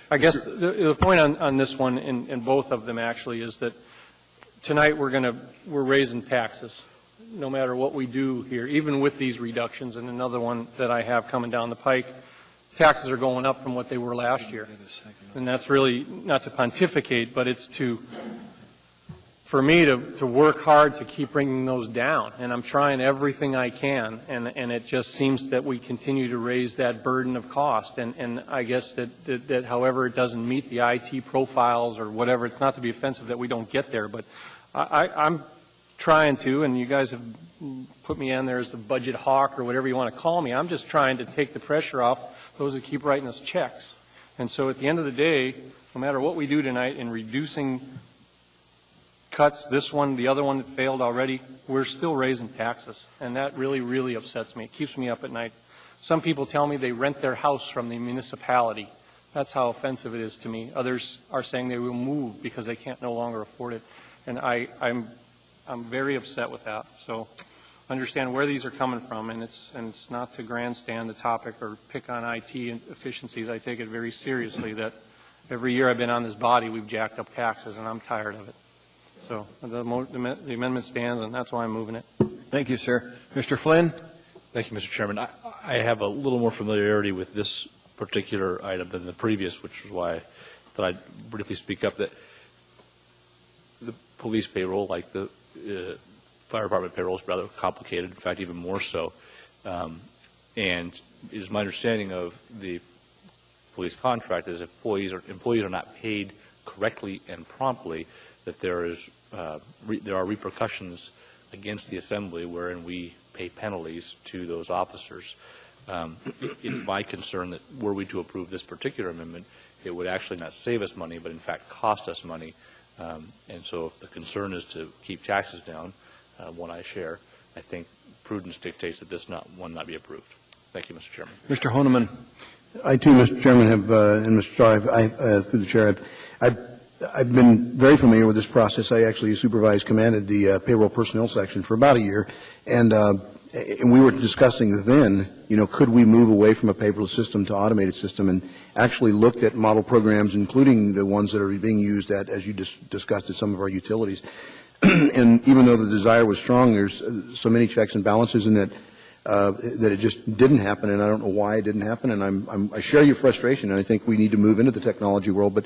I guess the point on this one, and both of them actually, is that tonight we're raising taxes, no matter what we do here, even with these reductions. And another one that I have coming down the pike, taxes are going up from what they were last year. And that's really not to pontificate, but it's for me to work hard to keep bringing those down. And I'm trying everything I can, and it just seems that we continue to raise that burden of cost. And I guess that however it doesn't meet the IT profiles or whatever, it's not to be offensive that we don't get there, but I'm trying to, and you guys have put me in there as the budget hawk or whatever you want to call me. I'm just trying to take the pressure off those that keep writing us checks. And so at the end of the day, no matter what we do tonight in reducing cuts, this one, the other one that failed already, we're still raising taxes. And that really, really upsets me. It keeps me up at night. Some people tell me they rent their house from the municipality. That's how offensive it is to me. Others are saying they will move because they can't no longer afford it. And I'm very upset with that. So understand where these are coming from, and it's not to grandstand the topic or pick on IT efficiencies. I take it very seriously that every year I've been on this body, we've jacked up taxes, and I'm tired of it. So the amendment stands, and that's why I'm moving it. Thank you, sir. Mr. Flynn? Thank you, Mr. Chairman. I have a little more familiarity with this particular item than the previous, which is why I thought I'd briefly speak up. That the police payroll, like the fire department payroll, is rather complicated, in fact, even more so. And it is my understanding of the police contract is if employees are not paid correctly and promptly, that there are repercussions against the Assembly wherein we pay penalties to those officers. It's my concern that were we to approve this particular amendment, it would actually not save us money, but in fact cost us money. And so if the concern is to keep taxes down, one I share, I think prudence dictates that this not be approved. Thank you, Mr. Chairman. Mr. Honeman. I too, Mr. Chairman, have, and Mr. Starr, through the chair, I've been very familiar with this process. I actually commanded the payroll personnel section for about a year, and we were discussing then, could we move away from a paperless system to automated system, and actually looked at model programs, including the ones that are being used as you discussed at some of our utilities. And even though the desire was strong, there's so many checks and balances in it that it just didn't happen, and I don't know why it didn't happen. And I share your frustration, and I think we need to move into the technology world. But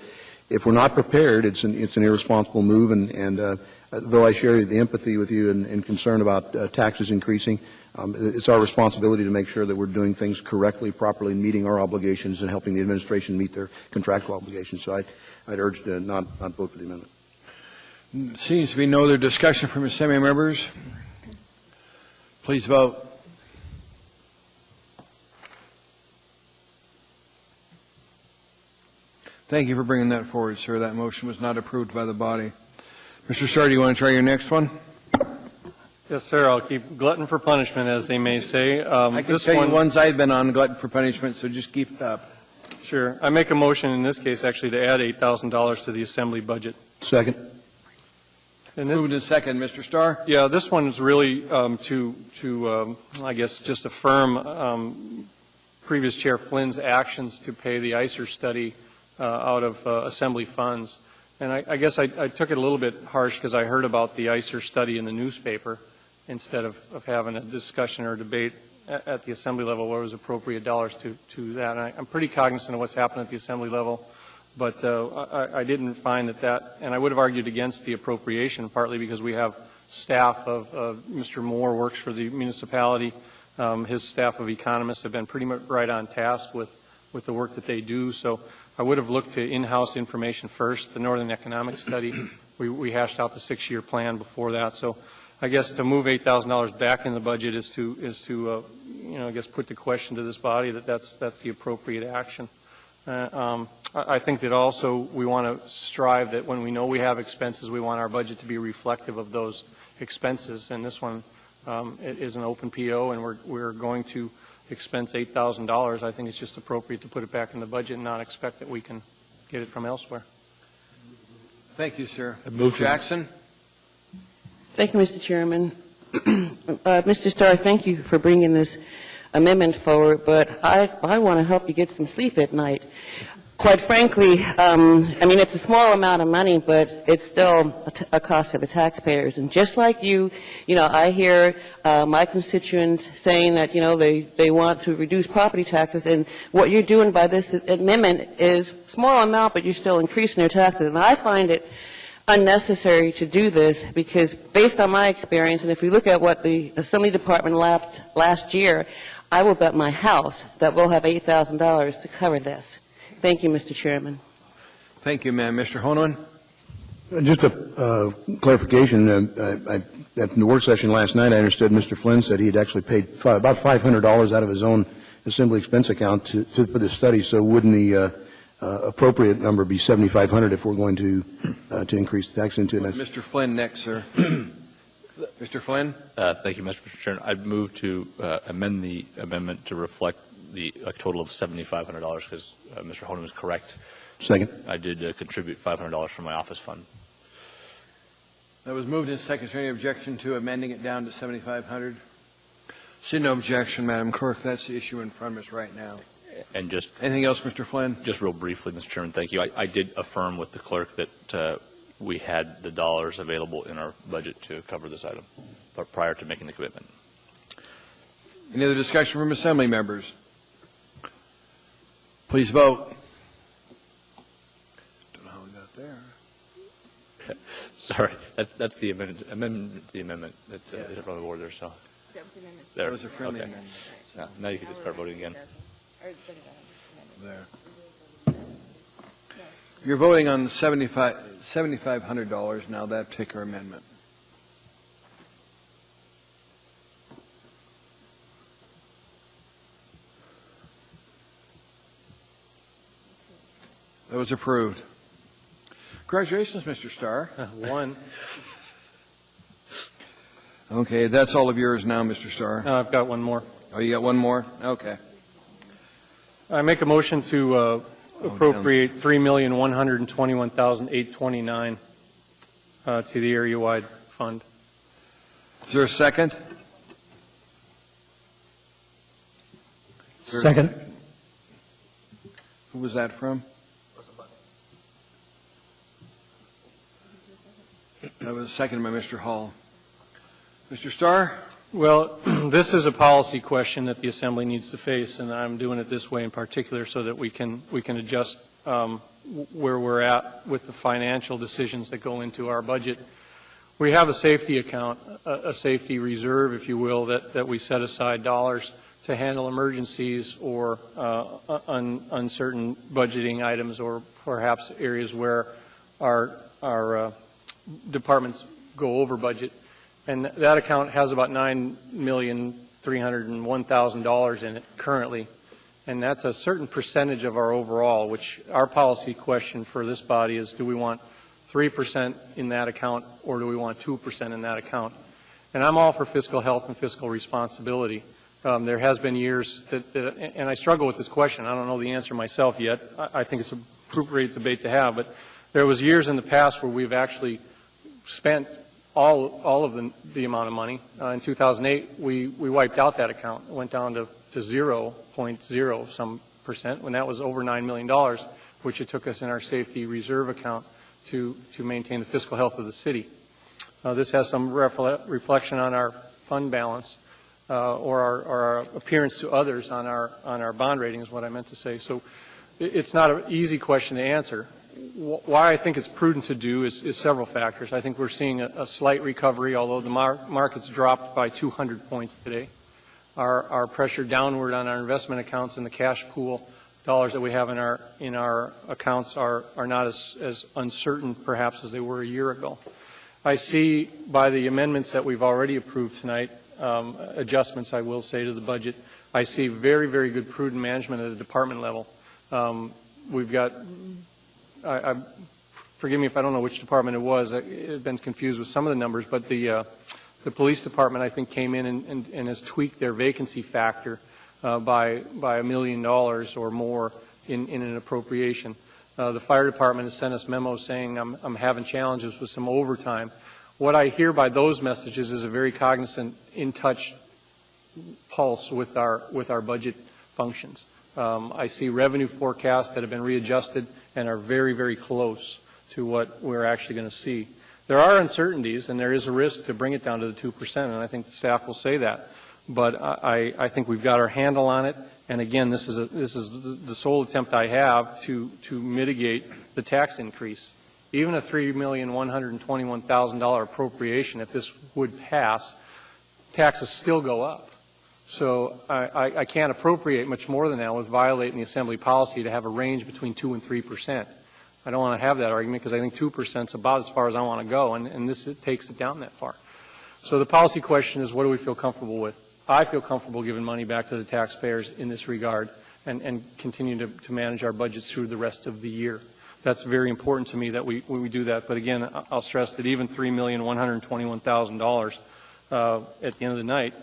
if we're not prepared, it's an irresponsible move, and though I share the empathy with you and concern about taxes increasing, it's our responsibility to make sure that we're doing things correctly, properly, meeting our obligations and helping the administration meet their contractual obligations. So I'd urge to not vote for the amendment. Seems to be no other discussion from assembly members. Please vote. Thank you for bringing that forward, sir. That motion was not approved by the body. Mr. Starr, do you want to try your next one? Yes, sir. I'll keep glutton for punishment, as they may say. I can tell you ones I've been on, glutton for punishment, so just keep it up. Sure. I make a motion in this case, actually, to add $8,000 to the Assembly budget. Second. And this, moved in second. Mr. Starr? Yeah, this one is really to I guess, just affirm previous Chair Flynn's actions to pay the ICER study out of Assembly funds. And I guess I took it a little bit harsh because I heard about the ICER study in the newspaper instead of having a discussion or debate at the Assembly level where it was appropriate dollars to that. And I'm pretty cognizant of what's happened at the Assembly level, but I didn't find that, and I would have argued against the appropriation, partly because we have staff of Mr. Moore works for the municipality. His staff of economists have been pretty much right on task with the work that they do. So I would have looked to in-house information first. The Northern Economic Study, we hashed out the 6-year plan before that. So I guess to move $8,000 back in the budget is to I guess put the question to this body that that's the appropriate action. I think that also we want to strive that when we know we have expenses, we want our budget to be reflective of those expenses. And this one is an open PO, and we're going to expense $8,000. I think it's just appropriate to put it back in the budget and not expect that we can get it from elsewhere. Thank you, sir. Mr. Jackson? Thank you, Mr. Chairman. Mr. Starr, thank you for bringing this amendment forward, but I want to help you get some sleep at night. Quite frankly, I mean, it's a small amount of money, but it's still a cost to the taxpayers. And just like you know, I hear my constituents saying that, you know, they want to reduce property taxes, and what you're doing by this amendment is small amount, but you're still increasing their taxes. And I find it unnecessary to do this because based on my experience, and if we look at what the Assembly Department last year, I will bet my house that we'll have $8,000 to cover this. Thank you, Mr. Chairman. Thank you, ma'am. Mr. Honeman? Just a clarification. At the work session last night, I understood Mr. Flynn said he had actually paid about $500 out of his own Assembly expense account for this study. So wouldn't the appropriate number be $7,500 if we're going to increase the tax into it? Mr. Flynn next, sir. Mr. Flynn? Thank you, Mr. Chairman. I'd move to amend the amendment to reflect a total of $7,500 because Mr. Honeman is correct. Second. I did contribute $500 from my office fund. That was moved in second. Is there any objection to amending it down to $7,500? See no objection, Madam Clerk. That's the issue in front of us right now. And just anything else, Mr. Flynn? Just real briefly, Mr. Chairman, thank you. I did affirm with the clerk that we had the dollars available in our budget to cover this item, but prior to making the commitment. Any other discussion from Assembly members? Please vote. Don't know how we got there. Sorry, that's the amendment. The amendment that's from the board there. So that was the amendment. there. That was a friendly amendment. Now you can just start voting again. There. You're voting on the $7,500 now, that particular amendment. That was approved. Congratulations, Mr. Starr. One. Okay, that's all of yours now, Mr. Starr. No, I've got one more. Oh, you got one more? Okay. I make a motion to appropriate $3,121,829 to the area-wide fund. Is there a second? Second. Who was that from? That was seconded by Mr. Hall. Mr. Starr? Well, this is a policy question that the Assembly needs to face, and I'm doing it this way in particular so that we can adjust where we're at with the financial decisions that go into our budget. We have a safety account, a safety reserve, if you will, that we set aside dollars to handle emergencies or uncertain budgeting items, or perhaps areas where our departments go over budget. And that account has about $9,301,000 in it currently. And that's a certain percentage of our overall, which our policy question for this body is, do we want 3% in that account, or do we want 2% in that account? And I'm all for fiscal health and fiscal responsibility. There has been years and I struggle with this question. I don't know the answer myself yet. I think it's an appropriate debate to have, but there was years in the past where we've actually spent all of the amount of money. In 2008, we wiped out that account. It went down to 0.0 some percent, when that was over $9 million, which it took us in our safety reserve account to maintain the fiscal health of the city. This has some reflection on our fund balance or our appearance to others on our bond rating, is what I meant to say. So it's not an easy question to answer. Why I think it's prudent to do is several factors. I think we're seeing a slight recovery, although the market's dropped by 200 points today. Our pressure downward on our investment accounts and the cash pool dollars that we have in our accounts are not as uncertain, perhaps, as they were a year ago. I see by the amendments that we've already approved tonight, adjustments, I will say, to the budget, I see very, very good prudent management at the department level. We've got, forgive me if I don't know which department it was, I've been confused with some of the numbers, but the police department, I think, came in and has tweaked their vacancy factor by $1 million or more in an appropriation. The fire department has sent us memos saying I'm having challenges with some overtime. What I hear by those messages is a very cognizant, in-touch pulse with our budget functions. I see revenue forecasts that have been readjusted and are very, very close to what we're actually going to see. There are uncertainties, and there is a risk to bring it down to the 2%, and I think the staff will say that. But I think we've got our handle on it. And again, this is the sole attempt I have to mitigate the tax increase. Even a $3,121,000 appropriation, if this would pass, taxes still go up. So I can't appropriate much more than that with violating the Assembly policy to have a range between 2 and 3%. I don't want to have that argument because I think 2% is about as far as I want to go, and this takes it down that far. So the policy question is, what do we feel comfortable with? I feel comfortable giving money back to the taxpayers in this regard and continue to manage our budgets through the rest of the year. That's very important to me that we do that. But again, I'll stress that even $3,121,000 at the end of the night,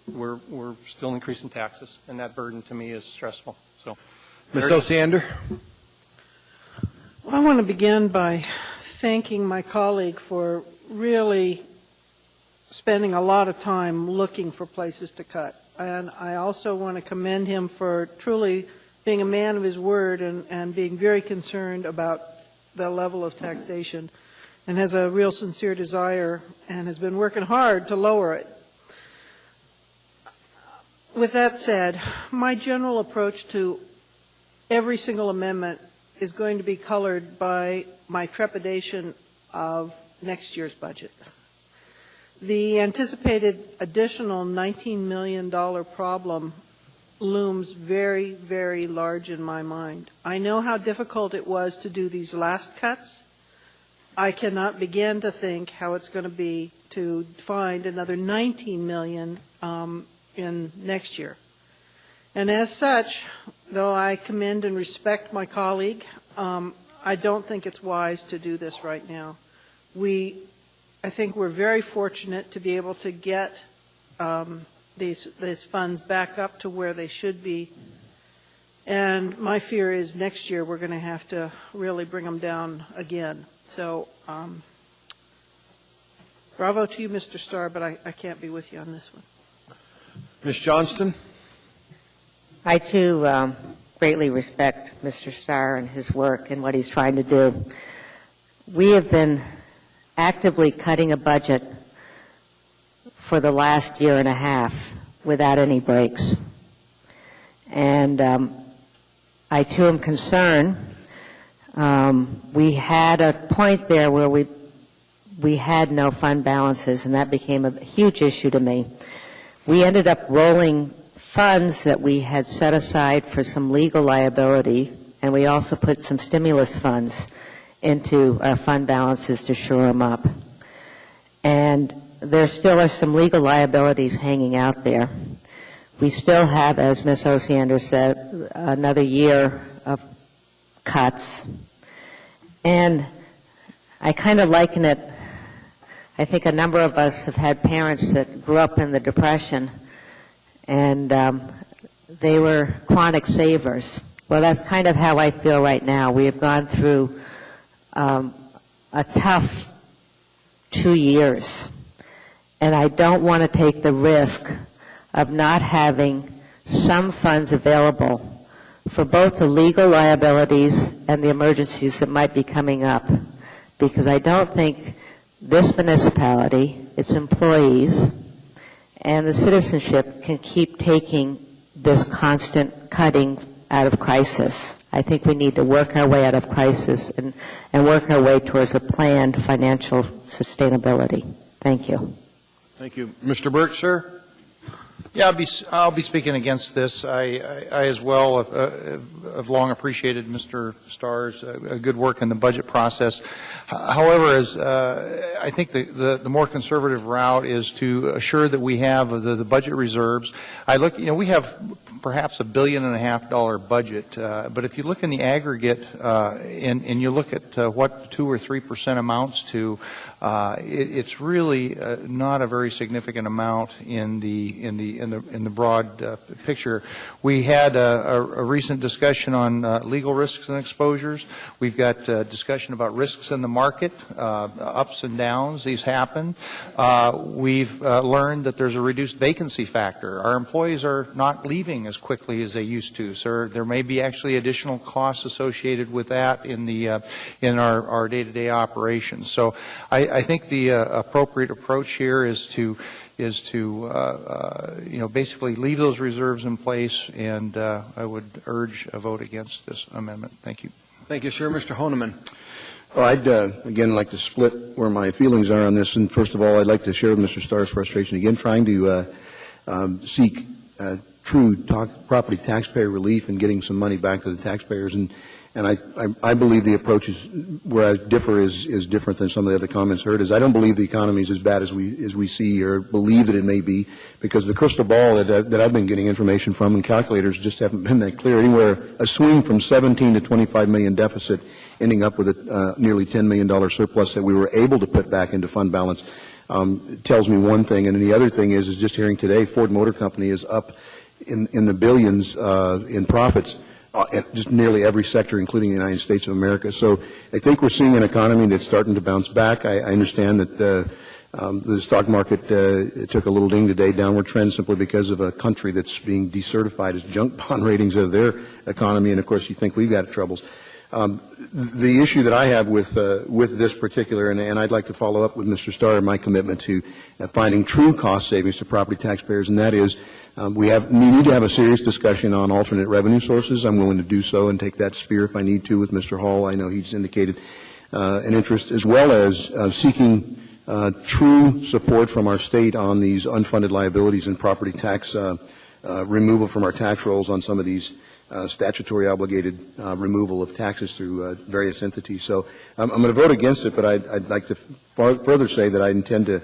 we're still increasing taxes, and that burden to me is stressful. So, Ms. Osiander? Well, I want to begin by thanking my colleague for really spending a lot of time looking for places to cut. And I also want to commend him for truly being a man of his word and being very concerned about the level of taxation, and has a real sincere desire and has been working hard to lower it. With that said, my general approach to every single amendment is going to be colored by my trepidation of next year's budget. The anticipated additional $19 million problem looms very, very large in my mind. I know how difficult it was to do these last cuts. I cannot begin to think how it's going to be to find another $19 million in next year. And as such, though I commend and respect my colleague, I don't think it's wise to do this right now. I think we're very fortunate to be able to get these funds back up to where they should be. And my fear is next year we're going to have to really bring them down again. So bravo to you, Mr. Starr, but I can't be with you on this one. Ms. Johnston? I, too, greatly respect Mr. Starr and his work and what he's trying to do. We have been actively cutting a budget for the last year and a half without any breaks. And I, too, am concerned. We had a point there where we we had no fund balances, and that became a huge issue to me. We ended up rolling funds that we had set aside for some legal liability, and we also put some stimulus funds into our fund balances to shore them up. And there still are some legal liabilities hanging out there. We still have, as Ms. Osiander said, another year of cuts. And I kind of liken it, I think a number of us have had parents that grew up in the Depression, and they were chronic savers. Well, that's kind of how I feel right now. We have gone through a tough 2 years, and I don't want to take the risk of not having some funds available for both the legal liabilities and the emergencies that might be coming up, because I don't think this municipality, its employees, and the citizenship can keep taking this constant cutting out of crisis. I think we need to work our way out of crisis and work our way towards a planned financial sustainability. Thank you. Thank you. Mr. Birch, sir? Yeah, I'll be speaking against this. I as well have long appreciated Mr. Starr's good work in the budget process. However, I think the more conservative route is to assure that we have the budget reserves. We have perhaps $1.5 billion budget, but if you look in the aggregate and you look at what 2 or 3% amounts to, it's really not a very significant amount in the broad picture. We had a recent discussion on legal risks and exposures. We've got discussion about risks in the market, ups and downs. These happen. We've learned that there's a reduced vacancy factor. Our employees are not leaving as quickly as they used to, so there may be actually additional costs associated with that in our day-to-day operations. So I think the appropriate approach here is to basically leave those reserves in place, and I would urge a vote against this amendment. Thank you. Thank you, sir. Mr. Honeman. Well, I'd, again, like to split where my feelings are on this. And first of all, I'd like to share Mr. Starr's frustration again, trying to seek true property taxpayer relief and getting some money back to the taxpayers. And I believe the approach is where I differ is different than some of the other comments heard. Is I don't believe the economy is as bad as we see or believe that it may be, because the crystal ball that I've been getting information from and calculators just haven't been that clear. Anywhere a swing from 17 to 25 million deficit, ending up with a nearly $10 million surplus that we were able to put back into fund balance, tells me one thing. And then the other thing is just hearing today, Ford Motor Company is up in the billions in profits. Just nearly every sector, including the United States of America. So I think we're seeing an economy that's starting to bounce back. I understand that the stock market took a little ding today, downward trend, simply because of a country that's being decertified as junk bond ratings of their economy. And, of course, you think we've got troubles. The issue that I have with this particular, and I'd like to follow up with Mr. Starr, my commitment to finding true cost savings to property taxpayers, and that is we need to have a serious discussion on alternate revenue sources. I'm willing to do so and take that spear if I need to with Mr. Hall. I know he's indicated an interest, as well as seeking true support from our state on these unfunded liabilities and property tax removal from our tax rolls on some of these statutory obligated removal of taxes through various entities. So I'm going to vote against it, but I'd like to further say that I intend to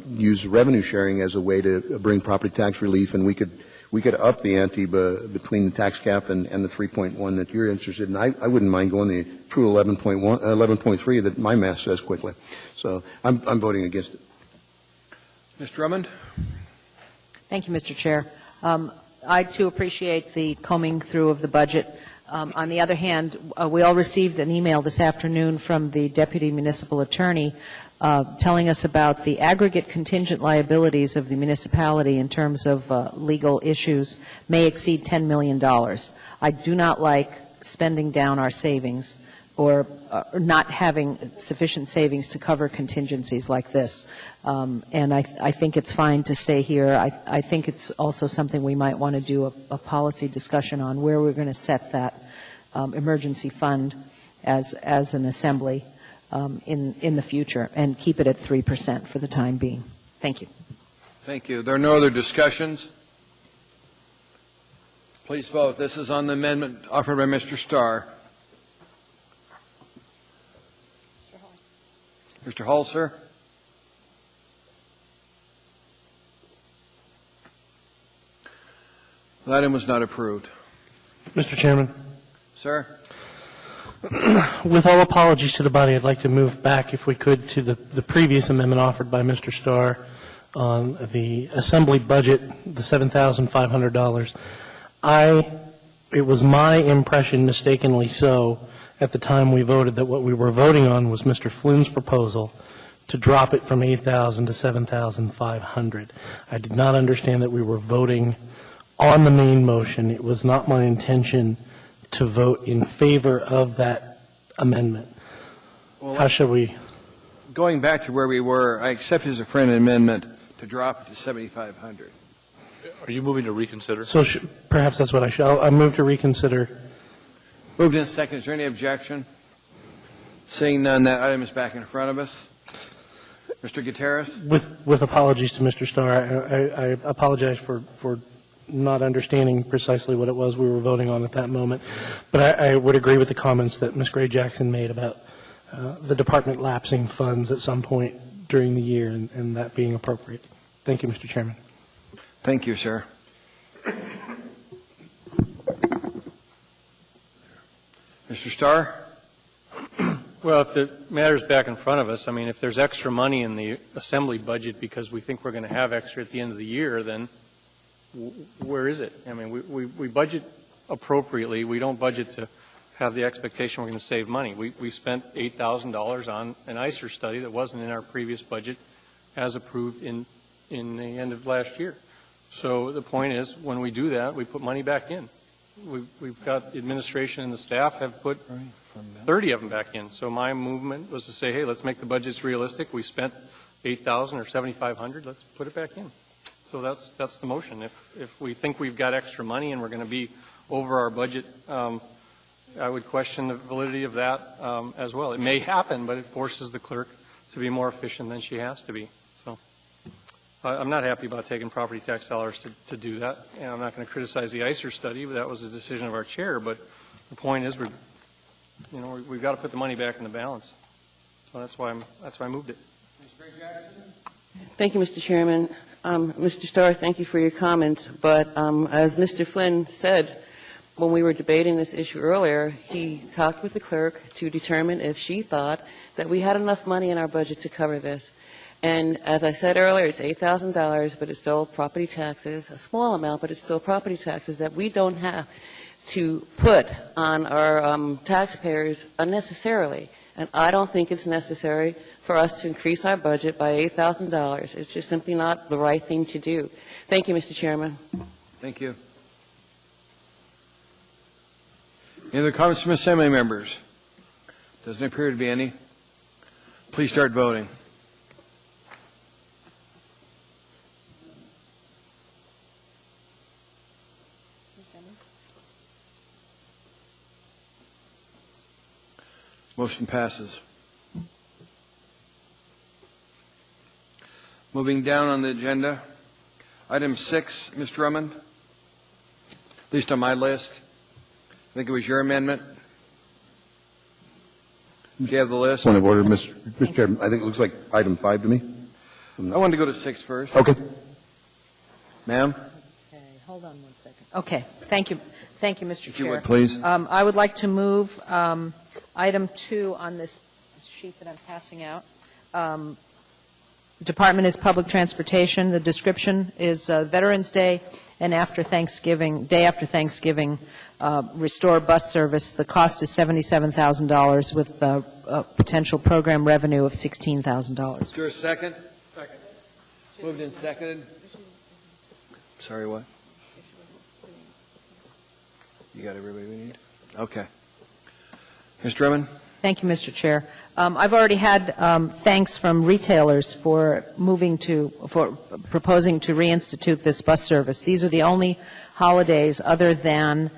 use revenue sharing as a way to bring property tax relief, and we could up the ante between the tax cap and the 3.1 that you're interested in. I wouldn't mind going the true 11.3 that my math says quickly. So I'm voting against it. Ms. Drummond. Thank you, Mr. Chair. I, too, appreciate the combing through of the budget. On the other hand, we all received an email this afternoon from the Deputy Municipal Attorney telling us about the aggregate contingent liabilities of the municipality in terms of legal issues may exceed $10 million. I do not like spending down our savings or not having sufficient savings to cover contingencies like this. And I think it's fine to stay here. I think it's also something we might want to do a policy discussion on where we're going to set that emergency fund as an assembly. in the future, and keep it at 3% for the time being. Thank you. Thank you. There are no other discussions. Please vote. This is on the amendment offered by Mr. Starr. Mr. Hall, sir. The item was not approved. Mr. Chairman, Sir? with all apologies to the body, I'd like to move back, if we could, to the previous amendment offered by Mr. Starr on the assembly budget, the $7,500. It was my impression, mistakenly so, at the time we voted, that what we were voting on was Mr. Flynn's proposal to drop it from $8,000 to $7,500. I did not understand that we were voting on the main motion. It was not my intention to vote in favor of that amendment. Well, how should we? Going back to where we were, I accept as a friend an amendment to drop it to $7,500. Are you moving to reconsider? So perhaps that's what I should. I move to reconsider. Moved in second. Is there any objection? Seeing none, that item is back in front of us. Mr. Gutierrez? With apologies to Mr. Starr, I apologize for not understanding precisely what it was we were voting on at that moment. But I would agree with the comments that Ms. Gray-Jackson made about the department lapsing funds at some point during the year and that being appropriate. Thank you, Mr. Chairman. Thank you, sir. Mr. Starr? Well, if it matters back in front of us, I mean, if there's extra money in the assembly budget because we think we're going to have extra at the end of the year, then where is it? I mean, we budget appropriately. We don't budget to have the expectation we're going to save money. We spent $8,000 on an ICER study that wasn't in our previous budget as approved in the end of last year. So the point is, when we do that, we put money back in. We've got the administration and the staff have put 30 of them back in. So my movement was to say, hey, let's make the budgets realistic. We spent $8,000 or $7,500. Let's put it back in. So that's the motion. If we think we've got extra money and we're going to be over our budget, I would question the validity of that as well. It may happen, but it forces the clerk to be more efficient than she has to be. So I'm not happy about taking property tax dollars to do that, and I'm not going to criticize the ICER study, but that was a decision of our chair. But the point is, we've got to put the money back in the balance. So that's why I moved it. Thank you, Mr. Chairman. Mr. Starr, thank you for your comments. But as Mr. Flynn said, when we were debating this issue earlier, he talked with the clerk to determine if she thought that we had enough money in our budget to cover this. And as I said earlier, it's $8,000, but it's still property taxes, a small amount, but it's still property taxes that we don't have to put on our taxpayers unnecessarily. And I don't think it's necessary for us to increase our budget by $8,000. It's just simply not the right thing to do. Thank you, Mr. Chairman. Thank you. Any other comments from Assembly members? Doesn't appear to be any. Please start voting. Motion passes. Moving down on the agenda, item 6, Mr. Drummond, at least on my list. I think it was your amendment. Do you have the list? Point of order, Mr. Chairman. I think it looks like item 5 to me. I wanted to go to 6 first. Okay. Ma'am? Okay, hold on one second. Okay, thank you. Thank you, Mr. If you Chair. would, please. I would like to move item 2 on this sheet that I'm passing out. Department is Public Transportation. The description is Veterans Day and day after Thanksgiving, restore bus service. The cost is $77,000 with potential program revenue of $16,000. Is there a second? Second. Moved and seconded. Sorry, what? You got everybody we need? Okay. Ms. Drummond? Thank you, Mr. Chair. I've already had thanks from retailers for proposing to reinstitute this bus service. These are the only holidays other than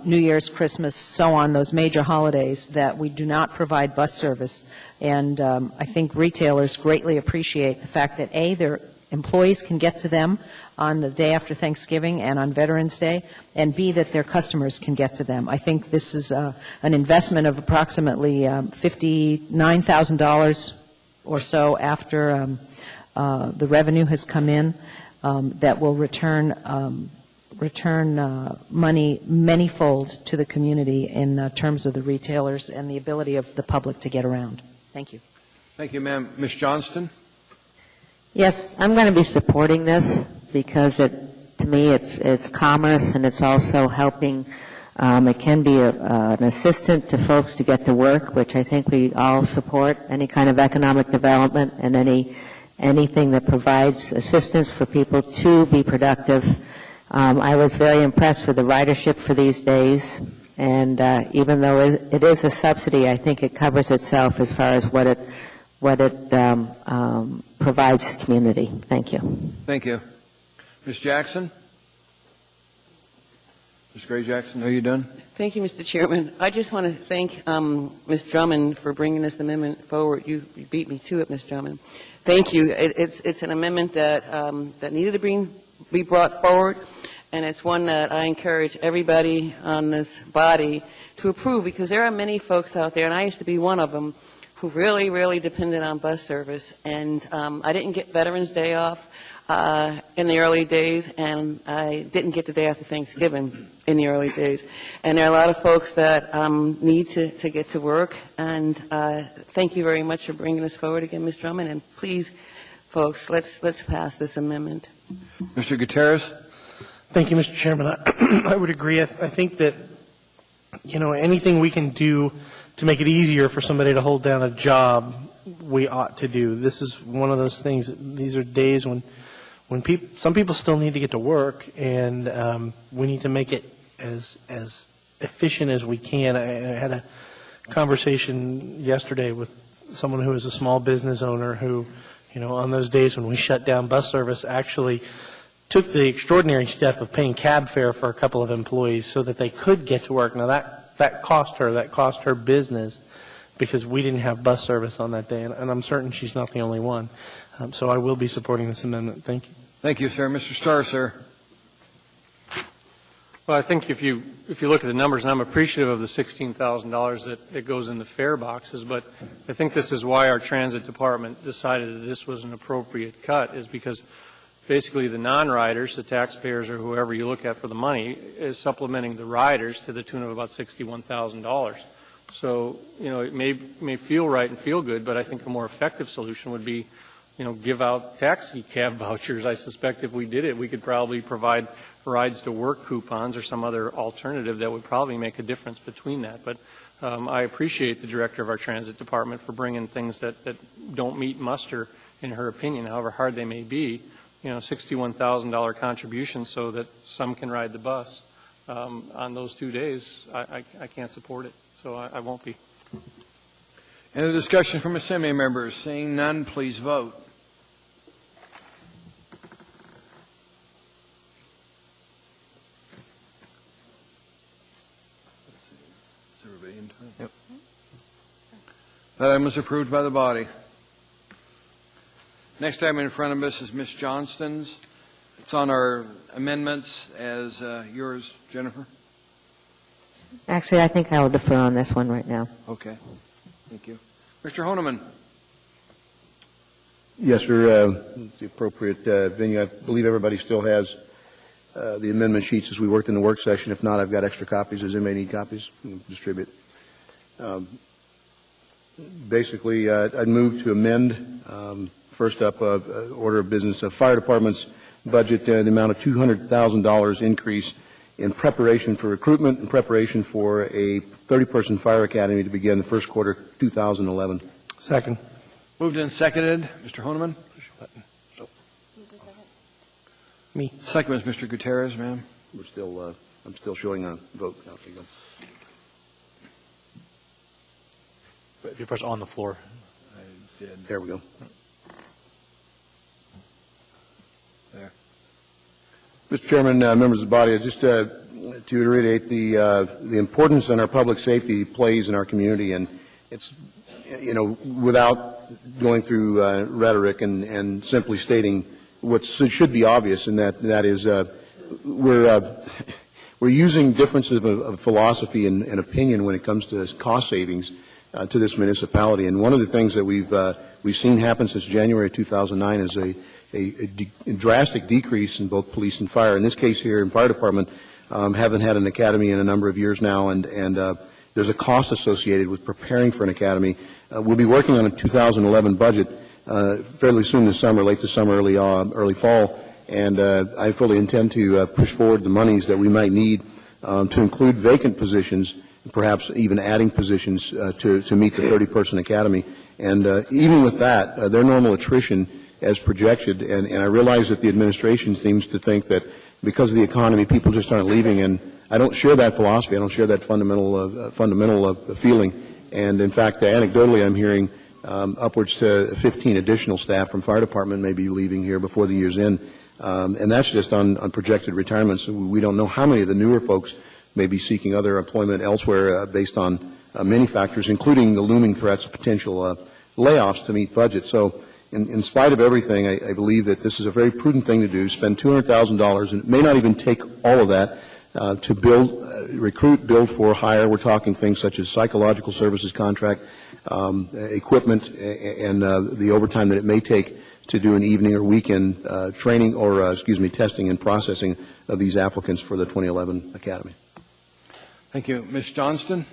New Year's, Christmas, so on, those major holidays, that we do not provide bus service. And I think retailers greatly appreciate the fact that, A, their employees can get to them on the day after Thanksgiving and on Veterans Day, and B, that their customers can get to them. I think this is an investment of approximately $59,000 or so after the revenue has come in, that will return money manyfold to the community in terms of the retailers and the ability of the public to get around. Thank you. Thank you, ma'am. Ms. Johnston? Yes, I'm going to be supporting this because to me it's commerce and it's also helping. It can be an assistant to folks to get to work, which I think we all support, any kind of economic development and anything that provides assistance for people to be productive. I was very impressed with the ridership for these days, and even though it is a subsidy, I think it covers itself as far as what it provides the community. Thank you. Thank you. Ms. Jackson? Ms. Gray Jackson, are you done? Thank you, Mr. Chairman. I just want to thank Ms. Drummond for bringing this amendment forward. You beat me to it, Ms. Drummond. Thank you. It's an amendment that needed to be brought forward, and it's one that I encourage everybody on this body to approve, because there are many folks out there, and I used to be one of them, who really, really depended on bus service. And I didn't get Veterans Day off in the early days, and I didn't get the day after Thanksgiving in the early days. And there are a lot of folks that need to get to work. And thank you very much for bringing this forward again, Ms. Drummond. And please, folks, let's pass this amendment. Mr. Gutierrez? Thank you, Mr. Chairman. I would agree. I think that, anything we can do to make it easier for somebody to hold down a job, we ought to do. This is one of those things. These are days when some people still need to get to work, and we need to make it as efficient as we can. I had a conversation yesterday with someone who is a small business owner who, on those days when we shut down bus service, actually took the extraordinary step of paying cab fare for a couple of employees so that they could get to work. Now, that cost her business, because we didn't have bus service on that day, and I'm certain she's not the only one. So I will be supporting this amendment. Thank you. Thank you, sir. Mr. Starr, sir. Well, I think if you look at the numbers, and I'm appreciative of the $16,000 that goes in the fare boxes, but I think this is why our transit department decided that this was an appropriate cut, is because basically the non-riders, the taxpayers or whoever you look at for the money, is supplementing the riders to the tune of about $61,000. So, it may feel right and feel good, but I think a more effective solution would be, give out taxi cab vouchers. I suspect if we did it, we could probably provide rides to work coupons or some other alternative that would probably make a difference between that. But I appreciate the director of our transit department for bringing things that don't meet muster, in her opinion, however hard they may be. $61,000 contribution so that some can ride the bus on those 2 days. I can't support it, so I won't be. Any discussion from Assembly members? Seeing none, please vote. Is everybody in time? Yep. That item was approved by the body. Next item in front of us is Ms. Johnston's. It's on our amendments as yours, Jennifer. Actually, I think I will defer on this one right now. Okay. Thank you. Mr. Honeman. Yes, sir. The appropriate venue. I believe everybody still has the amendment sheets as we worked in the work session. If not, I've got extra copies. Does anybody need copies? We'll distribute. Basically, I'd move to amend, first up, order of business, fire department's budget, the amount of $200,000 increase in preparation for recruitment and preparation for a 30-person fire academy to begin the first quarter 2011. Second. Moved and seconded. Mr. Honeman. Push the button. Oh. Me. Second was Mr. Gutierrez, ma'am. We're still, I'm still showing a vote. Now, there you go. If you press on the floor. I did. There we go. There. Mr. Chairman, members of the body, just to reiterate the importance that our public safety plays in our community, and it's, without going through rhetoric and simply stating what should be obvious, and that is we're using differences of philosophy and opinion when it comes to cost savings to this municipality. And one of the things that we've seen happen since January 2009 is a drastic decrease in both police and fire. In this case here, in fire department, haven't had an academy in a number of years now, and there's a cost associated with preparing for an academy. We'll be working on a 2011 budget fairly soon this summer, late this summer, early fall, and I fully intend to push forward the monies that we might need to include vacant positions, perhaps even adding positions to meet the 30-person academy. And even with that, their normal attrition as projected, and I realize that the administration seems to think that because of the economy, people just aren't leaving, and I don't share that philosophy. I don't share that fundamental feeling. And in fact, anecdotally, I'm hearing upwards to 15 additional staff from fire department may be leaving here before the year's end, and that's just on projected retirements. We don't know how many of the newer folks may be seeking other employment elsewhere based on many factors, including the looming threats of potential layoffs to meet budget. So in spite of everything, I believe that this is a very prudent thing to do, spend $200,000, and it may not even take all of that to recruit, build for, hire. We're talking things such as psychological services contract, equipment, and the overtime that it may take to do an evening or weekend training or, testing and processing of these applicants for the 2011 Academy. Thank you. Ms. Johnston?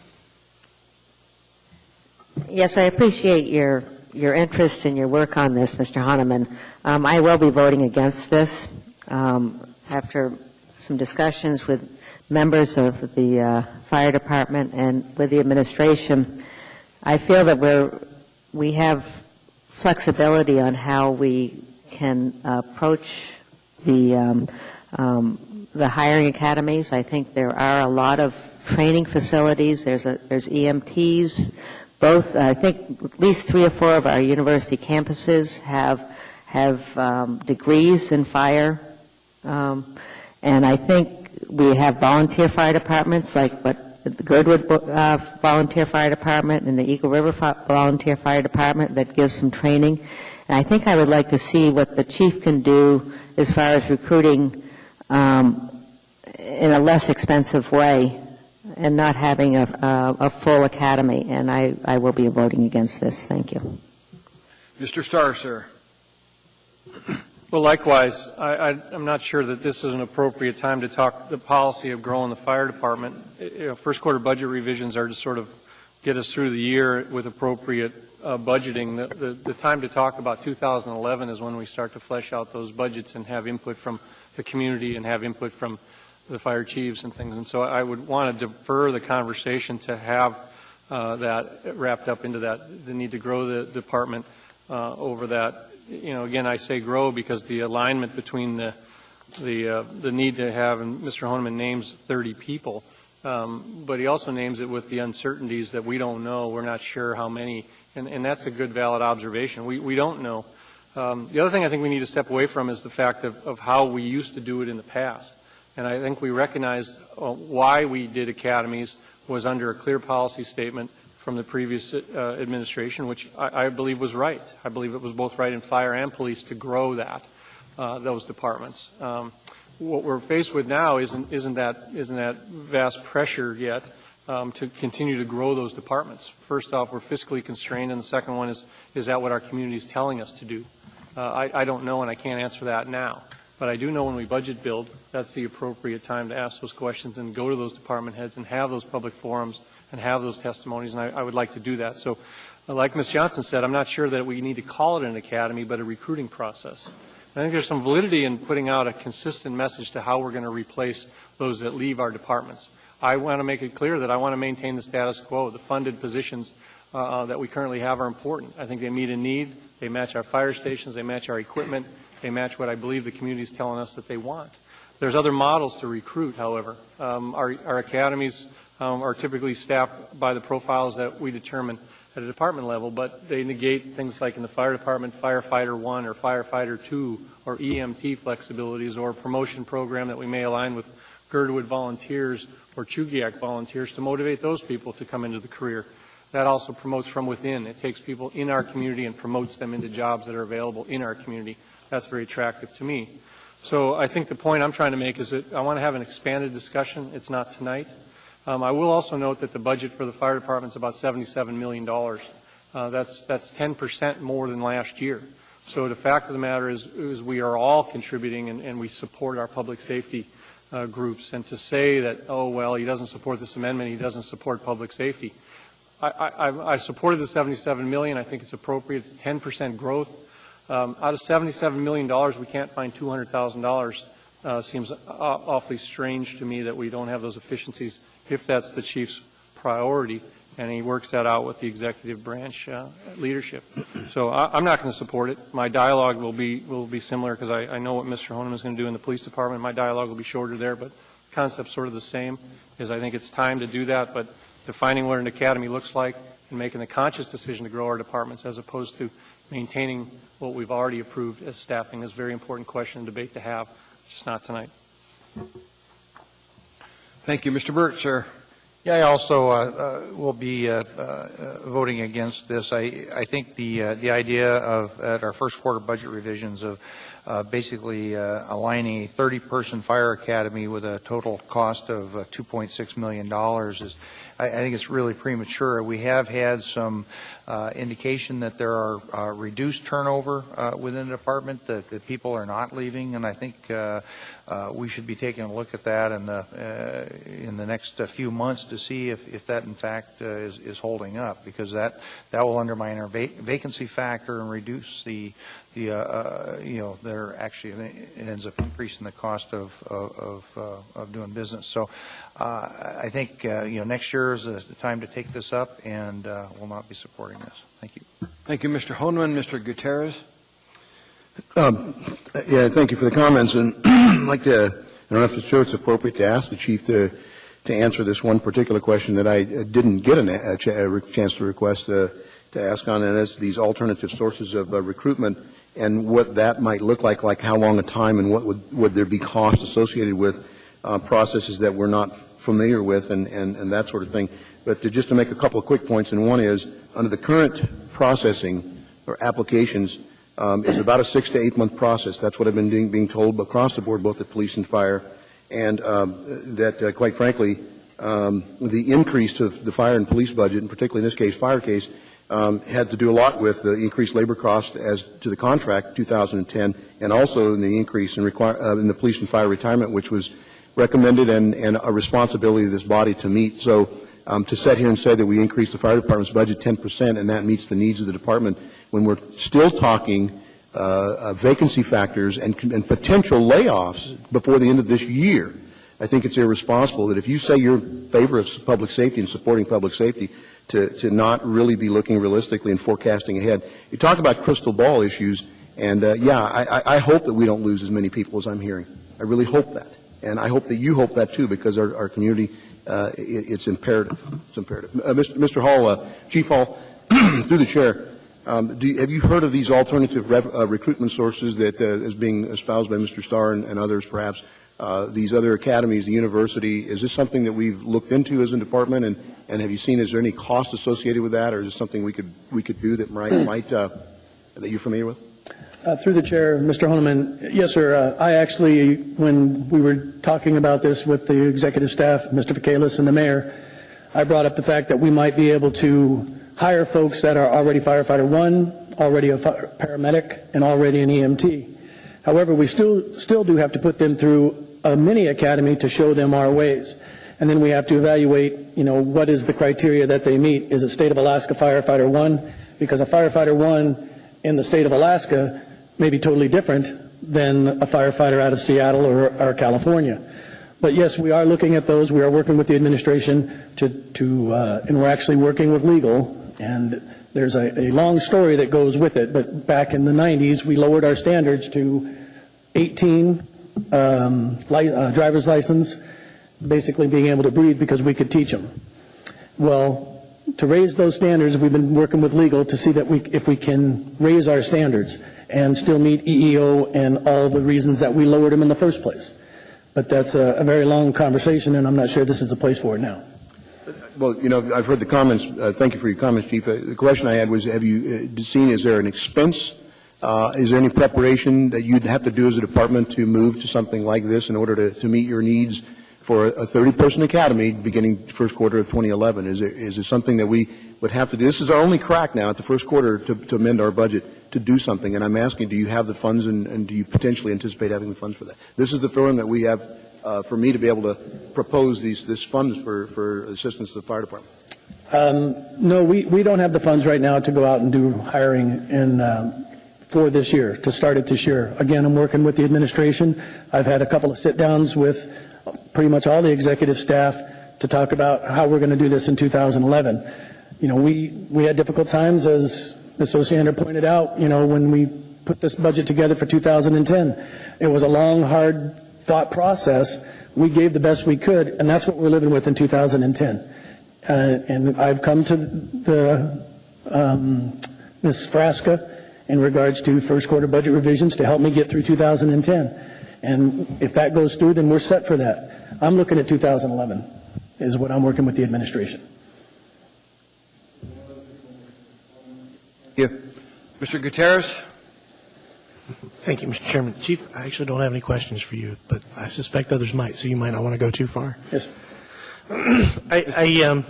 Yes, I appreciate your interest and your work on this, Mr. Hahnemann. I will be voting against this. After some discussions with members of the fire department and with the administration, I feel that we have flexibility on how we can approach the hiring academies. I think there are a lot of training facilities. There's EMTs. Both, I think, at least 3 or 4 of our university campuses have degrees in fire, and I think we have volunteer fire departments like what the Girdwood Volunteer Fire Department and the Eagle River Volunteer Fire Department that gives some training. And I think I would like to see what the chief can do as far as recruiting in a less expensive way and not having a full academy. And I will be voting against this. Thank you. Mr. Starr, sir. Well, likewise, I'm not sure that this is an appropriate time to talk the policy of growing the fire department. First quarter budget revisions are to sort of get us through the year with appropriate budgeting. The time to talk about 2011 is when we start to flesh out those budgets and have input from the community and have input from the fire chiefs and things. And so I would want to defer the conversation to have that wrapped up into that, the need to grow the department over that. Again, I say grow because the alignment between the need to have, and Mr. Honeman names 30 people, but he also names it with the uncertainties that we don't know. We're not sure how many, and that's a good, valid observation. We don't know. The other thing I think we need to step away from is the fact of how we used to do it in the past. And I think we recognize why we did academies was under a clear policy statement from the previous administration, which I believe was right. I believe it was both right in fire and police to grow those departments. What we're faced with now isn't that vast pressure yet to continue to grow those departments. First off, we're fiscally constrained, and the second one is that what our community is telling us to do? I don't know, and I can't answer that now. But I do know when we budget build, that's the appropriate time to ask those questions and go to those department heads and have those public forums and have those testimonies, and I would like to do that. So like Ms. Johnson said, I'm not sure that we need to call it an academy, but a recruiting process. I think there's some validity in putting out a consistent message to how we're going to replace those that leave our departments. I want to make it clear that I want to maintain the status quo. The funded positions that we currently have are important. I think they meet a need. They match our fire stations. They match our equipment. They match what I believe the community is telling us that they want. There's other models to recruit, however. Our academies are typically staffed by the profiles that we determine at a department level, but they negate things like in the fire department, firefighter 1 or firefighter 2 or EMT flexibilities or a promotion program that we may align with Girdwood volunteers or Chugiak volunteers to motivate those people to come into the career. That also promotes from within. It takes people in our community and promotes them into jobs that are available in our community. That's very attractive to me. So I think the point I'm trying to make is that I want to have an expanded discussion. It's not tonight. I will also note that the budget for the fire department is about $77 million. That's 10% more than last year. So the fact of the matter is we are all contributing and we support our public safety groups. And to say that, oh, well, he doesn't support this amendment, he doesn't support public safety. I supported the $77 million. I think it's appropriate. It's 10% growth. Out of $77 million, we can't find $200,000. Seems awfully strange to me that we don't have those efficiencies if that's the chief's priority, and he works that out with the executive branch leadership. So I'm not going to support it. My dialogue will be similar because I know what Mr. Honeman is going to do in the police department. My dialogue will be shorter there, but the concept's sort of the same, because I think it's time to do that, but defining what an academy looks like and making the conscious decision to grow our departments as opposed to maintaining what we've already approved as staffing is a very important question and debate to have, just not tonight. Thank you. Mr. Burt, sir. Yeah, I also will be voting against this. I think the idea of, at our first quarter budget revisions, of basically aligning a 30-person fire academy with a total cost of $2.6 million is, I think it's really premature. We have had some indication that there are reduced turnover within the department, that people are not leaving, and I think we should be taking a look at that in the next few months to see if that in fact is holding up, because that will undermine our vacancy factor and reduce the there actually ends up increasing the cost of doing business. So I think next year is the time to take this up, and will not be supporting this. Thank you. Thank you, Mr. Honeman. Mr. Gutierrez. Yeah, thank you for the comments. And I'd like to, I don't know if it's appropriate to ask the chief to answer this one particular question that I didn't get a chance to request to ask on, and that's these alternative sources of recruitment and what that might look like how long a time, and what would there be costs associated with processes that we're not familiar with, and that sort of thing. But just to make a couple of quick points, and one is, under the current processing or applications, is about a 6 to 8 month process. That's what I've been being told across the board, both at police and fire, and that, quite frankly, the increase to the fire and police budget, and particularly in this case, fire case, had to do a lot with the increased labor cost as to the contract 2010, and also in the increase in the police and fire retirement, which was recommended and a responsibility of this body to meet. So to sit here and say that we increased the fire department's budget 10% and that meets the needs of the department when we're still talking vacancy factors and potential layoffs before the end of this year, I think it's irresponsible that if you say you're in favor of public safety and supporting public safety, to not really be looking realistically and forecasting ahead. You talk about crystal ball issues, and I hope that we don't lose as many people as I'm hearing. I really hope that. And I hope that you hope that too, because our community, it's imperative. It's imperative. Mr. Hall, Chief Hall, through the chair, have you heard of these alternative recruitment sources that is being espoused by Mr. Starr and others, perhaps? These other academies, the university, is this something that we've looked into as a department, and have you seen, is there any cost associated with that, or is it something we could do that might that you're familiar with? Through the chair, Mr. Honeman, yes, sir. I actually, when we were talking about this with the executive staff, Mr. Vacalis and the mayor, I brought up the fact that we might be able to hire folks that are already firefighter 1, already a paramedic, and already an EMT. However, we still do have to put them through a mini academy to show them our ways. And then we have to evaluate, what is the criteria that they meet. Is it State of Alaska Firefighter 1? Because a Firefighter 1 in the state of Alaska may be totally different than a firefighter out of Seattle or California. But yes, we are looking at those. We are working with the administration and we're actually working with legal. And there's a long story that goes with it. But back in the 90s, we lowered our standards to 18 driver's license, basically being able to breathe because we could teach them. Well, to raise those standards, we've been working with legal to see that if we can raise our standards and still meet EEO and all the reasons that we lowered them in the first place. But that's a very long conversation, and I'm not sure this is the place for it now. Well, I've heard the comments. Thank you for your comments, Chief. The question I had was, have you seen, is there an expense? Is there any preparation that you'd have to do as a department to move to something like this in order to meet your needs for a 30-person academy beginning first quarter of 2011? Is it something that we would have to do? This is our only crack now at the first quarter to amend our budget to do something. And I'm asking, do you have the funds and do you potentially anticipate having the funds for that? This is the forum that we have for me to be able to propose this funds for assistance to the fire department. No, we don't have the funds right now to go out and do hiring for this year, to start it this year. Again, I'm working with the administration. I've had a couple of sit-downs with pretty much all the executive staff to talk about how we're going to do this in 2011. We had difficult times, as Ms. Osiander pointed out, when we put this budget together for 2010. It was a long, hard thought process. We gave the best we could, and that's what we're living with in 2010. And I've come to Ms. Frasca in regards to first quarter budget revisions to help me get through 2010. And if that goes through, then we're set for that. I'm looking at 2011 is what I'm working with the administration. Yeah. Mr. Gutierrez? Thank you, Mr. Chairman. Chief, I actually don't have any questions for you, but I suspect others might, so you might not want to go too far. Yes. I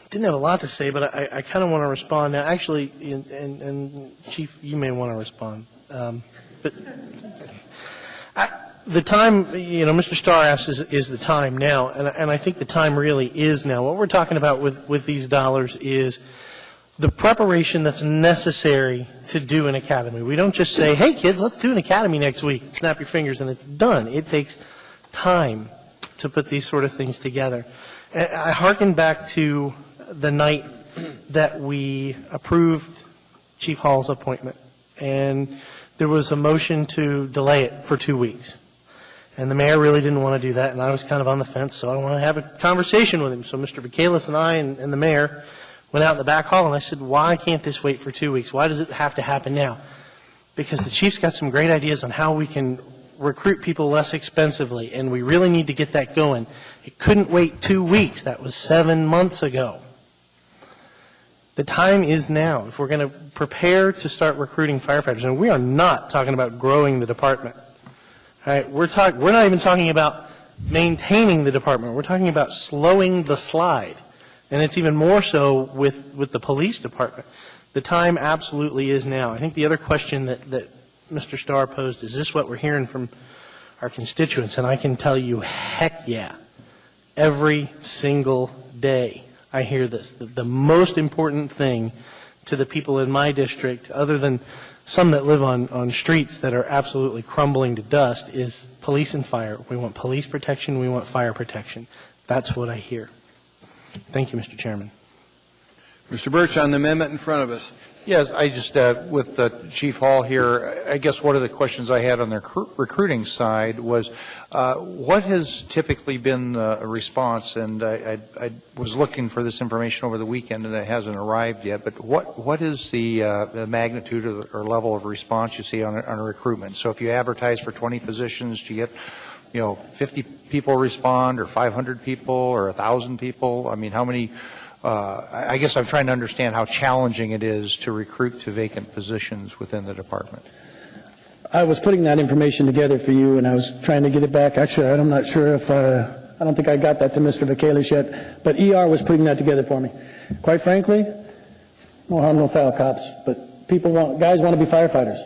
didn't have a lot to say, but I kind of want to respond now. Actually, and Chief, you may want to respond. But the time, Mr. Starr asks, is the time now? And I think the time really is now. What we're talking about with these dollars is the preparation that's necessary to do an academy. We don't just say, hey, kids, let's do an academy next week. Snap your fingers and it's done. It takes time to put these sort of things together. And I hearken back to the night that we approved Chief Hall's appointment. And there was a motion to delay it for 2 weeks. And the mayor really didn't want to do that, and I was kind of on the fence, so I want to have a conversation with him. So Mr. Vacalis and I and the mayor went out in the back hall, and I said, why can't this wait for 2 weeks? Why does it have to happen now? Because the chief's got some great ideas on how we can recruit people less expensively, and we really need to get that going. It couldn't wait 2 weeks. That was 7 months ago. The time is now. If we're going to prepare to start recruiting firefighters, and we are not talking about growing the department. Right? We're not even talking about maintaining the department. We're talking about slowing the slide. And it's even more so with the police department. The time absolutely is now. I think the other question that Mr. Starr posed, is this what we're hearing from our constituents? And I can tell you, heck yeah. Every single day I hear this. The most important thing to the people in my district, other than some that live on streets that are absolutely crumbling to dust, is police and fire. We want police protection. We want fire protection. That's what I hear. Thank you, Mr. Chairman. Mr. Birch, on the amendment in front of us. Yes, I just, with Chief Hall here, I guess one of the questions I had on the recruiting side was, what has typically been a response, and I was looking for this information over the weekend and it hasn't arrived yet, but what is the magnitude or level of response you see on a recruitment? So if you advertise for 20 positions, do you get 50 people respond, or 500 people, or 1,000 people? I mean, how many? I guess I'm trying to understand how challenging it is to recruit to vacant positions within the department. I was putting that information together for you, and I was trying to get it back. Actually, I'm not sure if I don't think I got that to Mr. Vacalis yet, but ER was putting that together for me. Quite frankly, no harm, no foul, cops, but guys want to be firefighters,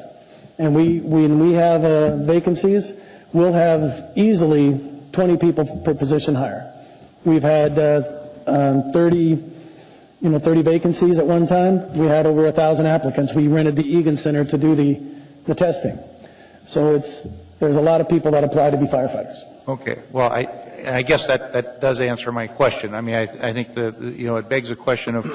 and when we have vacancies, we'll have easily 20 people per position higher. We've had 30 vacancies at one time. We had over 1,000 applicants. We rented the Egan Center to do the testing. So there's a lot of people that apply to be firefighters. Okay. Well, I guess that does answer my question. I mean, I think it begs a question of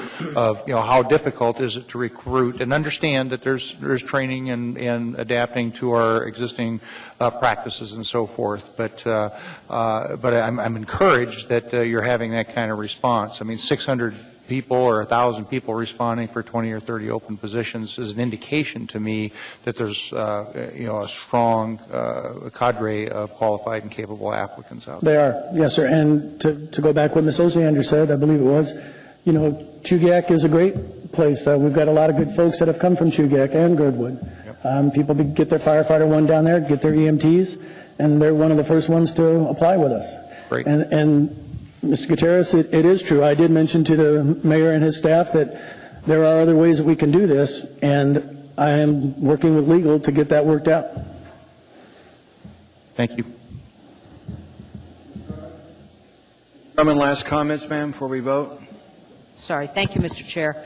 how difficult is it to recruit, and understand that there's training and adapting to our existing practices and so forth. But I'm encouraged that you're having that kind of response. I mean, 600 people or 1,000 people responding for 20 or 30 open positions is an indication to me that there's, a strong cadre of qualified and capable applicants out there. They are, yes, sir. And to go back what Ms. Osander said, I believe it was, Chugach is a great place. We've got a lot of good folks that have come from Chugach and Girdwood. Yep. People get their firefighter one down there, get their EMTs, and they're one of the first ones to apply with us. Great. And Mr. Gutierrez, it is true. I did mention to the mayor and his staff that there are other ways that we can do this, and I am working with legal to get that worked out. Thank you. Last comments, ma'am, before we vote? Sorry. Thank you, Mr. Chair.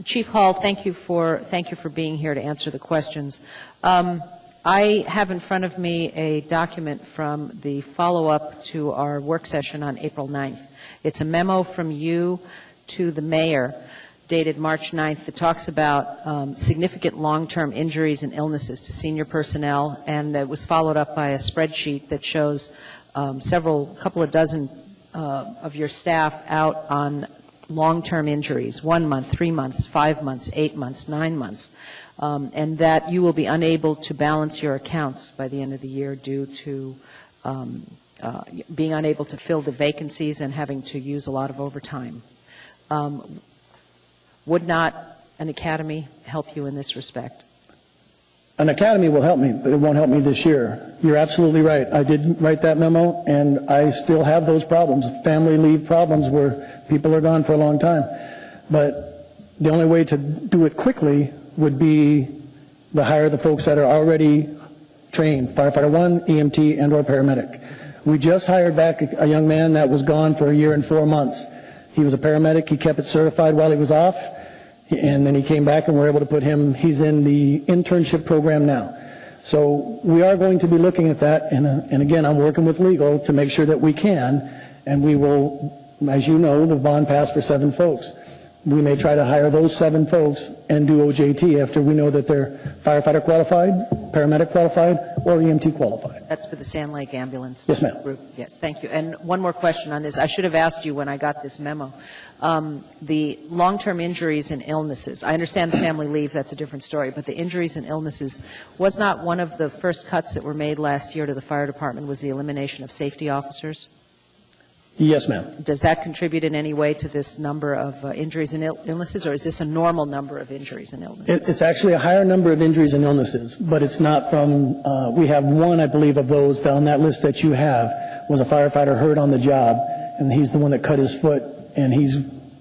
Chief Hall, thank you for being here to answer the questions. I have in front of me a document from the follow-up to our work session on April 9th. It's a memo from you to the mayor dated March 9th that talks about significant long-term injuries and illnesses to senior personnel, and it was followed up by a spreadsheet that shows couple of dozen of your staff out on long-term injuries, 1 month, 3 months, 5 months, 8 months, 9 months, and that you will be unable to balance your accounts by the end of the year due to being unable to fill the vacancies and having to use a lot of overtime. Would not an academy help you in this respect? An academy will help me, but it won't help me this year. You're absolutely right. I did write that memo, and I still have those problems, family leave problems where people are gone for a long time. But the only way to do it quickly would be to hire the folks that are already trained, firefighter 1, EMT, and or paramedic. We just hired back a young man that was gone for 1 year and 4 months. He was a paramedic. He kept it certified while he was off. And then he came back and we're able to put him, he's in the internship program now. So we are going to be looking at that, and again, I'm working with legal to make sure that we can, and we will, as you know, the bond passed for 7 folks. We may try to hire those 7 folks and do OJT after we know that they're firefighter qualified, paramedic qualified, or EMT qualified. That's for the Sand Lake Ambulance Yes, ma'am. Group. Yes, thank you. And one more question on this. I should have asked you when I got this memo. The long-term injuries and illnesses, I understand the family leave, that's a different story, but the injuries and illnesses, was not one of the first cuts that were made last year to the fire department was the elimination of safety officers? Yes, ma'am. Does that contribute in any way to this number of injuries and illnesses, or is this a normal number of injuries and illnesses? It's actually a higher number of injuries and illnesses, but it's not from, we have one, I believe, of those on that list that you have, was a firefighter hurt on the job, and he's the one that cut his foot, and he's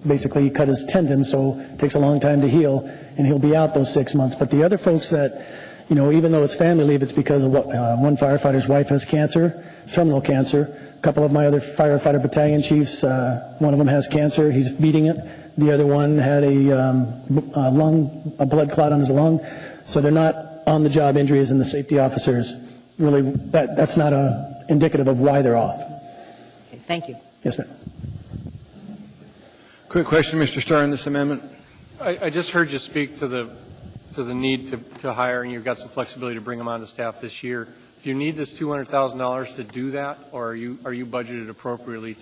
basically cut his tendon, so it takes a long time to heal, and he'll be out those 6 months. But the other folks that, even though it's family leave, it's because of one firefighter's wife has cancer, terminal cancer. A couple of my other firefighter battalion chiefs, one of them has cancer. He's beating it. The other one had a blood clot on his lung. So they're not on-the-job injuries, and the safety officers really, that's not indicative of why they're off. Okay, thank you. Yes, ma'am. Quick question, Mr. Starr, on this amendment. I just heard you speak to the need to hire, and you've got some flexibility to bring them on to staff this year. Do you need this $200,000 to do that, or are you budgeted appropriately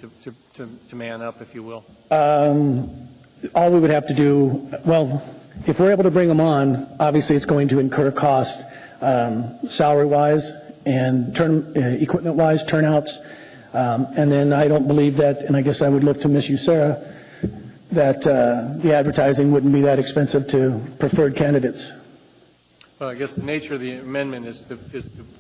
to man up, if you will? All we would have to do, well, if we're able to bring them on, obviously it's going to incur cost, salary-wise and equipment-wise, turnouts, and then I don't believe that, and I guess I would look to Ms. Usera, that the advertising wouldn't be that expensive to preferred candidates. Well, I guess the nature of the amendment is to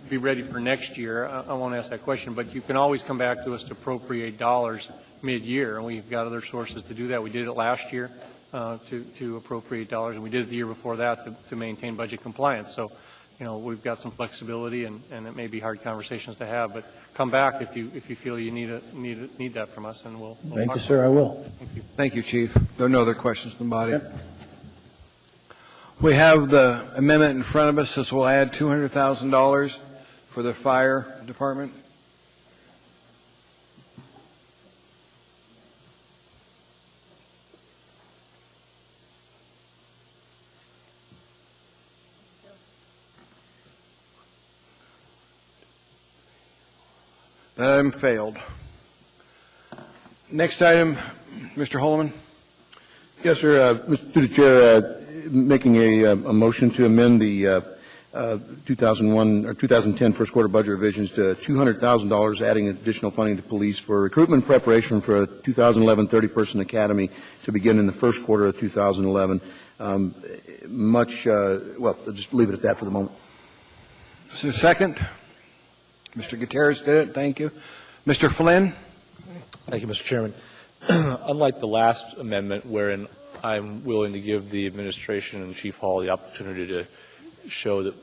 be ready for next year. I won't ask that question, but you can always come back to us to appropriate dollars mid-year, and we've got other sources to do that. We did it last year to appropriate dollars, and we did it the year before that to maintain budget compliance. So, we've got some flexibility, and it may be hard conversations to have, but come back if you feel you need that from us, and we'll Thank you, sir. I will. Thank you. Thank you, Chief. There are no other questions from the body. Yep. We have the amendment in front of us. This will add $200,000 for the fire department. That item failed. Next item, Mr. Holloman? Yes, sir. Through the Chair, making a motion to amend the 2001 or 2010 first quarter budget revisions to $200,000, adding additional funding to police for recruitment preparation for a 2011 30-person academy to begin in the first quarter of 2011. Well, I'll just leave it at that for the moment. Is there a second? Mr. Gutierrez did it. Thank you. Mr. Flynn? Thank you, Mr. Chairman. Unlike the last amendment, wherein I'm willing to give the administration and Chief Hall the opportunity to show that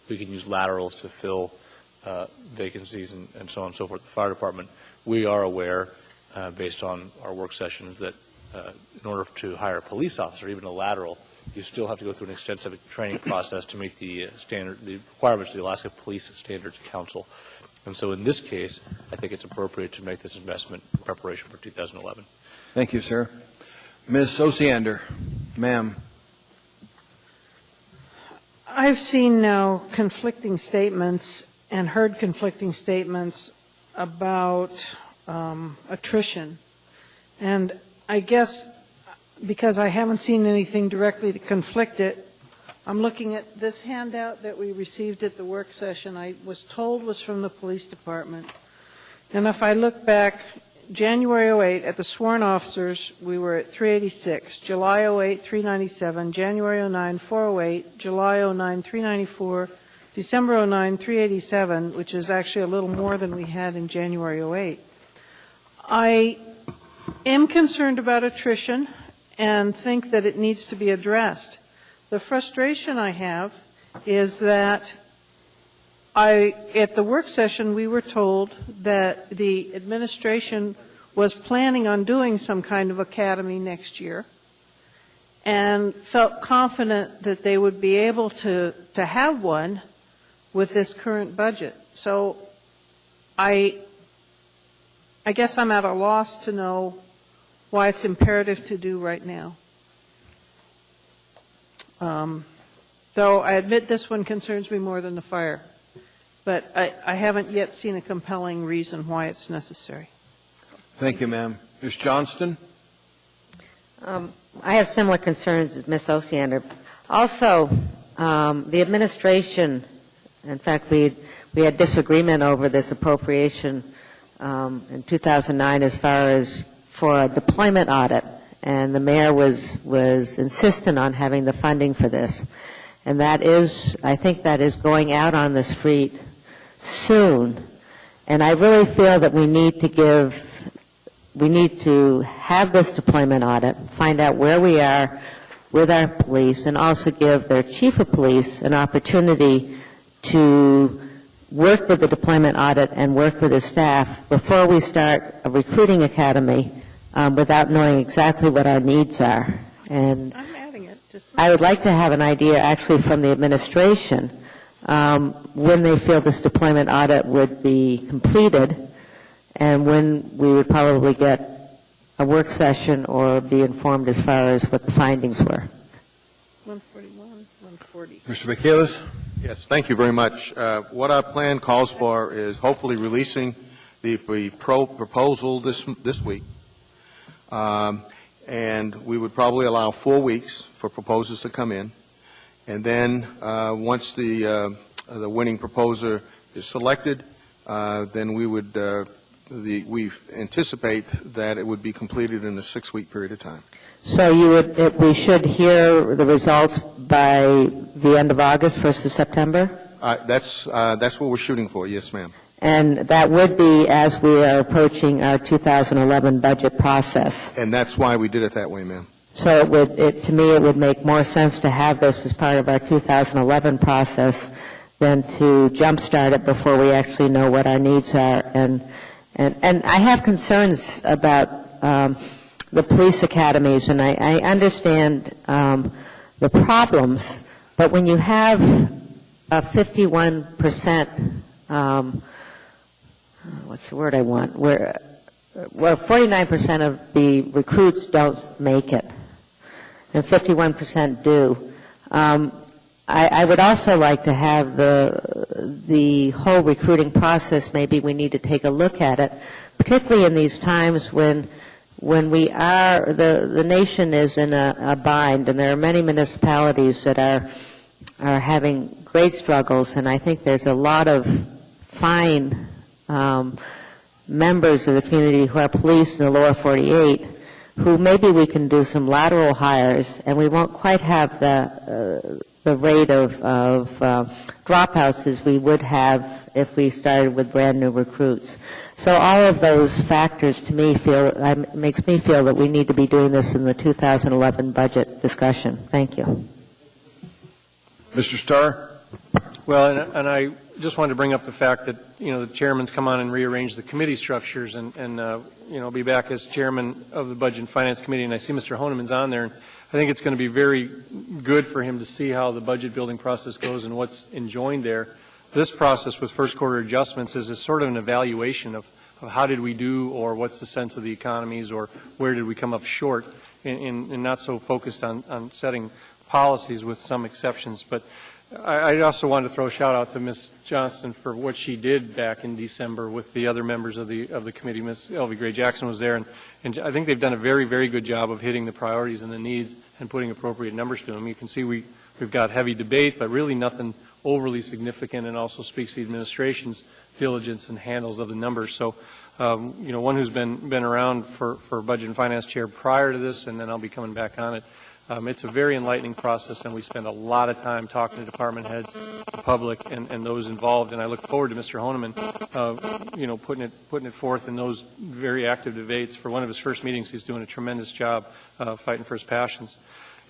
we can use laterals to fill vacancies and so on and so forth, the fire department, we are aware, based on our work sessions, that in order to hire a police officer, even a lateral, you still have to go through an extensive training process to meet the requirements of the Alaska Police Standards Council. And so in this case, I think it's appropriate to make this investment in preparation for 2011. Thank you, sir. Ms. Osiander, ma'am. I've seen now conflicting statements and heard conflicting statements about attrition. And I guess because I haven't seen anything directly to conflict it, I'm looking at this handout that we received at the work session. I was told was from the police department. And if I look back, January 08, at the sworn officers, we were at 386. July 08, 397. January 09, 408. July 09, 394. December 09, 387, which is actually a little more than we had in January 08. I am concerned about attrition and think that it needs to be addressed. The frustration I have is that at the work session, we were told that the administration was planning on doing some kind of academy next year and felt confident that they would be able to have one with this current budget. So I guess I'm at a loss to know why it's imperative to do right now. Though I admit this one concerns me more than the fire. But I haven't yet seen a compelling reason why it's necessary. Thank you, ma'am. Ms. Johnston? I have similar concerns as Ms. Osiander. Also, the administration, in fact, we had disagreement over this appropriation in 2009 as far as for a deployment audit, and the mayor was insistent on having the funding for this. And that is, I think that is going out on the street soon. And I really feel that we need to have this deployment audit, find out where we are with our police, and also give their chief of police an opportunity to work with the deployment audit and work with his staff before we start a recruiting academy without knowing exactly what our needs are. And I'm adding it. I would like to have an idea actually from the administration when they feel this deployment audit would be completed and when we would probably get a work session or be informed as far as what the findings were. 141, 140. Mr. Michaelis? Yes, thank you very much. What our plan calls for is hopefully releasing the proposal this week. And we would probably allow 4 weeks for proposals to come in. And then once the winning proposer is selected, then we would we anticipate that it would be completed in a 6-week period of time. So we should hear the results by the end of August, 1st of September? That's what we're shooting for, yes, ma'am. And that would be as we are approaching our 2011 budget process. And that's why we did it that way, ma'am. So to me, it would make more sense to have this as part of our 2011 process than to jumpstart it before we actually know what our needs are. And I have concerns about the police academies, and I understand the problems, but when you have a 51%, what's the word I want, where 49% of the recruits don't make it, and 51% do. I would also like to have the whole recruiting process, maybe we need to take a look at it, particularly in these times when when we are, the nation is in a bind, and there are many municipalities that are having great struggles, and I think there's a lot of fine members of the community who are police in the lower 48 who maybe we can do some lateral hires, and we won't quite have the rate of dropouts as we would have if we started with brand new recruits. So all of those factors to me makes me feel that we need to be doing this in the 2011 budget discussion. Thank you. Mr. Starr? Well, and I just wanted to bring up the fact that, the chairman's come on and rearranged the committee structures and be back as chairman of the Budget and Finance Committee, and I see Mr. Honeman's on there, and I think it's going to be very good for him to see how the budget building process goes and what's enjoined there. This process with first quarter adjustments is sort of an evaluation of how did we do, or what's the sense of the economies, or where did we come up short, and not so focused on setting policies with some exceptions. But I also wanted to throw a shout out to Ms. Johnston for what she did back in December with the other members of the committee. Ms. Elvie Gray Jackson was there, and I think they've done a very, very good job of hitting the priorities and the needs and putting appropriate numbers to them. You can see we've got heavy debate, but really nothing overly significant, and also speaks to the administration's diligence and handles of the numbers. So, one who's been around for Budget and Finance Chair prior to this, and then I'll be coming back on it. It's a very enlightening process, and we spend a lot of time talking to department heads, the public, and those involved. And I look forward to Mr. Honeman, putting it forth in those very active debates. For one of his first meetings, he's doing a tremendous job fighting for his passions.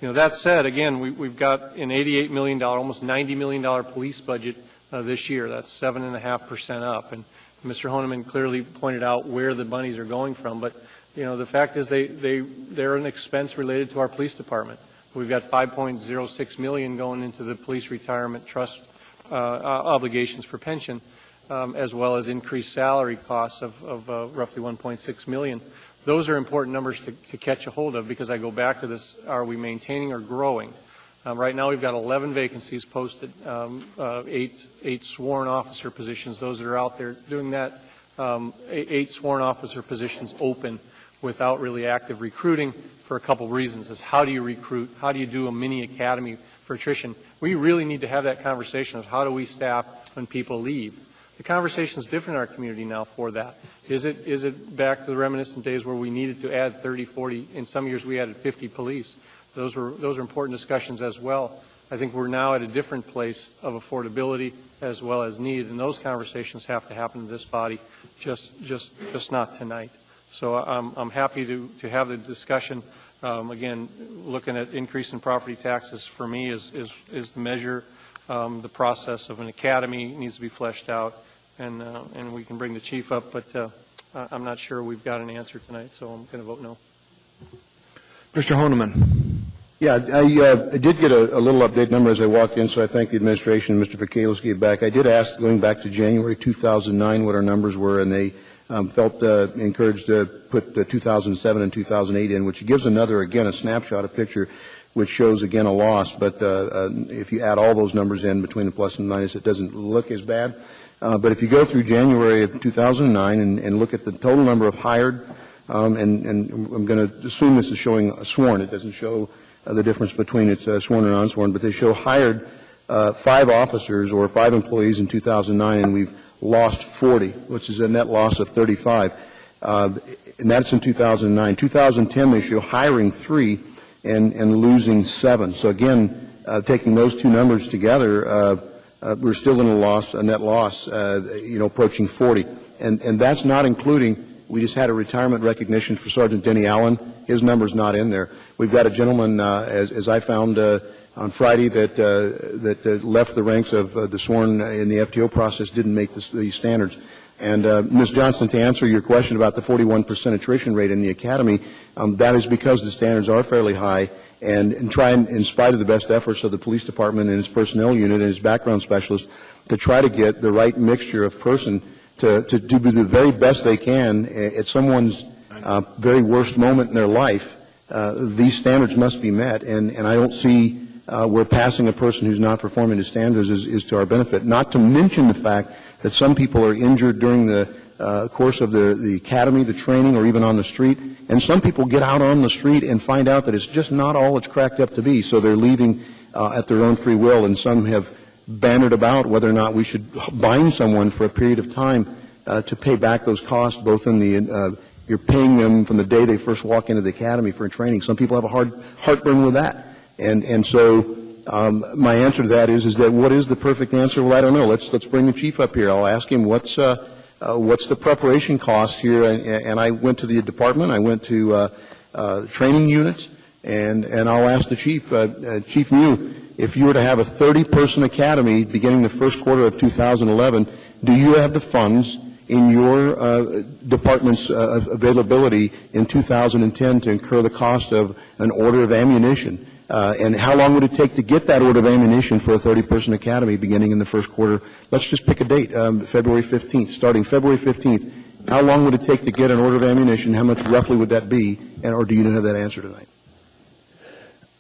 That said, again, we've got an $88 million, almost $90 million police budget this year. That's 7.5% up. And Mr. Honeman clearly pointed out where the monies are going from, but the fact is they're an expense related to our police department. We've got $5.06 million going into the police retirement trust obligations for pension, as well as increased salary costs of roughly $1.6 million. Those are important numbers to catch a hold of, because I go back to this: are we maintaining or growing? Right now we've got 11 vacancies posted, 8 sworn officer positions. Those that are out there doing that, 8 sworn officer positions open without really active recruiting for a couple reasons. Is how do you recruit? How do you do a mini academy for attrition? We really need to have that conversation of how do we staff when people leave. The conversation is different in our community now for that. Is it back to the reminiscent days where we needed to add 30, 40, in some years we added 50 police? Those are important discussions as well. I think we're now at a different place of affordability as well as need, and those conversations have to happen in this body, just not tonight. So I'm happy to have the discussion. Again, looking at increase in property taxes for me is the measure. The process of an academy needs to be fleshed out, and we can bring the chief up, but I'm not sure we've got an answer tonight, so I'm going to vote no. Mr. Honeman. Yeah, I did get a little update number as I walked in, so I thank the administration and Mr. Vacalis gave back. I did ask, going back to January 2009, what our numbers were, and they felt encouraged to put 2007 and 2008 in, which gives again, a snapshot, a picture, which shows, again, a loss. But if you add all those numbers in between the plus and minus, it doesn't look as bad. But if you go through January of 2009 and look at the total number of hired, and I'm going to assume this is showing sworn. It doesn't show the difference between its sworn and unsworn, but they show hired 5 officers or 5 employees in 2009, and we've lost 40, which is a net loss of 35. And that's in 2009. 2010, they show hiring 3 and losing 7. So again, taking those two numbers together, we're still in a net loss, approaching 40. And that's not including, we just had a retirement recognition for Sergeant Denny Allen. His number's not in there. We've got a gentleman, as I found on Friday, that left the ranks of the sworn in the FTO process, didn't make these standards. And Ms. Johnston, to answer your question about the 41% attrition rate in the academy, that is because the standards are fairly high, and in spite of the best efforts of the police department and its personnel unit and its background specialist, to try to get the right mixture of person to do the very best they can at someone's very worst moment in their life. These standards must be met, and I don't see where passing a person who's not performing to standards is to our benefit. Not to mention the fact that some people are injured during the course of the academy, the training, or even on the street, And some people get out on the street and find out that it's just not all it's cracked up to be, so they're leaving at their own free will, and some have bannered about whether or not we should bind someone for a period of time to pay back those costs, both in the you're paying them from the day they first walk into the academy for training. Some people have a heartburn with that. And so my answer to that is that what is the perfect answer? Well, I don't know. Let's bring the chief up here. I'll ask him what's the preparation cost here. And I went to the department. I went to training units, and I'll ask the chief, Chief Mew, if you were to have a 30-person academy beginning the first quarter of 2011, do you have the funds in your department's availability in 2010 to incur the cost of an order of ammunition? And how long would it take to get that order of ammunition for a 30-person academy beginning in the first quarter? Let's just pick a date, February 15th. Starting February 15th, how long would it take to get an order of ammunition? How much roughly would that be? Or do you have that answer tonight?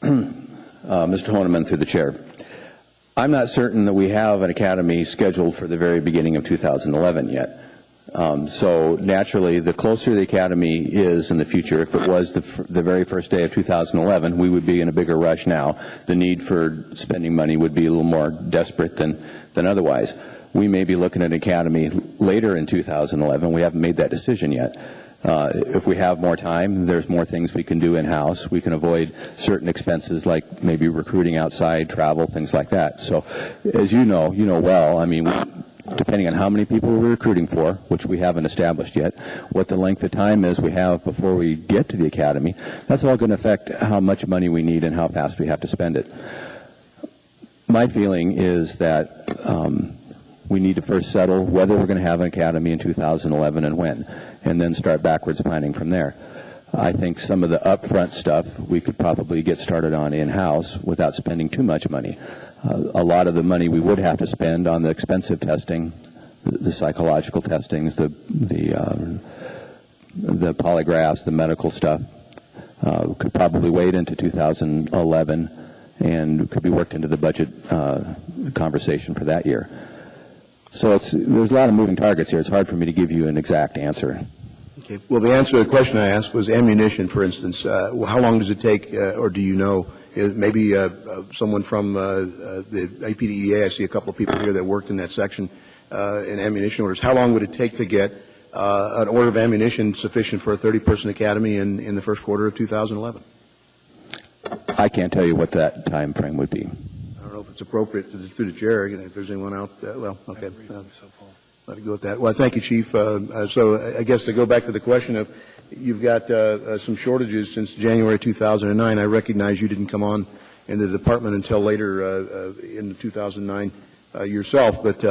Mr. Honeman, through the chair. I'm not certain that we have an academy scheduled for the very beginning of 2011 yet. So naturally, the closer the academy is in the future, if it was the very first day of 2011, we would be in a bigger rush now. The need for spending money would be a little more desperate than otherwise. We may be looking at an academy later in 2011. We haven't made that decision yet. If we have more time, there's more things we can do in-house. We can avoid certain expenses like maybe recruiting outside, travel, things like that. So as you know well, I mean, depending on how many people we're recruiting for, which we haven't established yet, what the length of time is we have before we get to the academy, that's all going to affect how much money we need and how fast we have to spend it. My feeling is that we need to first settle whether we're going to have an academy in 2011 and when, and then start backwards planning from there. I think some of the upfront stuff we could probably get started on in-house without spending too much money. A lot of the money we would have to spend on the expensive testing, the psychological testings, the polygraphs, the medical stuff, could probably wait into 2011 and could be worked into the budget conversation for that year. So there's a lot of moving targets here. It's hard for me to give you an exact answer. Okay. Well, the answer to the question I asked was ammunition, for instance. How long does it take, or do you know? Maybe someone from the APDEA, I see a couple of people here that worked in that section in ammunition orders. How long would it take to get an order of ammunition sufficient for a 30-person academy in the first quarter of 2011? I can't tell you what that time frame would be. I don't know if it's appropriate through the chair. If there's anyone out, well, okay. Let me go with that. Well, thank you, Chief. So I guess to go back to the question of you've got some shortages since January 2009. I recognize you didn't come on in the department until later in 2009 yourself, but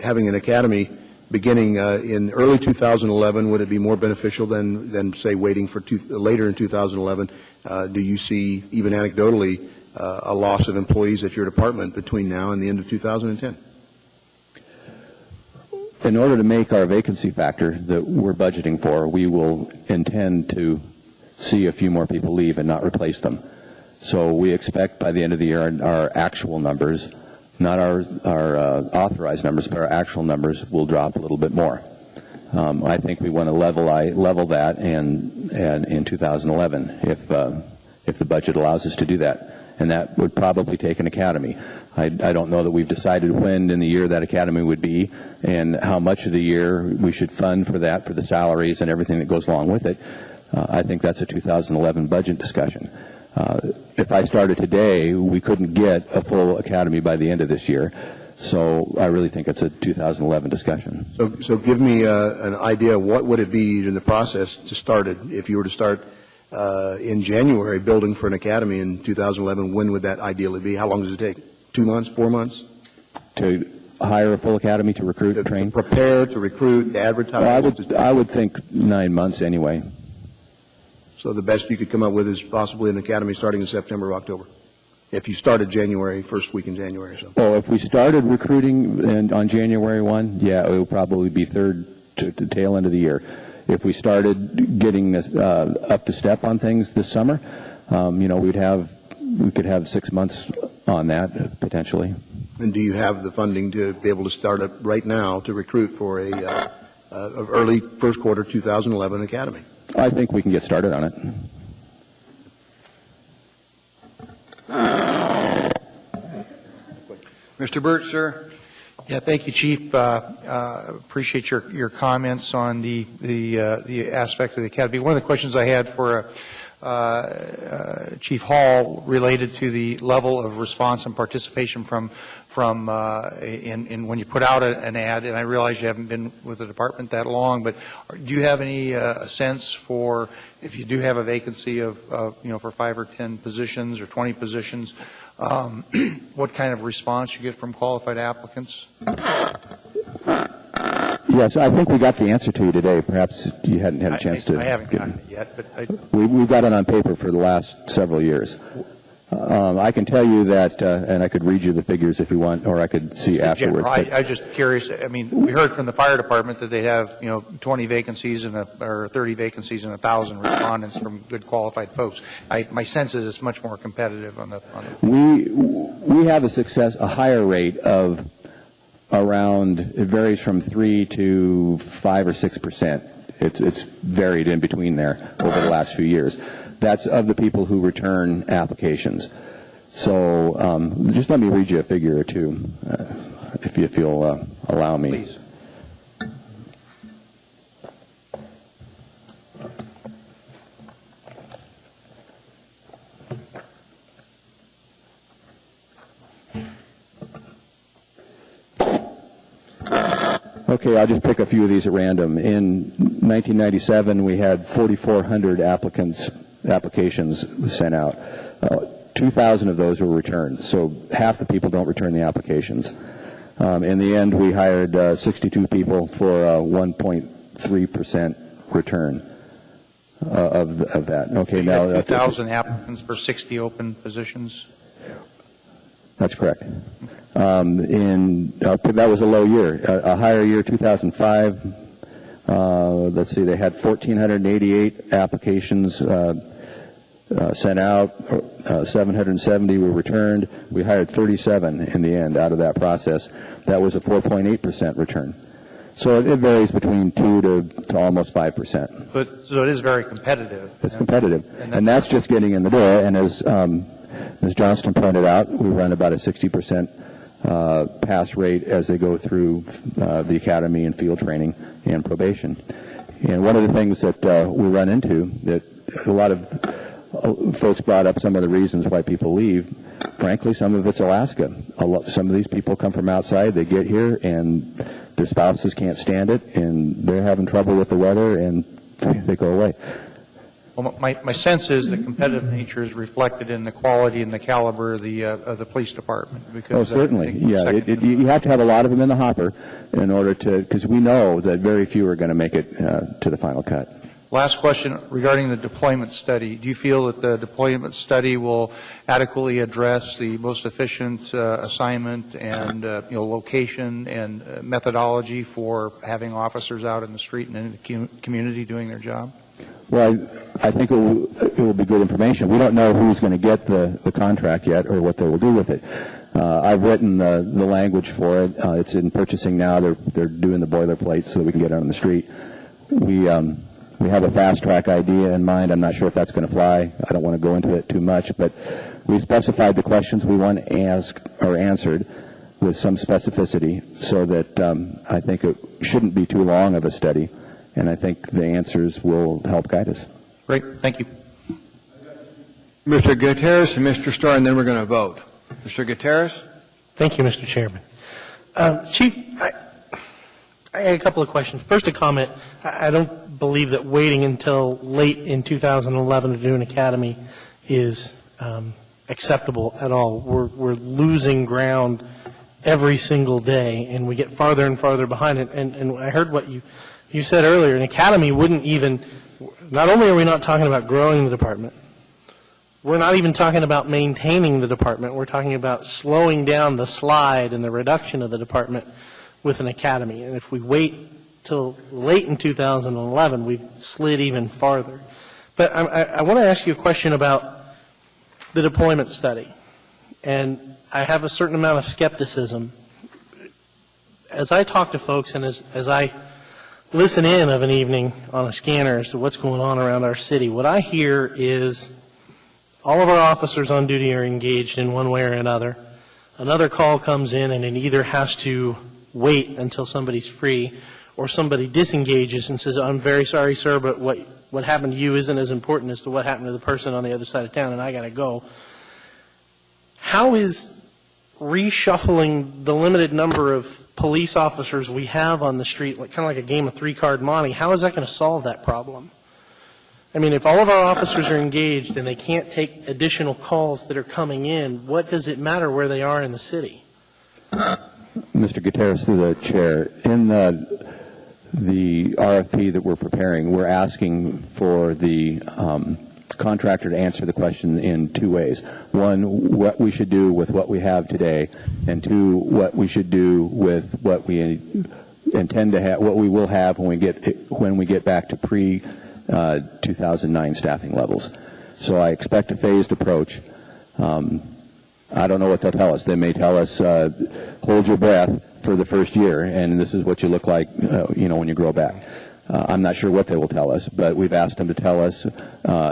having an academy beginning in early 2011, would it be more beneficial than say, waiting for later in 2011? Do you see, even anecdotally, a loss of employees at your department between now and the end of 2010? In order to make our vacancy factor that we're budgeting for, we will intend to see a few more people leave and not replace them. So we expect by the end of the year our actual numbers, not our authorized numbers, but our actual numbers will drop a little bit more. I think we want to level that in 2011 if the budget allows us to do that. And that would probably take an academy. I don't know that we've decided when in the year that academy would be and how much of the year we should fund for that, for the salaries and everything that goes along with it. I think that's a 2011 budget discussion. If I started today, we couldn't get a full academy by the end of this year. So I really think it's a 2011 discussion. So give me an idea, what would it be in the process to start it? If you were to start in January building for an academy in 2011, when would that ideally be? How long does it take? 2 months, 4 months? To hire a full academy, to recruit, train? To prepare, to recruit, to advertise? Well, I would think 9 months anyway. So the best you could come up with is possibly an academy starting in September or October, if you started January, first week in January or something. Oh, if we started recruiting on January 1, yeah, it would probably be third to tail end of the year. If we started getting this, up to step on things this summer, we could have 6 months on that potentially. And do you have the funding to be able to start up right now to recruit for a early first quarter 2011 academy? I think we can get started on it. Mr. Birch, sir. Yeah, thank you, Chief. Appreciate your comments on the aspect of the academy. One of the questions I had for Chief Hall related to the level of response and participation from in when you put out an ad, and I realize you haven't been with the department that long, but do you have any sense for if you do have a vacancy of for 5 or 10 positions or 20 positions, what kind of response you get from qualified applicants? Yes, I think we got the answer to you today. Perhaps you hadn't had a chance to. I haven't gotten it yet, but we've got it on paper for the last several years. I can tell you that, and I could read you the figures if you want, or I could see afterwards. I'm just curious. I mean, we heard from the fire department that they have 20 vacancies or 30 vacancies and 1,000 respondents from good qualified folks. My sense is it's much more competitive on the. We have a higher rate of around, it varies from 3 to 5 or 6%. It's varied in between there over the last few years. That's of the people who return applications. So just let me read you a figure or two, if you'll allow me. Please. Okay, I'll just pick a few of these at random. In 1997, we had 4,400 applications sent out. 2,000 of those were returned, so half the people don't return the applications. In the end, we hired 62 people for a 1.3% return of that. Okay, now 2,000 applicants for 60 open positions. That's correct. That was a low year. A higher year, 2005. Let's see, they had 1,488 applications sent out. 770 were returned. We hired 37 in the end out of that process. That was a 4.8% return. So it varies between 2 to almost 5%. So it is very competitive. It's competitive, and that's just getting in the door. And as Ms. Johnston pointed out, we run about a 60% pass rate as they go through the academy and field training and probation. And one of the things that we run into, that a lot of folks brought up some of the reasons why people leave. Frankly, some of it's Alaska. Some of these people come from outside, they get here, and their spouses can't stand it, and they're having trouble with the weather, and they go away. Well, my sense is the competitive nature is reflected in the quality and the caliber of the police department. Because certainly, yeah. You have to have a lot of them in the hopper in order to, because we know that very few are going to make it to the final cut. Last question regarding the deployment study. Do you feel that the deployment study will adequately address the most efficient assignment and location and methodology for having officers out in the street and in the community doing their job? Well, I think it will be good information. We don't know who's going to get the contract yet or what they will do with it. I've written the language for it. It's in purchasing now. They're doing the boilerplate so that we can get it on the street. We have a fast-track idea in mind. I'm not sure if that's going to fly. I don't want to go into it too much, but we specified the questions we want asked or answered with some specificity so that I think it shouldn't be too long of a study. And I think the answers will help guide us. Great. Thank you. Mr. Gutierrez and Mr. Starr, and then we're going to vote. Mr. Gutierrez? Thank you, Mr. Chairman. Chief, I had a couple of questions. First, a comment. I don't believe that waiting until late in 2011 to do an academy is acceptable at all. We're losing ground every single day, and we get farther and farther behind it. And I heard what you said earlier, an academy wouldn't even, not only are we not talking about growing the department, we're not even talking about maintaining the department. We're talking about slowing down the slide and the reduction of the department with an academy. And if we wait till late in 2011, we've slid even farther. But I want to ask you a question about the deployment study. And I have a certain amount of skepticism. As I talk to folks and as I listen in of an evening on a scanner as to what's going on around our city, what I hear is all of our officers on duty are engaged in one way or another. Another call comes in, and it either has to wait until somebody's free, or somebody disengages and says, I'm very sorry, sir, but what happened to you isn't as important as to what happened to the person on the other side of town, and I got to go. How is reshuffling the limited number of police officers we have on the street, kind of like a game of three-card Monte, how is that going to solve that problem? I mean, if all of our officers are engaged and they can't take additional calls that are coming in, what does it matter where they are in the city? Mr. Gutierrez, through the chair, in the RFP that we're preparing, we're asking for the contractor to answer the question in two ways. One, what we should do with what we have today, and two, what we should do with what we intend to have, what we will have when we get back to pre-2009 staffing levels. So I expect a phased approach. I don't know what they'll tell us. They may tell us, hold your breath for the first year, and this is what you look like, when you grow back. I'm not sure what they will tell us, but we've asked them to tell us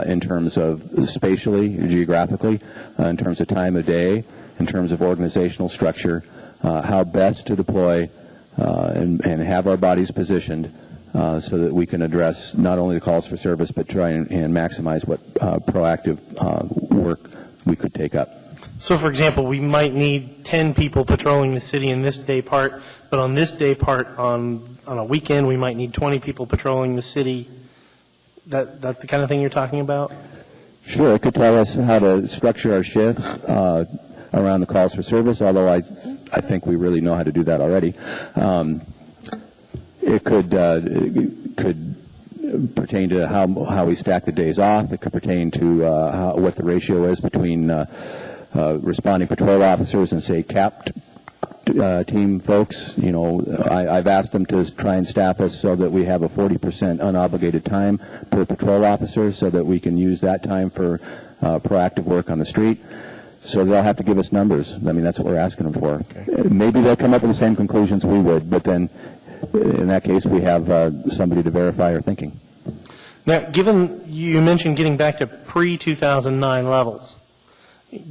in terms of spatially, geographically, in terms of time of day, in terms of organizational structure, how best to deploy and have our bodies positioned so that we can address not only the calls for service, but try and maximize what proactive work we could take up. So, for example, we might need 10 people patrolling the city in this day part, but on this day part, on a weekend, we might need 20 people patrolling the city. That the kind of thing you're talking about? Sure. It could tell us how to structure our shifts around the calls for service, although I think we really know how to do that already. It could pertain to how we stack the days off. It could pertain to what the ratio is between responding patrol officers and, say, capped team folks. I've asked them to try and staff us so that we have a 40% unobligated time per patrol officer so that we can use that time for proactive work on the street. So they'll have to give us numbers. I mean, that's what we're asking them for. Okay. Maybe they'll come up with the same conclusions we would, but then in that case we have somebody to verify our thinking. Now, given you mentioned getting back to pre-2009 levels,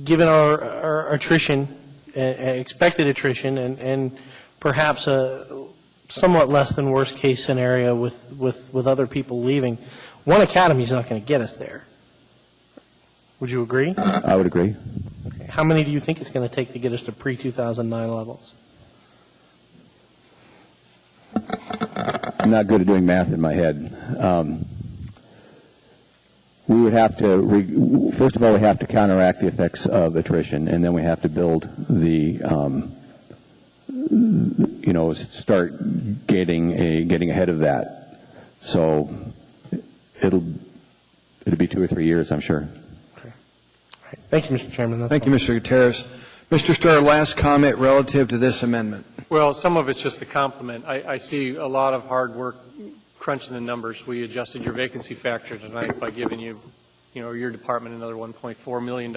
given our attrition, expected attrition, and perhaps a somewhat less than worst case scenario with other people leaving, one academy is not going to get us there. Would you agree? I would agree. Okay. How many do you think it's going to take to get us to pre-2009 levels? I'm not good at doing math in my head. We would have to, first of all, we have to counteract the effects of attrition, and then we have to build the, start getting ahead of that. So it'll be 2 or 3 years, I'm sure. Okay. Right. Thank you, Mr. Chairman. Thank you, Mr. Gutierrez. Mr. Starr, last comment relative to this amendment. Well, some of it's just a compliment. I see a lot of hard work crunching the numbers. We adjusted your vacancy factor tonight by giving you, your department another $1.4 million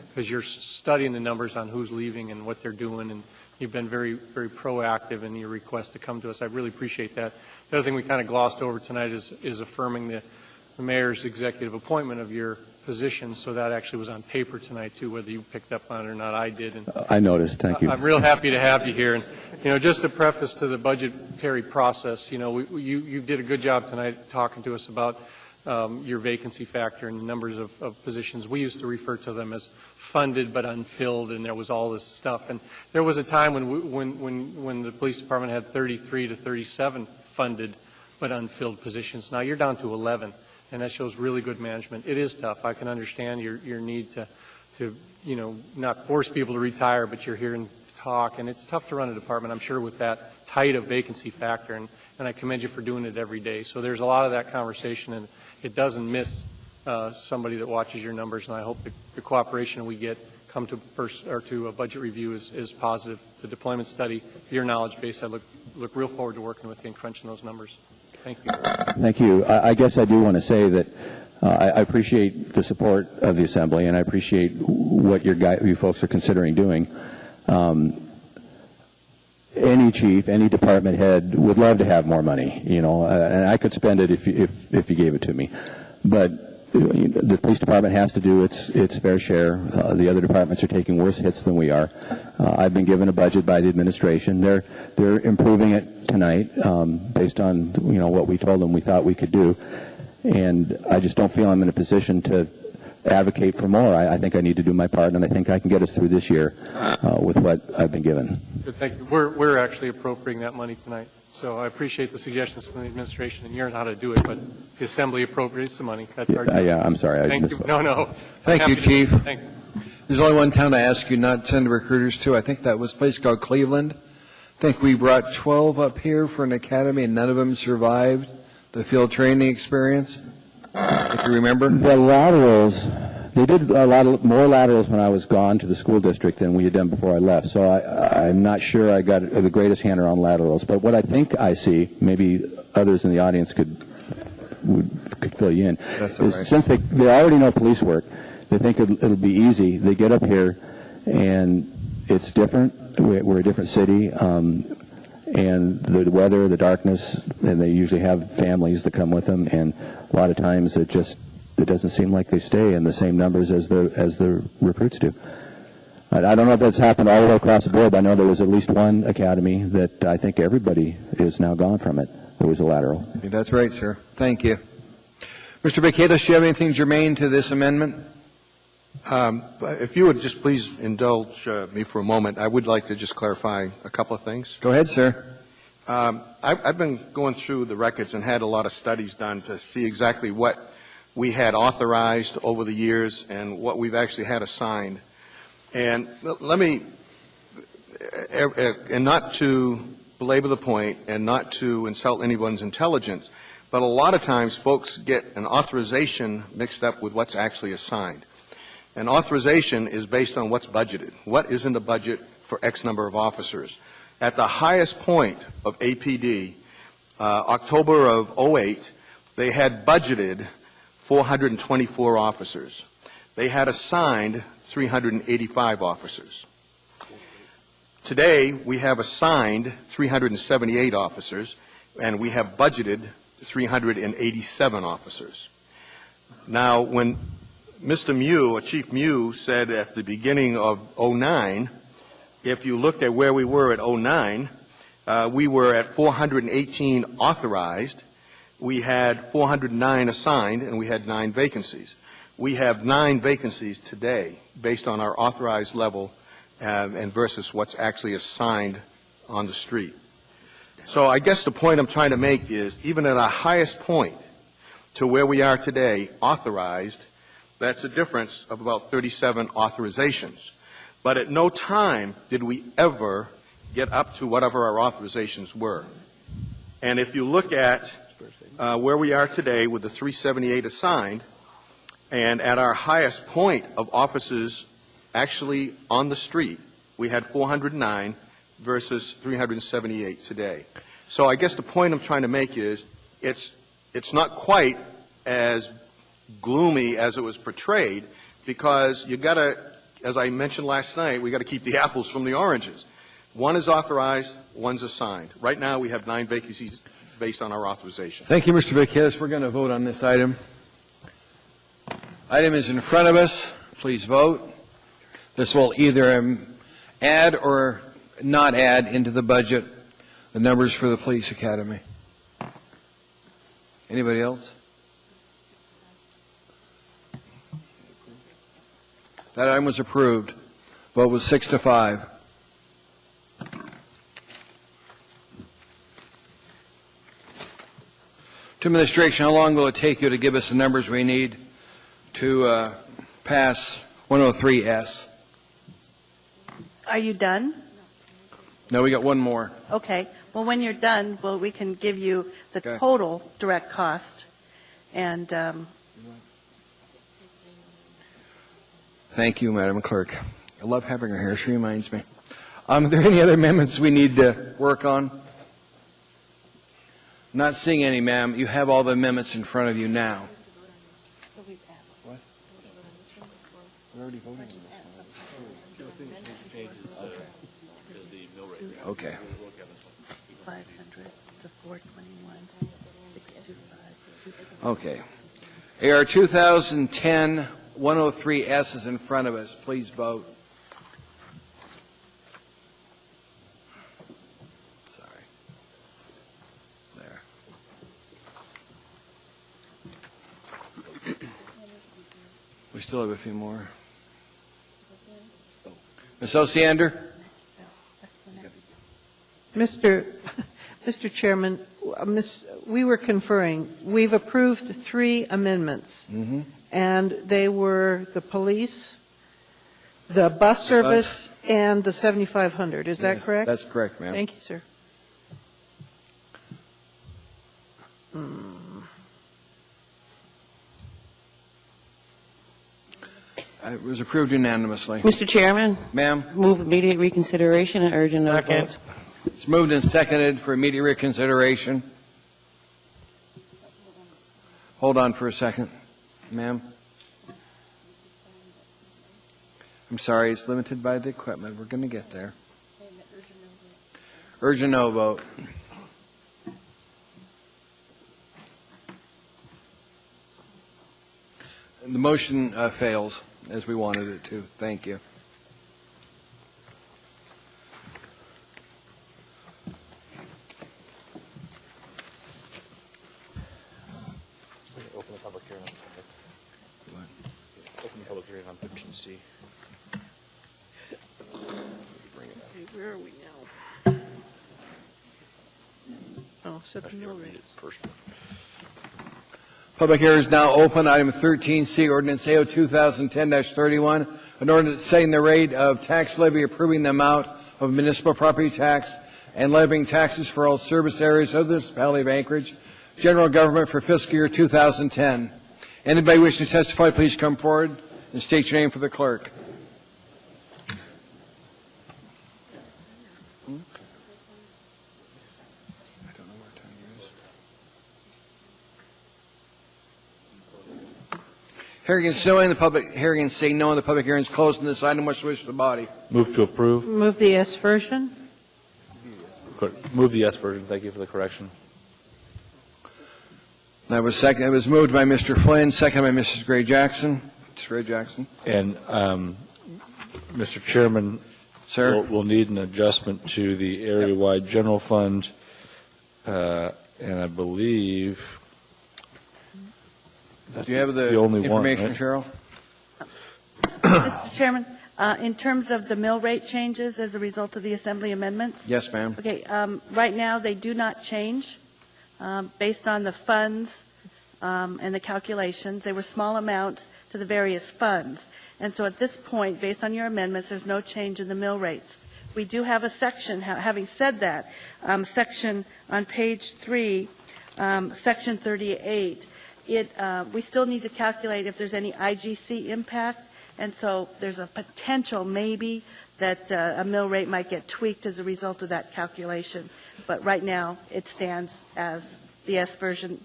because you're studying the numbers on who's leaving and what they're doing, and you've been very, very proactive in your request to come to us. I really appreciate that. The other thing we kind of glossed over tonight is affirming the mayor's executive appointment of your position, so that actually was on paper tonight, too, whether you picked up on it or not. I did. And I noticed. Thank you. I'm real happy to have you here. And, just to preface to the budgetary process, you did a good job tonight talking to us about your vacancy factor and the numbers of positions. We used to refer to them as funded but unfilled, and there was all this stuff. And there was a time when the police department had 33 to 37 funded but unfilled positions. Now you're down to 11. And that shows really good management. It is tough. I can understand your need to not force people to retire, but you're here and talk. And it's tough to run a department, I'm sure, with that tight of vacancy factor. And I commend you for doing it every day. So there's a lot of that conversation, and it doesn't miss somebody that watches your numbers. And I hope the cooperation we get come to a budget review is positive. The deployment study, your knowledge base, I look real forward to working with you and crunching those numbers. Thank you. Thank you. I guess I do want to say that I appreciate the support of the Assembly, and I appreciate what you folks are considering doing. any chief, any department head would love to have more money, and I could spend it if you gave it to me. But the police department has to do its fair share. The other departments are taking worse hits than we are. I've been given a budget by the administration. They're improving it tonight based on what we told them we thought we could do, and I just don't feel I'm in a position to advocate for more. I think I need to do my part, and I think I can get us through this year with what I've been given. Good, thank you. We're actually appropriating that money tonight. So I appreciate the suggestions from the administration and hearing how to do it, but the Assembly appropriates the money. That's our job. Yeah, I'm sorry. Thank you. No. Thank you, Chief. Thanks. There's only one town I ask you not to send recruiters to. I think that was a place called Cleveland. I think we brought 12 up here for an academy, and none of them survived the field training experience, if you remember. The laterals, they did a lot more laterals when I was gone to the school district than we had done before I left. So I'm not sure I got the greatest hand around laterals. But what I think I see, maybe others in the audience could fill you in, That's is right. since they already know police work, they think it'll be easy. They get up here, and it's different. We're a different city, and the weather, the darkness, and they usually have families that come with them, and a lot of times it doesn't seem like they stay in the same numbers as the recruits do. I don't know if that's happened all the way across the board, but I know there was at least one academy that I think everybody is now gone from it. There was a lateral. That's right, sir. Thank you. Mr. Vaqueros, do you have anything germane to this amendment? If you would just please indulge me for a moment, I would like to just clarify a couple of things. Go ahead, sir. I've been going through the records and had a lot of studies done to see exactly what we had authorized over the years and what we've actually had assigned. And let me, and not to belabor the point and not to insult anyone's intelligence, but a lot of times folks get an authorization mixed up with what's actually assigned. An authorization is based on what's budgeted. What is in the budget for X number of officers? At the highest point of APD, October of 08, they had budgeted 424 officers. They had assigned 385 officers. Today, we have assigned 378 officers, and we have budgeted 387 officers. Now, when Mr. Mew, Chief Mew, said at the beginning of 09, if you looked at where we were at 09, we were at 418 authorized, we had 409 assigned, and we had 9 vacancies. We have 9 vacancies today based on our authorized level and versus what's actually assigned on the street. So I guess the point I'm trying to make is even at our highest point to where we are today, authorized, that's a difference of about 37 authorizations. But at no time did we ever get up to whatever our authorizations were. And if you look at where we are today with the 378 assigned, and at our highest point of officers actually on the street, we had 409 versus 378 today. So I guess the point I'm trying to make is it's not quite as gloomy as it was portrayed, because you got to, as I mentioned last night, we got to keep the apples from the oranges. One is authorized, one's assigned. Right now, we have 9 vacancies based on our authorization. Thank you, Mr. Vaqueros. We're going to vote on this item. Item is in front of us. Please vote. This will either add or not add into the budget the numbers for the police academy. Anybody else? That item was approved. Vote was 6-5. To administration, how long will it take you to give us the numbers we need to pass 103S? Are you done? No, we got one more. Okay. Well, when you're done, we can give you the Okay. total direct cost. And Thank you, Madam Clerk. I love having her here. She reminds me. Are there any other amendments we need to work on? Not seeing any, ma'am. You have all the amendments in front of you now. Okay. 500 to 421, 625. Okay. AR 2010-103S is in front of us. Please vote. Sorry. There. We still have a few more. Ms. Osiander? Mr. Chairman, we were conferring. We've approved 3 amendments, and they were the police, the bus service, and the 7,500. Is that correct? That's correct, ma'am. Thank you, sir. It was approved unanimously. Mr. Chairman? Ma'am? Move immediate reconsideration and urge a no vote. It's moved and seconded for immediate reconsideration. Hold on for a second, ma'am. I'm sorry, it's limited by the equipment. We're going to get there. Urge a no vote. The motion fails, as we wanted it to. Thank you. Open the public hearing on Open the public hearing on 15C. Where are we now? Oh, First. Public hearing is now open. Item 13C, Ordinance AO 2010-31, an ordinance setting the rate of tax levy, approving the amount of municipal property tax, and levying taxes for all service areas of the municipality of Anchorage, general government for fiscal year 2010. Anybody wishing to testify, please come forward and state your name for the clerk. Hearing is no, and the public hearing is saying no, and the public hearing is closed on this item. What's the wish of the body? Move to approve. Move the S version. Move the S version. Thank you for the correction. That was second. It was moved by Mr. Flynn, seconded by Mrs. Gray Jackson. Mr. Gray Jackson. And Mr. Chairman, sir, we'll need an adjustment to the area-wide general fund, and I believe. Do you have the only information, one, right? Cheryl? Mr. Chairman, in terms of the mill rate changes as a result of the Assembly amendments? Yes, ma'am. Okay, right now, they do not change based on the funds and the calculations. They were small amounts to the various funds. And so at this point, based on your amendments, there's no change in the mill rates. We do have a section, having said that, section on page 3, section 38, we still need to calculate if there's any IGC impact, and so there's a potential maybe that a mill rate might get tweaked as a result of that calculation. But right now, it stands as the S version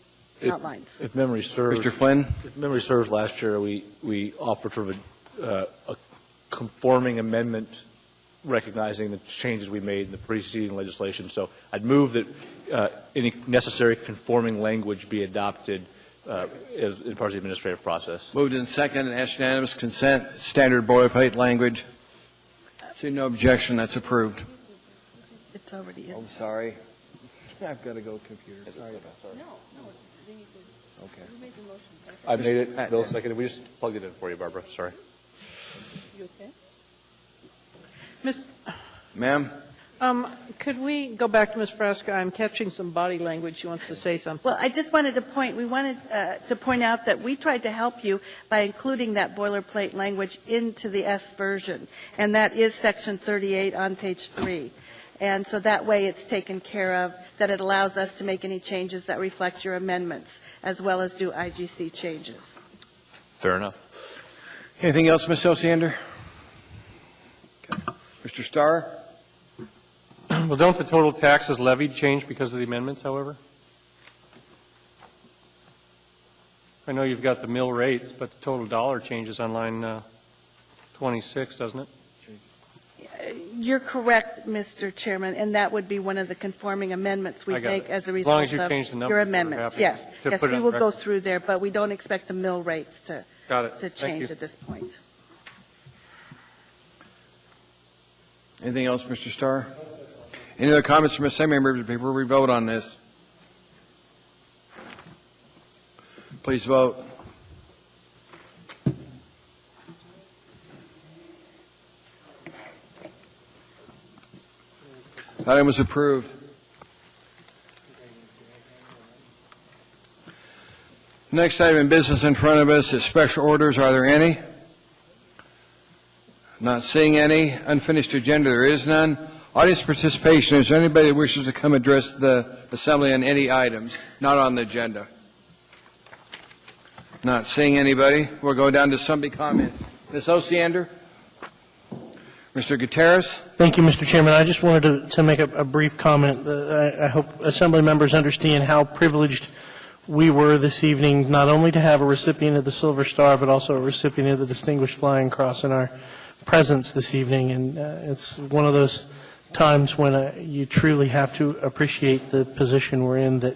outlines. If memory serves, Mr. Flynn? If memory serves, last year we offered sort of a conforming amendment recognizing the changes we made in the preceding legislation. So I'd move that any necessary conforming language be adopted as part of the administrative process. Moved in second and asked unanimous consent. Standard boilerplate language. See no objection. That's approved. It's already in. I'm sorry. I've got to go computer. Sorry about that. No, it's okay. You made the motion. I made it. Bill seconded. We just plugged it in for you, Barbara. Sorry. You okay? Ma'am? Could we go back to Ms. Frasca? I'm catching some body language. She wants to say something. Well, I just wanted to point out that we tried to help you by including that boilerplate language into the S version, and that is section 38 on page 3. And so that way it's taken care of, that it allows us to make any changes that reflect your amendments, as well as do IGC changes. Fair enough. Anything else, Ms. Osiander? Okay. Mr. Starr? Well, don't the total taxes levied change because of the amendments, however? I know you've got the mill rates, but the total dollar changes on line 26, doesn't it? You're correct, Mr. Chairman, and that would be one of the conforming amendments we I got make it. as a As long result as you change the of number, your we're amendment. happy Yes, to yes, put it we on will the go record. through there, but we don't expect the mill rates to Got it. to Thank change you. at this point. Anything else, Mr. Starr? Any other comments from assembly members before we vote on this? Please vote. That item was approved. Next item in business in front of us is special orders. Are there any? Not seeing any. Unfinished agenda, there is none. Audience participation, is there anybody that wishes to come address the assembly on any items not on the agenda? Not seeing anybody. We'll go down to somebody comment. Ms. Osiander? Mr. Gutierrez? Thank you, Mr. Chairman. I just wanted to make a brief comment. I hope Assembly members understand how privileged we were this evening, not only to have a recipient of the Silver Star, but also a recipient of the Distinguished Flying Cross in our presence this evening. And it's one of those times when you truly have to appreciate the position we're in, that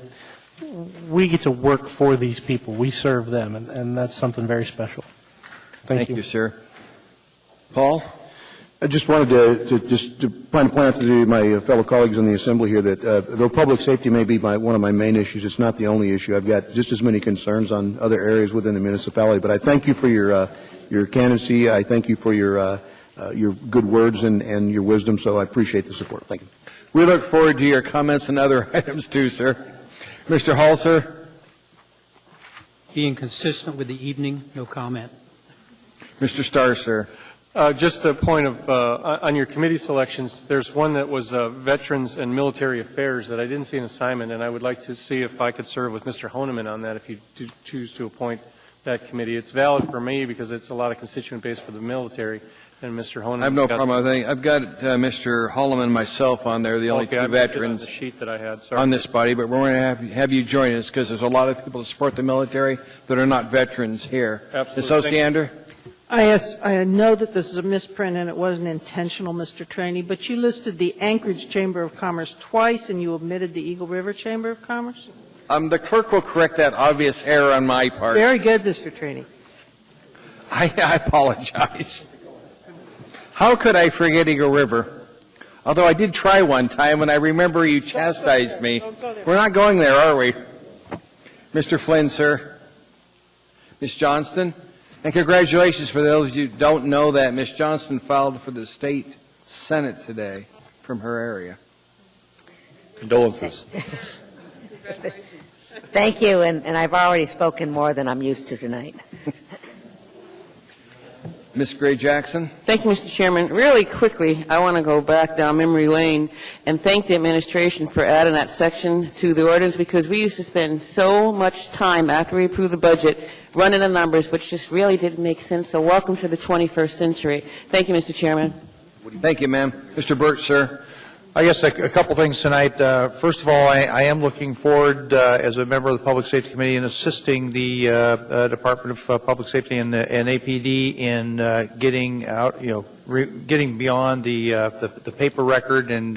we get to work for these people. We serve them, and that's something very special. Thank you, sir. Paul? I just wanted to point out to my fellow colleagues in the Assembly here that though public safety may be one of my main issues, it's not the only issue. I've got just as many concerns on other areas within the municipality. But I thank you for your candidacy. I thank you for your good words and your wisdom, so I appreciate the support. Thank you. We look forward to your comments on other items too, sir. Mr. Hall, sir? Being consistent with the evening, no comment. Mr. Starr, sir? Just a point of, on your committee selections, there's one that was Veterans and Military Affairs that I didn't see an assignment, and I would like to see if I could serve with Mr. Honeman on that if you do choose to appoint that committee. It's valid for me because it's a lot of constituent base for the military, and Mr. Honeman. I have no problem. I've got Mr. Holloman and myself on there, the only two veterans on the sheet that I had. Sorry. on this body, but we're going to have you join us because there's a lot of people that support the military that are not veterans here. Absolutely. Ms. Osiander? I know that this is a misprint and it wasn't intentional, Mr. Traney, but you listed the Anchorage Chamber of Commerce twice and you omitted the Eagle River Chamber of Commerce? The clerk will correct that obvious error on my part. Very good, Mr. Traney. I apologize. How could I forget Eagle River? Although I did try one time, and I remember you chastised me. We're not going there, are we? Mr. Flynn, sir. Ms. Johnston? And congratulations for those of you who don't know that. Ms. Johnston filed for the state Senate today from her area. Condolences. Thank you, and I've already spoken more than I'm used to tonight. Ms. Gray Jackson? Thank you, Mr. Chairman. Really quickly, I want to go back down memory lane and thank the administration for adding that section to the ordinance, because we used to spend so much time after we approved the budget running the numbers, which just really didn't make sense. So welcome to the 21st century. Thank you, Mr. Chairman. Thank you, ma'am. Mr. Birch, sir. I guess a couple things tonight. First of all, I am looking forward, as a member of the Public Safety Committee, in assisting the Department of Public Safety and APD in getting out, getting beyond the paper record and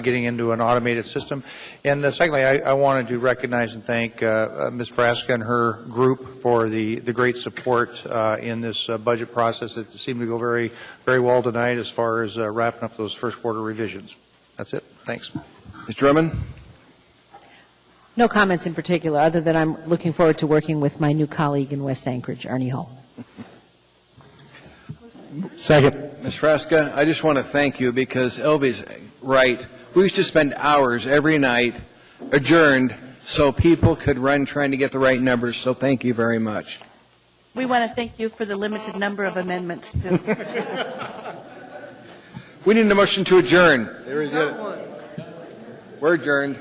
getting into an automated system. And secondly, I wanted to recognize and thank Ms. Frasca and her group for the great support in this budget process. It seemed to go very, very well tonight as far as wrapping up those first quarter revisions. That's it. Thanks. Mr. Drummond? No comments in particular, other than I'm looking forward to working with my new colleague in West Anchorage, Ernie Hall. Second. Ms. Frasca, I just want to thank you because Elvie's right. We used to spend hours every night adjourned so people could run trying to get the right numbers, so thank you very much. We want to thank you for the limited number of amendments, too. We need a motion to adjourn. There is it. We're adjourned.